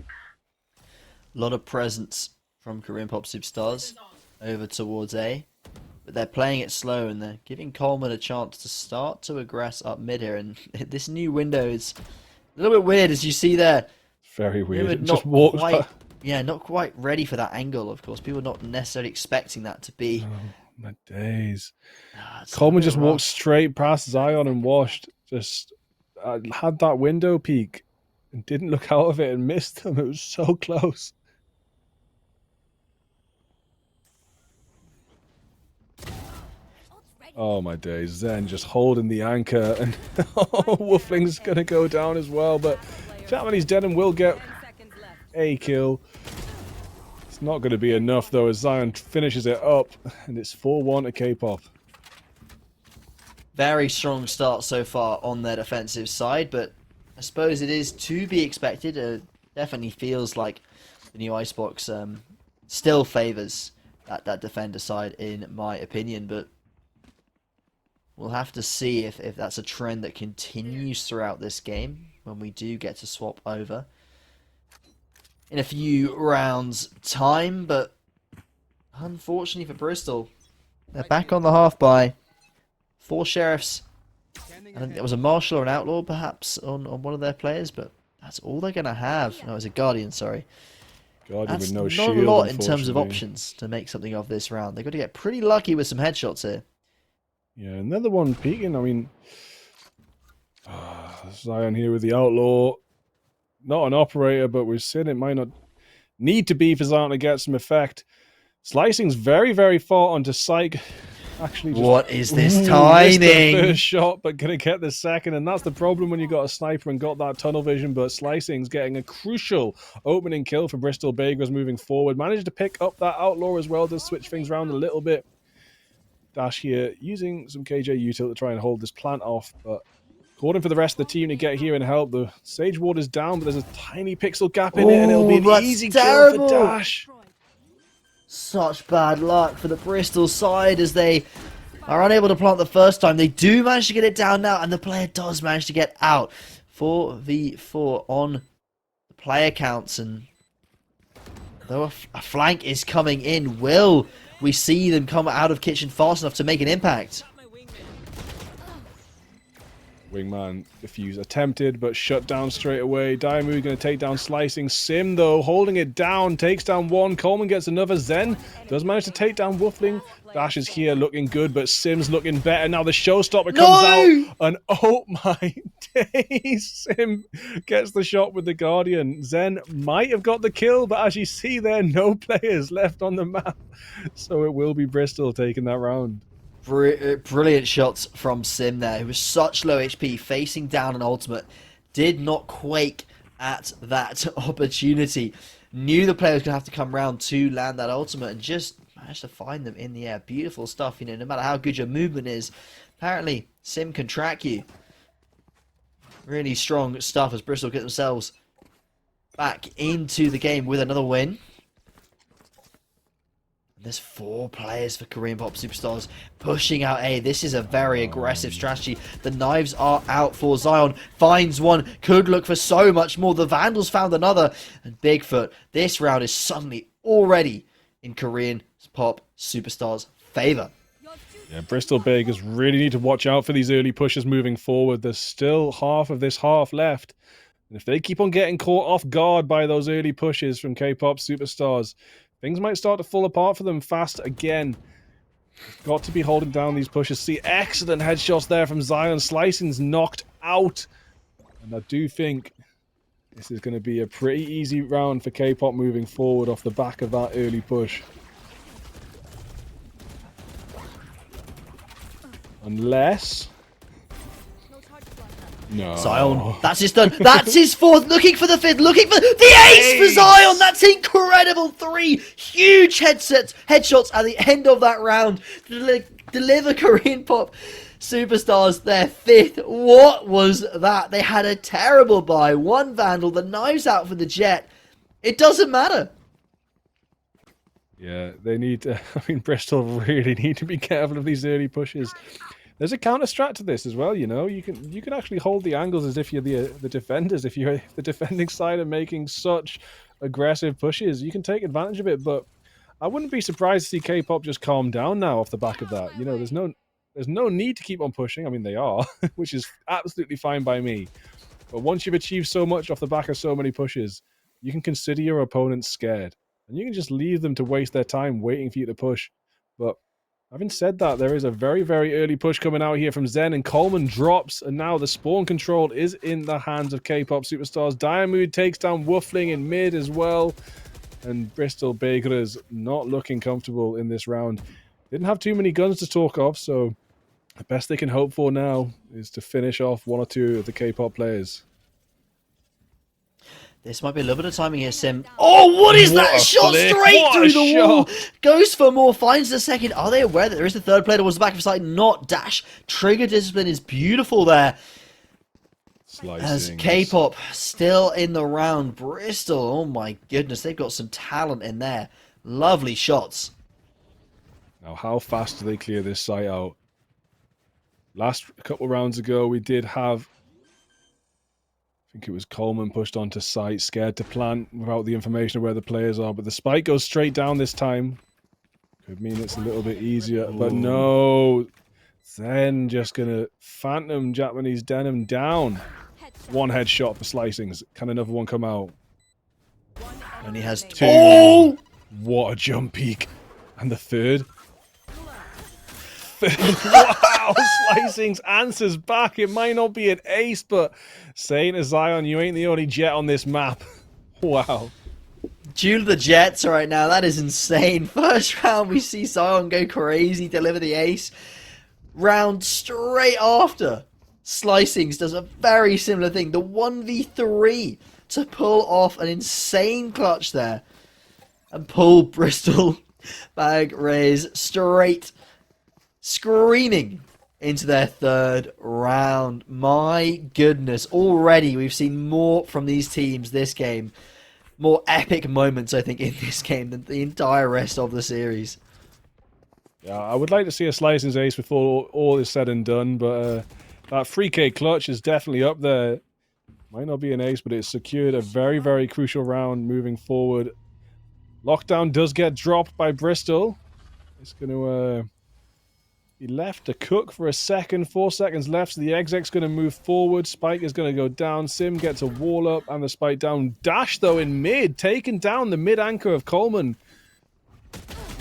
lot of presence from Korean Pop Superstars over towards A, but they're playing it slow and they're giving Coleman a chance to start to aggress up mid here. And this new window is a little bit weird, as you see there. Very weird. Not quite, yeah, not quite ready for that angle. Of course, people are not necessarily expecting that to be. Oh my days! Coleman just walked straight past Zion and washed. Just had that window peek and didn't look out of it and missed them. It was so close. Oh my days, Zen just holding the anchor, and Woofling's gonna go down as well, but Japanese Denim will get a kill. It's not gonna be enough though as Zion finishes it up, and it's 4-1 to K-Pop. Very strong start so far on their defensive side, but I suppose it is to be expected. It definitely feels like the new Icebox still favours that defender side in my opinion, but we'll have to see if that's a trend that continues throughout this game when we do get to swap over in a few rounds' time. But unfortunately for Bristol, they're back on the half by 4 sheriffs. I think there was a marshal or an outlaw perhaps on one of their players, but that's all they're going to have. No, it was a guardian, sorry. Guardian That's with no not shield, a lot in terms of options to make something of this round. They've got to get pretty lucky with some headshots here. Yeah, another one peeking. I mean, Zion here with the outlaw. Not an operator, but we've seen it might not need to be for Zion to get some effect. Slicing's very, very far onto Psych. Actually, just, what is this timing? The first shot, but gonna get the second, and that's the problem when you got a sniper and got that tunnel vision. But Slicing's getting a crucial opening kill for Bristol Bakers moving forward. Managed to pick up that outlaw as well to switch things around a little bit. Dash here using some KJ util to try and hold this plant off, but according for the rest of the team to get here and help. The Sage Ward is down, but there's a tiny pixel gap in it, and it'll be an easy kill for Dash. Such bad luck for the Bristol side as they are unable to plant the first time. They do manage to get it down now, and the player does manage to get out. 4v4 on the player counts, and though a flank is coming in, will we see them come out of kitchen fast enough to make an impact? Wingman defuse attempted, but shut down straight away. Diamond going to take down Slicing. Sim, though, holding it down, takes down one. Coleman gets another. Zen does manage to take down Woofling. Dash is here looking good, but Sim's looking better. Now the showstopper comes out, and oh my days, Sim gets the shot with the Guardian. Zen might have got the kill, but as you see there, no players left on the map. So it will be Bristol taking that round. Brilliant shots from Sim there, who was such low HP, facing down an ultimate. Did not quake at that opportunity. Knew the player was going to have to come round to land that ultimate, and just managed to find them in the air. Beautiful stuff, you know, no matter how good your movement is. Apparently, Sim can track you. Really strong stuff as Bristol get themselves back into the game with another win. There's 4 players for Korean Pop Superstars pushing out A. This is a very aggressive strategy. The knives are out for Zion. Finds one. Could look for so much more. The Vandals found another. And Bigfoot, this round is suddenly already in Korean Pop Superstars' favour. Yeah, Bristol Bakers really need to watch out for these early pushes moving forward. There's still half of this half left. And if they keep on getting caught off guard by those early pushes from K-Pop Superstars, things might start to fall apart for them fast again. Got to be holding down these pushes. See, excellent headshots there from Zion. Slicing's knocked out. And I do think this is going to be a pretty easy round for K-Pop moving forward off the back of that early push. Unless... No. Zion, that's his done. That's his 4th. Looking for the 5th. Looking for the ace for Zion. That's incredible. 3 huge headshots at the end of that round to deliver Korean Pop Superstars their 5th. What was that? They had a terrible buy. 1 Vandal. The knives out for the Jet. It doesn't matter. Yeah, they need to... I mean, Bristol really need to be careful of these early pushes. There's a counter strat to this as well, you know. You can actually hold the angles as if you're the defenders. If you're the defending side and making such aggressive pushes, you can take advantage of it. But I wouldn't be surprised to see K-Pop just calm down now off the back of that. You know, there's no need to keep on pushing. I mean, they are, which is absolutely fine by me. But once you've achieved so much off the back of so many pushes, you can consider your opponents scared, and you can just leave them to waste their time waiting for you to push. But having said that, there is a very, very early push coming out here from Zen, and Coleman drops, and now the spawn control is in the hands of K-Pop Superstars. Diamond takes down Woofling in mid as well, and Bristol Bakers not looking comfortable in this round. Didn't have too many guns to talk of, so the best they can hope for now is to finish off 1 or 2 of the K-Pop players. This might be a little bit of timing here, Sim. Oh, what is that shot straight through the wall? Goes for more, finds the 2nd. Are they aware that there is the 3rd player towards the back of the site? Not Dash. Trigger discipline is beautiful there. As K-Pop still in the round. Bristol, oh my goodness, they've got some talent in there. Lovely shots. Now, how fast do they clear this site out? Last couple rounds ago, we did have... I think it was Coleman pushed onto site, scared to plant without the information of where the players are. But the spike goes straight down this time. Could mean it's a little bit easier. Ooh. But no. Then just going to phantom Japanese denim down. 1 headshot for Slicings. Can another one come out? And he has 2. Oh! What a jump peak. And the 3rd. Wow, Slicings answers back. It might not be an ace, but saying to Zion, you ain't the only Jet on this map. Wow. Duel the Jets right now. That is insane. First round, we see Zion go crazy, deliver the ace. Round straight after, Slicings does a very similar thing. The 1v3 to pull off an insane clutch there. And pull Bristol Bag Rays straight screaming into their 3rd round. My goodness, already we've seen more from these teams this game. More epic moments, I think, in this game than the entire rest of the series. Yeah, I would like to see a Slicing's ace before all is said and done, but that 3K clutch is definitely up there. Might not be an ace, but it's secured a very, very crucial round moving forward. Lockdown does get dropped by Bristol. It's going to... He left to cook for a second. 4 seconds left. So the exec's going to move forward. Spike is going to go down. Sim gets a wall up and the spike down. Dash, though, in mid. Taking down the mid anchor of Coleman.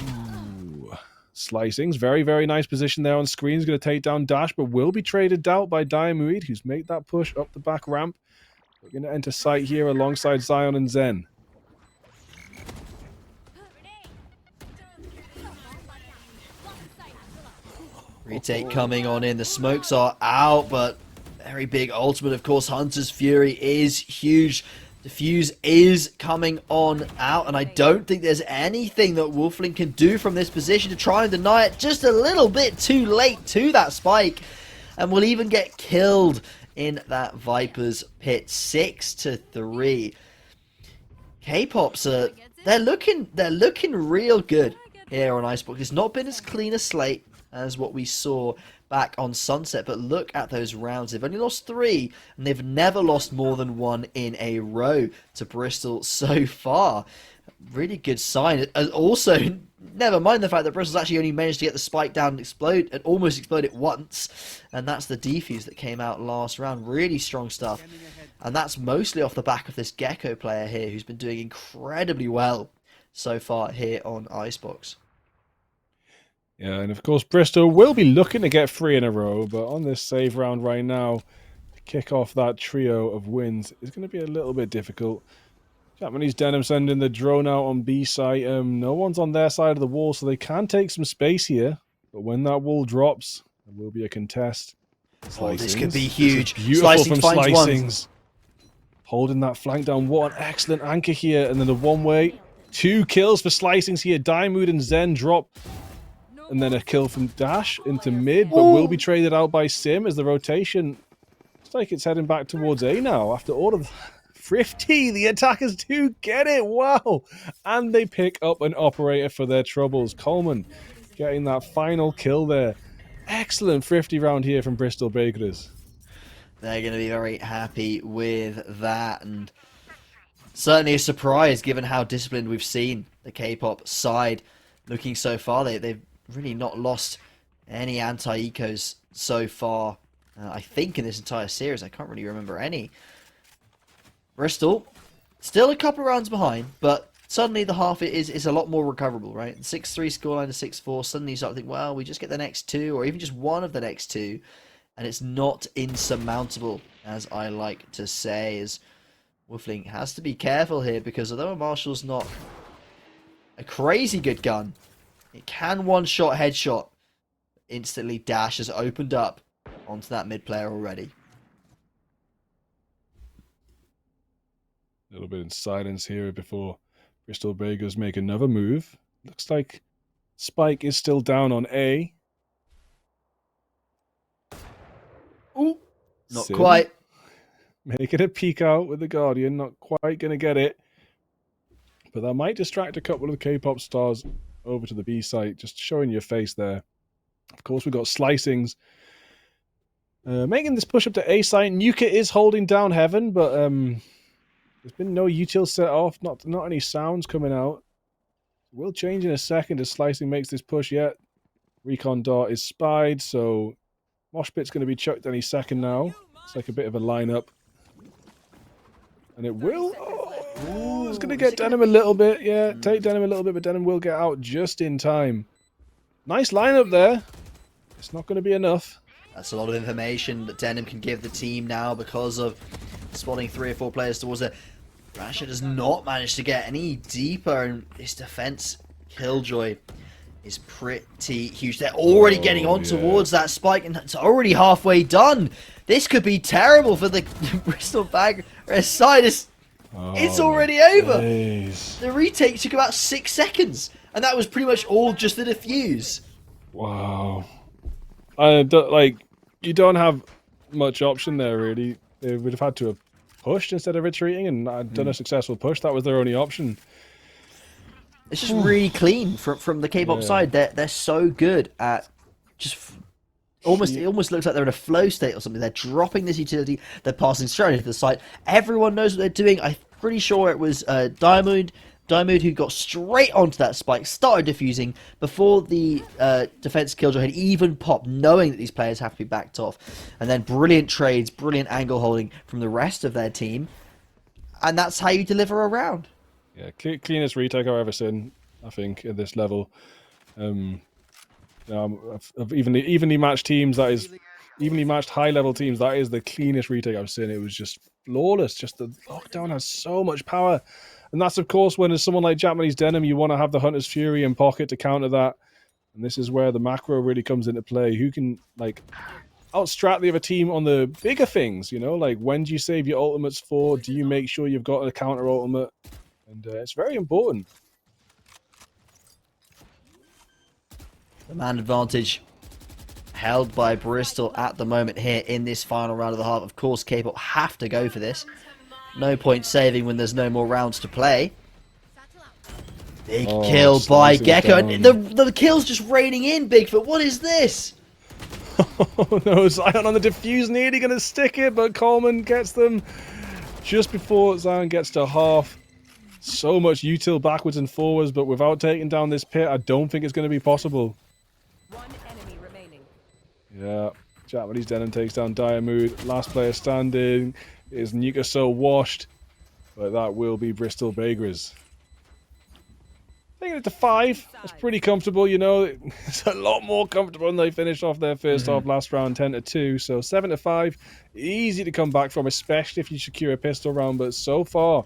Ooh. Slicings. Very, very nice position there on screen. He's going to take down Dash, but will be traded out by Diamuid, who's made that push up the back ramp. We're going to enter site here alongside Zion and Zen. Retake coming on in. The smokes are out, but very big ultimate. Of course, Hunter's Fury is huge. Diffuse is coming on out, and I don't think there's anything that Wolfling can do from this position to try and deny it. Just a little bit too late to that spike, and will even get killed in that Viper's pit. 6-3. K-Pops are they're looking real good here on Icebox. It's not been as clean a slate as what we saw back on Sunset, but look at those rounds. They've only lost 3, and they've never lost more than 1 in a row to Bristol so far. Really good sign. And also, never mind the fact that Bristol's actually only managed to get the spike down and almost explode it once, and that's the defuse that came out last round. Really strong stuff, and that's mostly off the back of this Gecko player here, who's been doing incredibly well so far here on Icebox. Yeah, and of course Bristol will be looking to get 3 in a row, but on this save round right now, to kick off that trio of wins is going to be a little bit difficult. Japanese Denim sending the drone out on B site. No one's on their side of the wall, so they can take some space here. But when that wall drops, there will be a contest. Oh, this could be huge. Beautiful Slicing from finds Slicings. Holding that flank down. What an excellent anchor here. And then the one-way. 2 kills for Slicings here. Diamond and Zen drop. And then a kill from Dash into mid, but will be traded out by Sim as the rotation. Looks like it's heading back towards A now after all of that. Thrifty, the attackers do get it. Wow. And they pick up an operator for their troubles. Coleman getting that final kill there. Excellent Thrifty round here from Bristol Bakers. They're going to be very happy with that, and certainly a surprise given how disciplined we've seen the K-pop side looking so far. They've really not lost any anti-ecos so far, I think, in this entire series. I can't really remember any. Bristol, still a couple of rounds behind, but suddenly the half is a lot more recoverable, right? 6-3 scoreline to 6-4, suddenly you start to think, well, we just get the next 2, or even just one of the next 2, and it's not insurmountable, as I like to say, as Wolfling has to be careful here, because although a Marshall's not a crazy good gun, it can one-shot headshot. Instantly, Dash has opened up onto that mid player already. A little bit in silence here before Bristol Bakers make another move. Looks like Spike is still down on A. Ooh, not Sim quite. making a peek out with the Guardian. Not quite going to get it. But that might distract a couple of the K-pop stars over to the B site, just showing your face there. Of course, we've got Slicings making this push up to A site. Nuka is holding down Heaven, but there's been no util set off, not any sounds coming out. Will change in a second as Slicing makes this push yet. Recon Dart is spied, so Moshpit's going to be chucked any second now. It's like a bit of a lineup. And it will... Oh, it's going to get Denim a little bit. Yeah, take Denim a little bit, but Denim will get out just in time. Nice lineup there. It's not going to be enough. That's a lot of information that Denim can give the team now because of spotting 3 or 4 players towards it. Rasha does not manage to get any deeper, and this defense Killjoy is pretty huge. They're already getting on towards that spike, and it's already halfway done. This could be terrible for the Bristol Bag side. It's already over. Days. The retake took about 6 seconds, and that was pretty much all just the defuse. Wow. You don't have much option there, really. They would have had to have pushed instead of retreating and done a successful push. That was their only option. It's just really clean from the K-pop side. They're so good at just almost. It almost looks like they're in a flow state or something. They're dropping this utility. They're passing straight into the site. Everyone knows what they're doing. I'm pretty sure it was Diamond Diamond, who got straight onto that spike, started defusing before the defense killjoy had even popped, knowing that these players have to be backed off. And then brilliant trades, brilliant angle holding from the rest of their team. And that's how you deliver a round. Yeah, cleanest retake I've ever seen, I think, at this level. Of evenly matched teams, that is evenly matched high-level teams, that is the cleanest retake I've seen. It was just flawless. Just the lockdown has so much power. And that's, of course, when as someone like Japanese Denim, you want to have the Hunter's Fury in pocket to counter that. And this is where the macro really comes into play. Who can, like, outstrat the other team on the bigger things, you know? Like, when do you save your ultimates for? Do you make sure you've got a counter ultimate? And it's very important. The man advantage held by Bristol at the moment here in this final round of the half. Of course, K-pop have to go for this. No point saving when there's no more rounds to play. Big kill by Gecko. And the kill's just raining in, Bigfoot. What is this? Oh no, Zion on the defuse, nearly going to stick it, but Coleman gets them just before Zion gets to half. So much util backwards and forwards, but without taking down this pit, I don't think it's going to be possible. One enemy remaining. Yeah, Japanese Denim takes down Diarmood. Last player standing is Nuka so washed, but that will be Bristol Bagres. Taking it to 5. That's pretty comfortable, you know. It's a lot more comfortable when they finish off their first half last round 10-2. So 7-5, easy to come back from, especially if you secure a pistol round. But so far,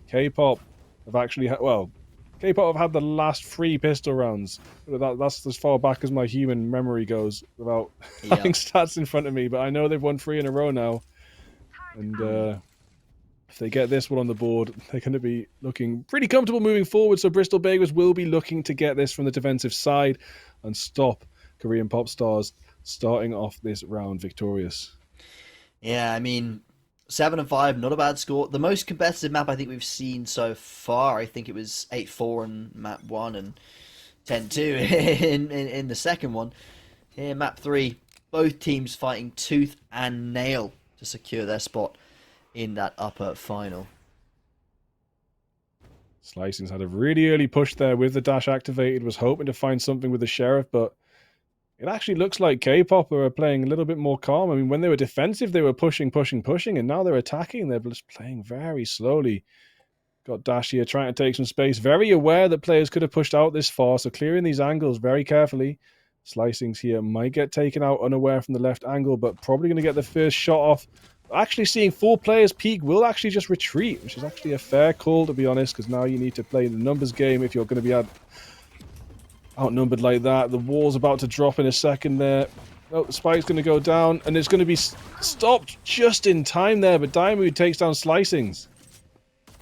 K-pop have actually K-pop have had the last 3 pistol rounds. That's as far back as my human memory goes without having stats in front of me. But I know they've won 3 in a row now. And if they get this one on the board, they're going to be looking pretty comfortable moving forward. So Bristol Bagels will be looking to get this from the defensive side and stop Korean Pop Stars starting off this round victorious. Yeah, I mean, 7-5, not a bad score. The most competitive map I think we've seen so far, I think it was 8-4 in map 1 and 10-2 in the second one. Here, map 3, both teams fighting tooth and nail to secure their spot in that upper final. Slicing's had a really early push there with the dash activated, was hoping to find something with the Sheriff, but it actually looks like K-pop are playing a little bit more calm. I mean, when they were defensive, they were pushing, and now they're attacking. They're just playing very slowly. Got Dash here trying to take some space. Very aware that players could have pushed out this far, so clearing these angles very carefully. Slicings here might get taken out unaware from the left angle, but probably going to get the first shot off. Actually seeing 4 players peak will actually just retreat, which is actually a fair call, to be honest, because now you need to play the numbers game if you're going to be outnumbered like that. The wall's about to drop in a second there. Oh, the spike's going to go down, and it's going to be stopped just in time there, but Diamond takes down Slicings.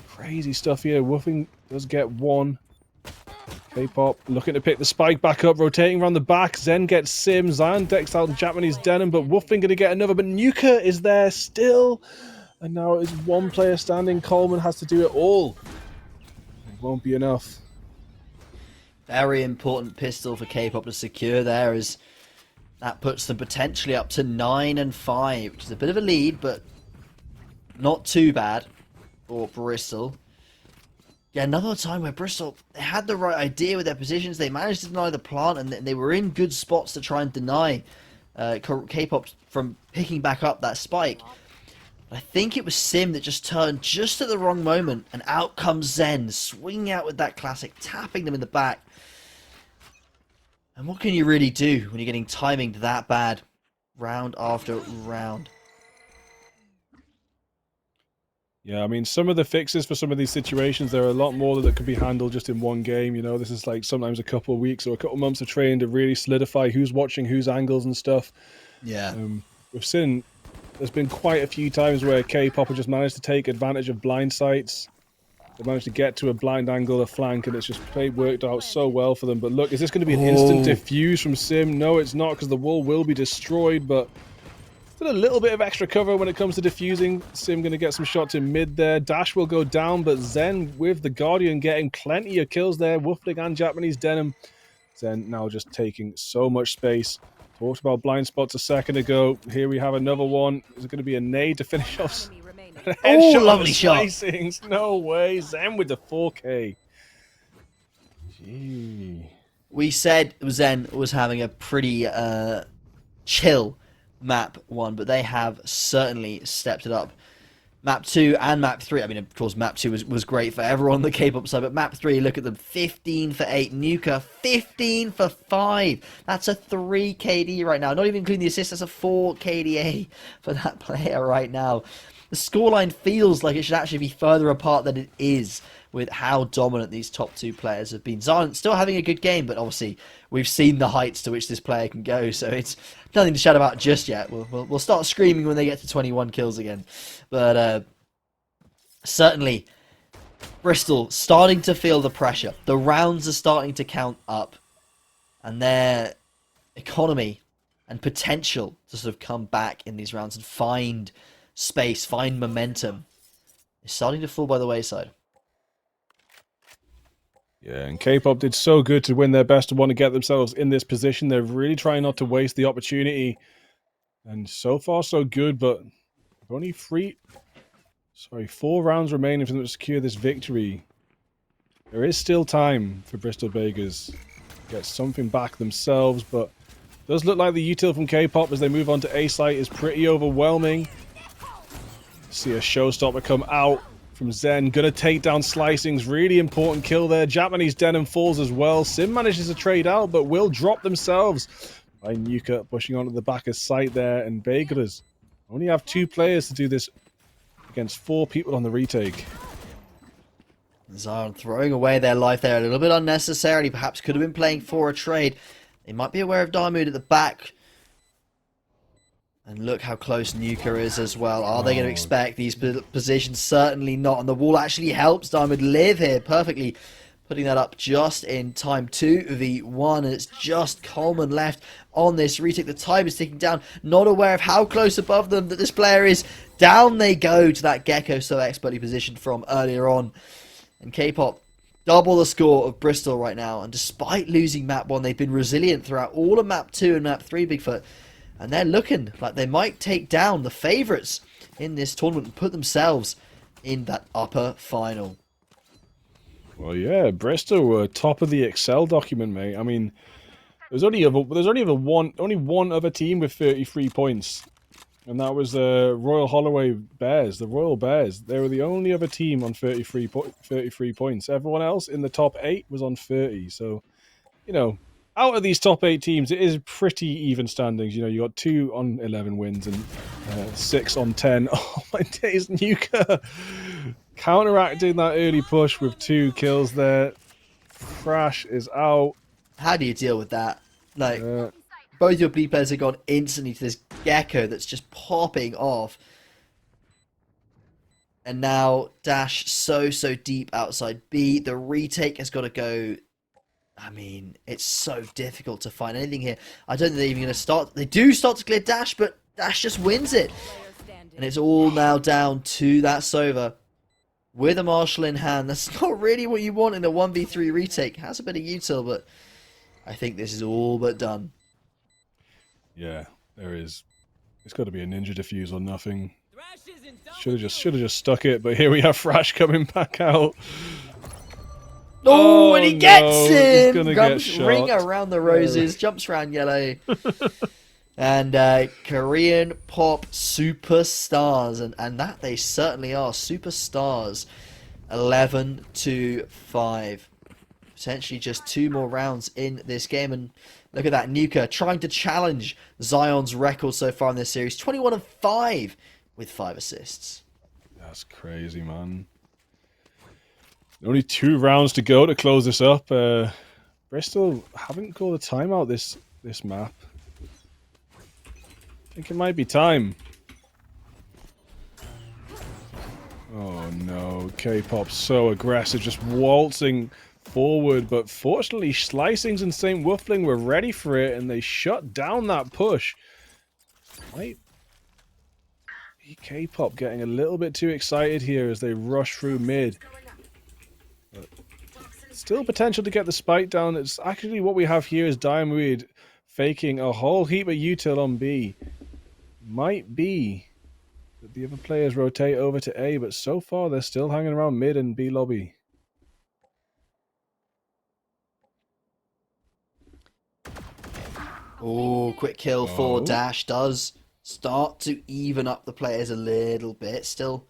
Crazy stuff here. Woofing does get 1. K-pop looking to pick the spike back up, rotating around the back. Zen gets Sim. Zion decks out Japanese Denim, but Woofing going to get another. But Nuka is there still. And now it's 1 player standing. Coleman has to do it all. It won't be enough. Very important pistol for K-pop to secure there, as that puts them potentially up to 9-5, which is a bit of a lead, but not too bad for Bristol. Yeah, another time where Bristol, they had the right idea with their positions. They managed to deny the plant, and they were in good spots to try and deny K-pop from picking back up that spike. But I think it was Sim that just turned just at the wrong moment, and out comes Zen, swinging out with that classic, tapping them in the back. And what can you really do when you're getting timing that bad round after round? Yeah, I mean, some of the fixes for some of these situations, there are a lot more that could be handled just in one game. You know, this is like sometimes a couple of weeks or a couple of months of training to really solidify who's watching whose angles and stuff. Yeah. We've seen there's been quite a few times where K-pop have just managed to take advantage of blind sights. They managed to get to a blind angle, a flank, and it's just worked out so well for them. But look, is this going to be an instant diffuse from Sim? No, it's not, because the wall will be destroyed, but still a little bit of extra cover when it comes to diffusing. Sim going to get some shots in mid there. Dash will go down, but Zen with the Guardian getting plenty of kills there. Woofling and Japanese Denim. Zen now just taking so much space. Talked about blind spots a second ago. Here we have another one. Is it going to be a nade to finish off? Oh, lovely shot. Slicings. No way. Zen with the 4K. Gee. We said Zen was having a pretty chill map 1, but they have certainly stepped it up. Map 2 and map 3, I mean, of course, map 2 was great for everyone on the K-pop side, but map 3, look at them, 15 for 8. Nuka, 15 for 5. That's a 3 KD right now. Not even including the assist, that's a 4 KDA for that player right now. The scoreline feels like it should actually be further apart than it is with how dominant these top 2 players have been. Zion still having a good game, but obviously we've seen the heights to which this player can go, so it's nothing to shout about just yet. We'll start screaming when they get to 21 kills again. But certainly, Bristol starting to feel the pressure. The rounds are starting to count up, and their economy and potential to sort of come back in these rounds and find space, find momentum, is starting to fall by the wayside. Yeah, and K-pop did so good to win their best and want to get themselves in this position. They're really trying not to waste the opportunity. And so far, so good, but only 4 rounds remaining for them to secure this victory. There is still time for Bristol Bakers to get something back themselves, but it does look like the util from K-pop as they move on to A site is pretty overwhelming. See a showstopper come out from Zen. Gonna take down Slicing's really important kill there. Japanese Denim falls as well. Sim manages to trade out, but will drop themselves by Nuka pushing onto the back of site there. And Bagers only have 2 players to do this against 4 people on the retake. Zion throwing away their life there a little bit unnecessarily. Perhaps could have been playing for a trade. They might be aware of Diamond at the back. And look how close Nuka is as well. Are they going to expect these positions? Certainly not. And the wall actually helps Diamond live here perfectly. Putting that up just in time. 2v1. And it's just Coleman left on this retake. The time is ticking down. Not aware of how close above them that this player is. Down they go to that Gecko so expertly positioned from earlier on. And K-pop double the score of Bristol right now. And despite losing map 1, they've been resilient throughout all of map 2 and map 3, Bigfoot. And they're looking like they might take down the favourites in this tournament and put themselves in that upper final. Well, yeah, Bristol were top of the Excel document, mate. I mean, there's only one other team with 33 points, and that was the Royal Holloway Bears, the Royal Bears. They were the only other team on 33 points. Everyone else in the top 8 was on 30. So, you know, out of these top 8 teams, it is pretty even standings. You know, you got 2 on 11 wins and 6 on 10. Oh my days, Nuka counteracting that early push with 2 kills there. Thrash is out. How do you deal with that? Like, both your B players have gone instantly to this Gecko that's just popping off. And now Dash so deep outside B. The retake has got to go. I mean, it's so difficult to find anything here. I don't think they're even going to start. They do start to clear Dash, but Dash just wins it. And it's all now down to that Sova with a Marshall in hand. That's not really what you want in a 1v3 retake. Has a bit of util, but I think this is all but done. Yeah, there is. It's got to be a ninja defuse or nothing. Should have just stuck it, but here we have Thrash coming back out. Oh, and he gets him! Jumps ring around the roses, jumps around yellow. And Korean pop superstars, and that they certainly are, superstars. 11-5. Potentially just 2 more rounds in this game, and look at that, Nuka trying to challenge Zion's record so far in this series. 21-5 with 5 assists. That's crazy, man. Only 2 rounds to go to close this up. Bristol haven't called a timeout this map. I think it might be time. Oh no, K-pop so aggressive, just waltzing forward, but fortunately Slicings and St. Woofling were ready for it and they shut down that push. Might be K-pop getting a little bit too excited here as they rush through mid. But still potential to get the spike down. It's actually what we have here is Diamond faking a whole heap of util on B. Might be that the other players rotate over to A, but so far they're still hanging around mid and B lobby. Oh, quick kill for Dash does start to even up the players a little bit. Still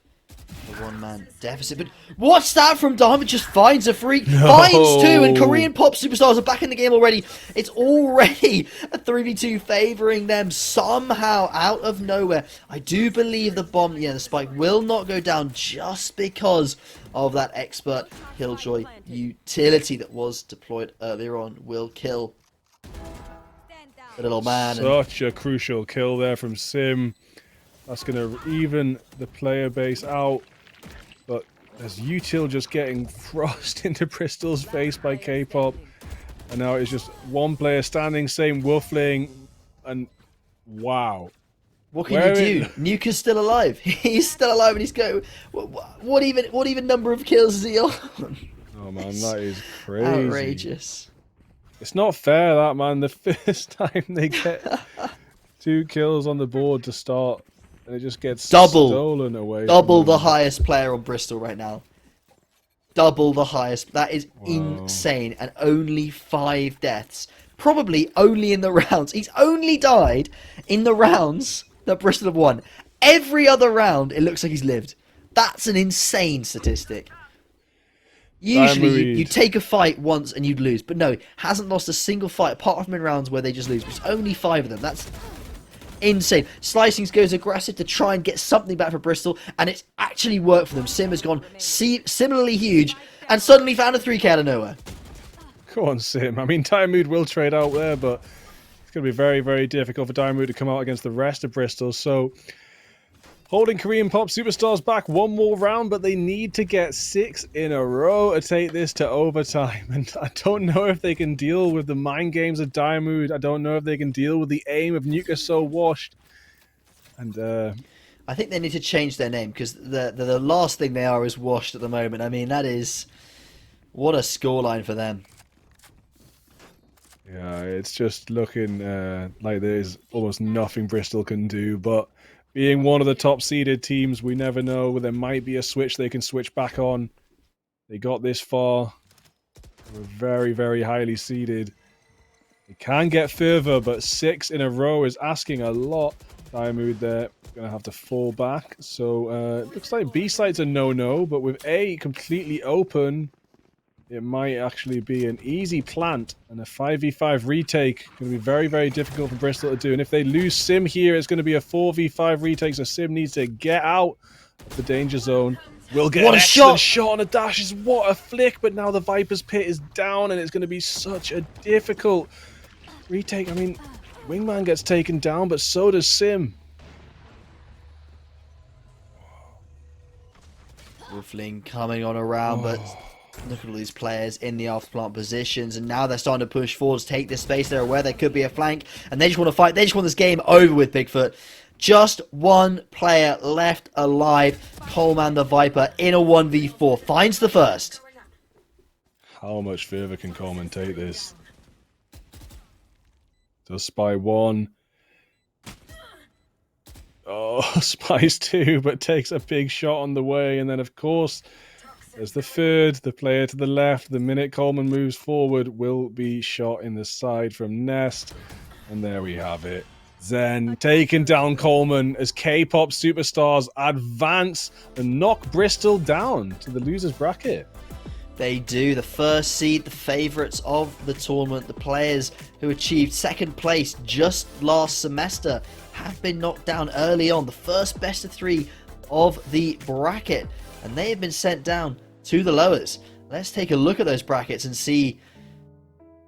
a one-man deficit. But what's that from Diamond? Just finds a freak. Finds two, and Korean pop superstars are back in the game already. It's already a 3v2 favoring them somehow out of nowhere. I do believe the bomb, the spike will not go down just because of that expert Killjoy utility that was deployed earlier on. Will kill the little man. Such a crucial kill there from Sim. That's going to even the player base out. But there's Util just getting thrust into Bristol's face by K-pop. And now it's just one player standing, same woofling. And wow. What can you do? Nuka's still alive. He's still alive and he's going. What even number of kills is he on? Oh man, that is crazy. Outrageous. It's not fair, that man. The first time they get 2 kills on the board to start, and it just gets stolen away. Double the highest player on Bristol right now. Double the highest. That is insane. And only 5 deaths. Probably only in the rounds. He's only died in the rounds that Bristol have won. Every other round, it looks like he's lived. That's an insane statistic. Usually, you take a fight once and you'd lose. But no, hasn't lost a single fight apart from in rounds where they just lose. It's only 5 of them. That's insane. Slicings goes aggressive to try and get something back for Bristol. And it's actually worked for them. Sim has gone similarly huge and suddenly found a 3k out of nowhere. Go on, Sim. I mean, Diamond will trade out there, but it's going to be very, very difficult for Diamond to come out against the rest of Bristol. So, holding Korean Pop Superstars back one more round, but they need to get 6 in a row to take this to overtime. And I don't know if they can deal with the mind games of Diamond. I don't know if they can deal with the aim of Nuka So Washed. And I think they need to change their name, because the last thing they are is Washed at the moment. I mean, that is... what a scoreline for them. Yeah, it's just looking like there's almost nothing Bristol can do, but being one of the top seeded teams, we never know. There might be a switch they can switch back on. They got this far. We're very, very highly seeded. They can get further, but 6 in a row is asking a lot. Diamond there going to have to fall back. So it looks like B site's a no-no, but with A completely open, it might actually be an easy plant, and a 5v5 retake going to be very, very difficult for Bristol to do. And if they lose Sim here, it's going to be a 4v5 retake, so Sim needs to get out of the danger zone. Will get an excellent shot on a dash. What a flick, but now the Viper's Pit is down, and it's going to be such a difficult retake. I mean, Wingman gets taken down, but so does Sim. Wolfling coming on around, but... look at all these players in the afterplant positions, and now they're starting to push forwards, take this space. They're aware there could be a flank, and they just want to fight. They just want this game over with, Bigfoot. Just one player left alive. Coleman the Viper in a 1v4. Finds the first. How much further can Coleman take this? Does Spy 1. Oh, Spies 2, but takes a big shot on the way, and then of course... there's the third, the player to the left. The minute Coleman moves forward, will be shot in the side from Nest. And there we have it. Zen taking down Coleman as K-pop Superstars advance and knock Bristol down to the losers bracket. They do. The first seed, the favourites of the tournament, the players who achieved 2nd place just last semester, have been knocked down early on. The first best of 3 of the bracket. And they have been sent down to the lowers. Let's take a look at those brackets and see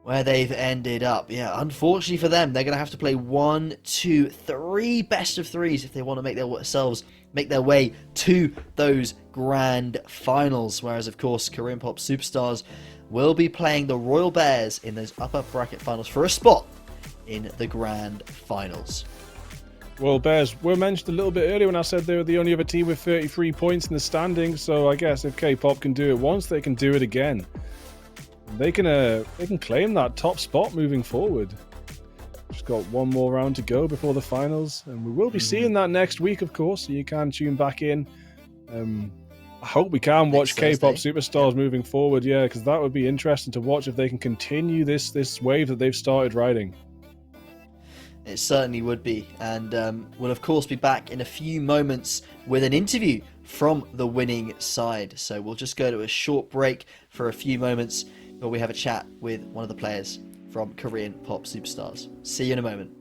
where they've ended up. Yeah, unfortunately for them, they're going to have to play 1, 2, 3 best of 3s if they want to make their way to those grand finals. Whereas, of course, Korean Pop Superstars will be playing the Royal Bears in those upper bracket finals for a spot in the grand finals. Well, Bears were mentioned a little bit earlier when I said they were the only other team with 33 points in the standings. So I guess if K-pop can do it once, they can do it again. They can claim that top spot moving forward. Just got one more round to go before the finals, and we will be seeing that next week, of course. So you can tune back in. I hope we can watch K-pop Superstars moving forward, yeah, because that would be interesting to watch if they can continue this wave that they've started riding. It certainly would be. And we'll, of course, be back in a few moments with an interview from the winning side. So we'll just go to a short break for a few moments where we have a chat with one of the players from Korean pop superstars. See you in a moment.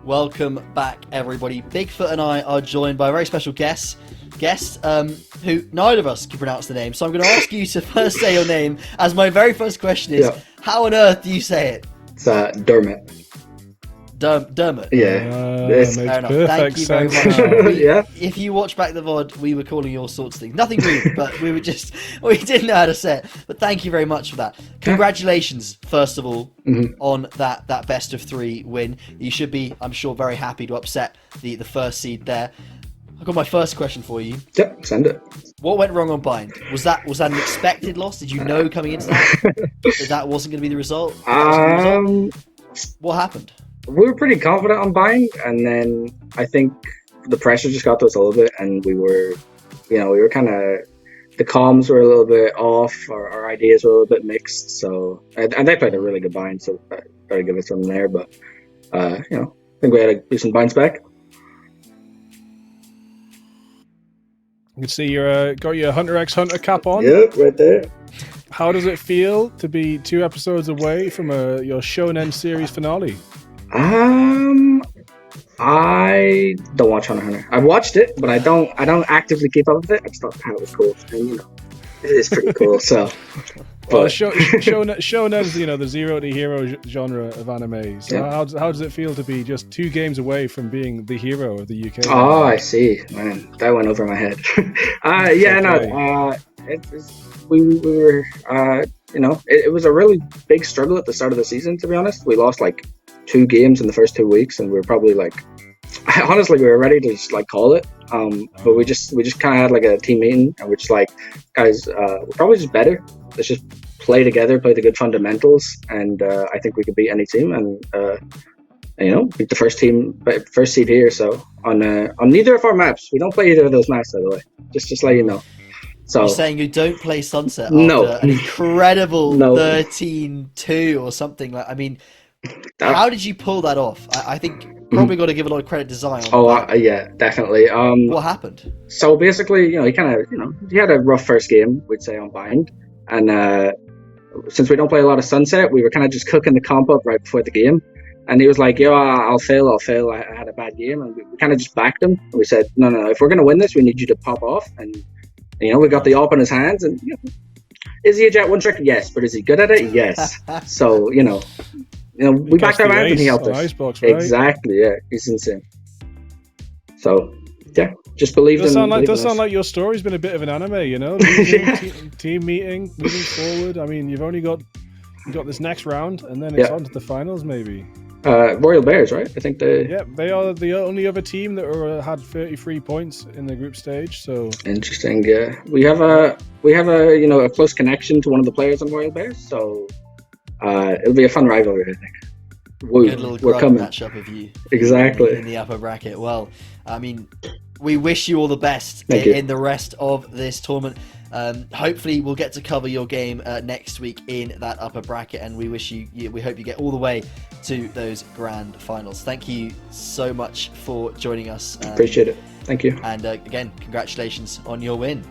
Welcome back, everybody. Bigfoot and I are joined by a very special guest, who neither of us can pronounce the name. So I'm going to ask you to first say your name, as my very first question is, how on earth do you say it? It's Dermot. Dermot. Yeah. Makes Fair enough. perfect Thank you very sense. much. Yeah. If you watch back the VOD, we were calling you all sorts of things. Nothing rude, but we didn't know how to say it. But thank you very much for that. Congratulations, first of all, on that best of 3 win. You should be, I'm sure, very happy to upset the first seed there. I've got my first question for you. Yep, send it. What went wrong on Bind? Was that an expected loss? Did you know coming into that that wasn't going to be the result? What happened? We were pretty confident on buying, and then I think the pressure just got to us a little bit, and we were kind of, the comms were a little bit off, our ideas were a little bit mixed. So, and they played a really good bind, so I gotta give it to them there. But I think we had a decent binds back. You can see you got your Hunter x Hunter cap on. Yep, right there. How does it feel to be 2 episodes away from your Shonen series finale? I don't watch Hunter x Hunter. I've watched it, but I don't actively keep up with it. I just thought how it was cool, and it is pretty cool. So, well, Shonen is the zero to hero genre of anime. So how does it feel to be just 2 games away from being the hero of the UK? Oh, I see, man. That went over my head. We were it was a really big struggle at the start of the season. To be honest, we lost like 2 games in the first 2 weeks, and we were probably honestly, we were ready to just call it. But we just kind of had like a team meeting, and we're just like, guys, we're probably just better. Let's just play together, play the good fundamentals, and I think we could beat any team, and beat the first seed here. So on neither of our maps, we don't play either of those maps, by the way. Just let you know. So you're saying you don't play Sunset after No. an incredible No. 13-2 or something like? I mean, how did you pull that off? I think probably got to give a lot of credit to Zion. Yeah, definitely. What happened? So basically, he had a rough first game, we'd say, on Bind, and since we don't play a lot of Sunset, we were kind of just cooking the comp up right before the game. And he was like, "Yo, I'll fail. I had a bad game," and we kind of just backed him. And we said, "No. If we're gonna win this, we need you to pop off." And we got the AWP in his hands, and is he a Jet 1 trick? Yes, but is he good at it? Yes. So we backed our man, and he helped us. Icebox, right? Exactly. Yeah, he's insane. So yeah, just believe in. Does sound like your story's been a bit of an anime, team meeting, moving forward. I mean, you got this next round, and then it's on to the finals, maybe. Royal Bears, right? I think they are the only other team that had 33 points in the group stage. So interesting. Yeah, we have a a close connection to one of the players on Royal Bears, so it'll be a fun rivalry, I think. Good little we're coming. Matchup of you exactly in the upper bracket. Well, I mean, we wish you all the best in the rest of this tournament. Hopefully we'll get to cover your game next week in that upper bracket, and we hope you get all the way to those grand finals. Thank you so much for joining us. Appreciate it. Thank you. And again, congratulations on your win.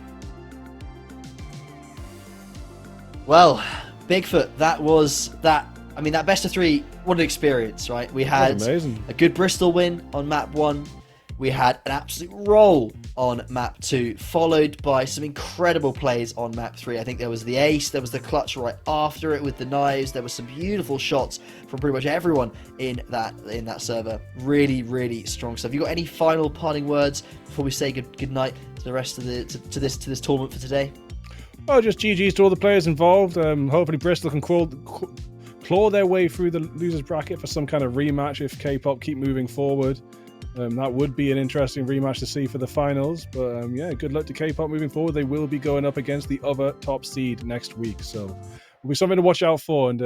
Well, Bigfoot, that was that. I mean, that best of 3, what an experience, right? We had a good Bristol win on map 1. We had an absolute roll on map 2, followed by some incredible plays on map 3. I think there was the ace, there was the clutch right after it with the knives. There were some beautiful shots from pretty much everyone in that server. Really, really strong stuff. You got any final parting words before we say good night to the rest of to this tournament for today? Oh, just GG's to all the players involved. Hopefully Bristol can claw their way through the losers bracket for some kind of rematch if K-pop keep moving forward. That would be an interesting rematch to see for the finals. But good luck to K-pop moving forward. They will be going up against the other top seed next week, so it'll be something to watch out for. And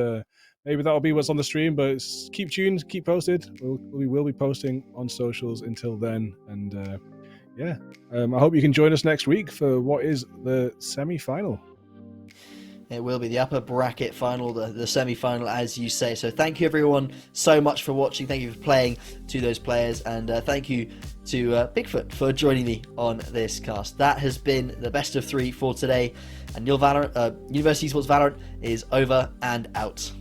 maybe that'll be what's on the stream. But keep tuned, keep posted. We will be posting on socials until then. And I hope you can join us next week for what is the semi-final. It will be the upper bracket final, the semi-final, as you say. So thank you, everyone, so much for watching. Thank you for playing to those players. And thank you to Bigfoot for joining me on this cast. That has been the best of 3 for today. And your University Esports Valorant is over and out.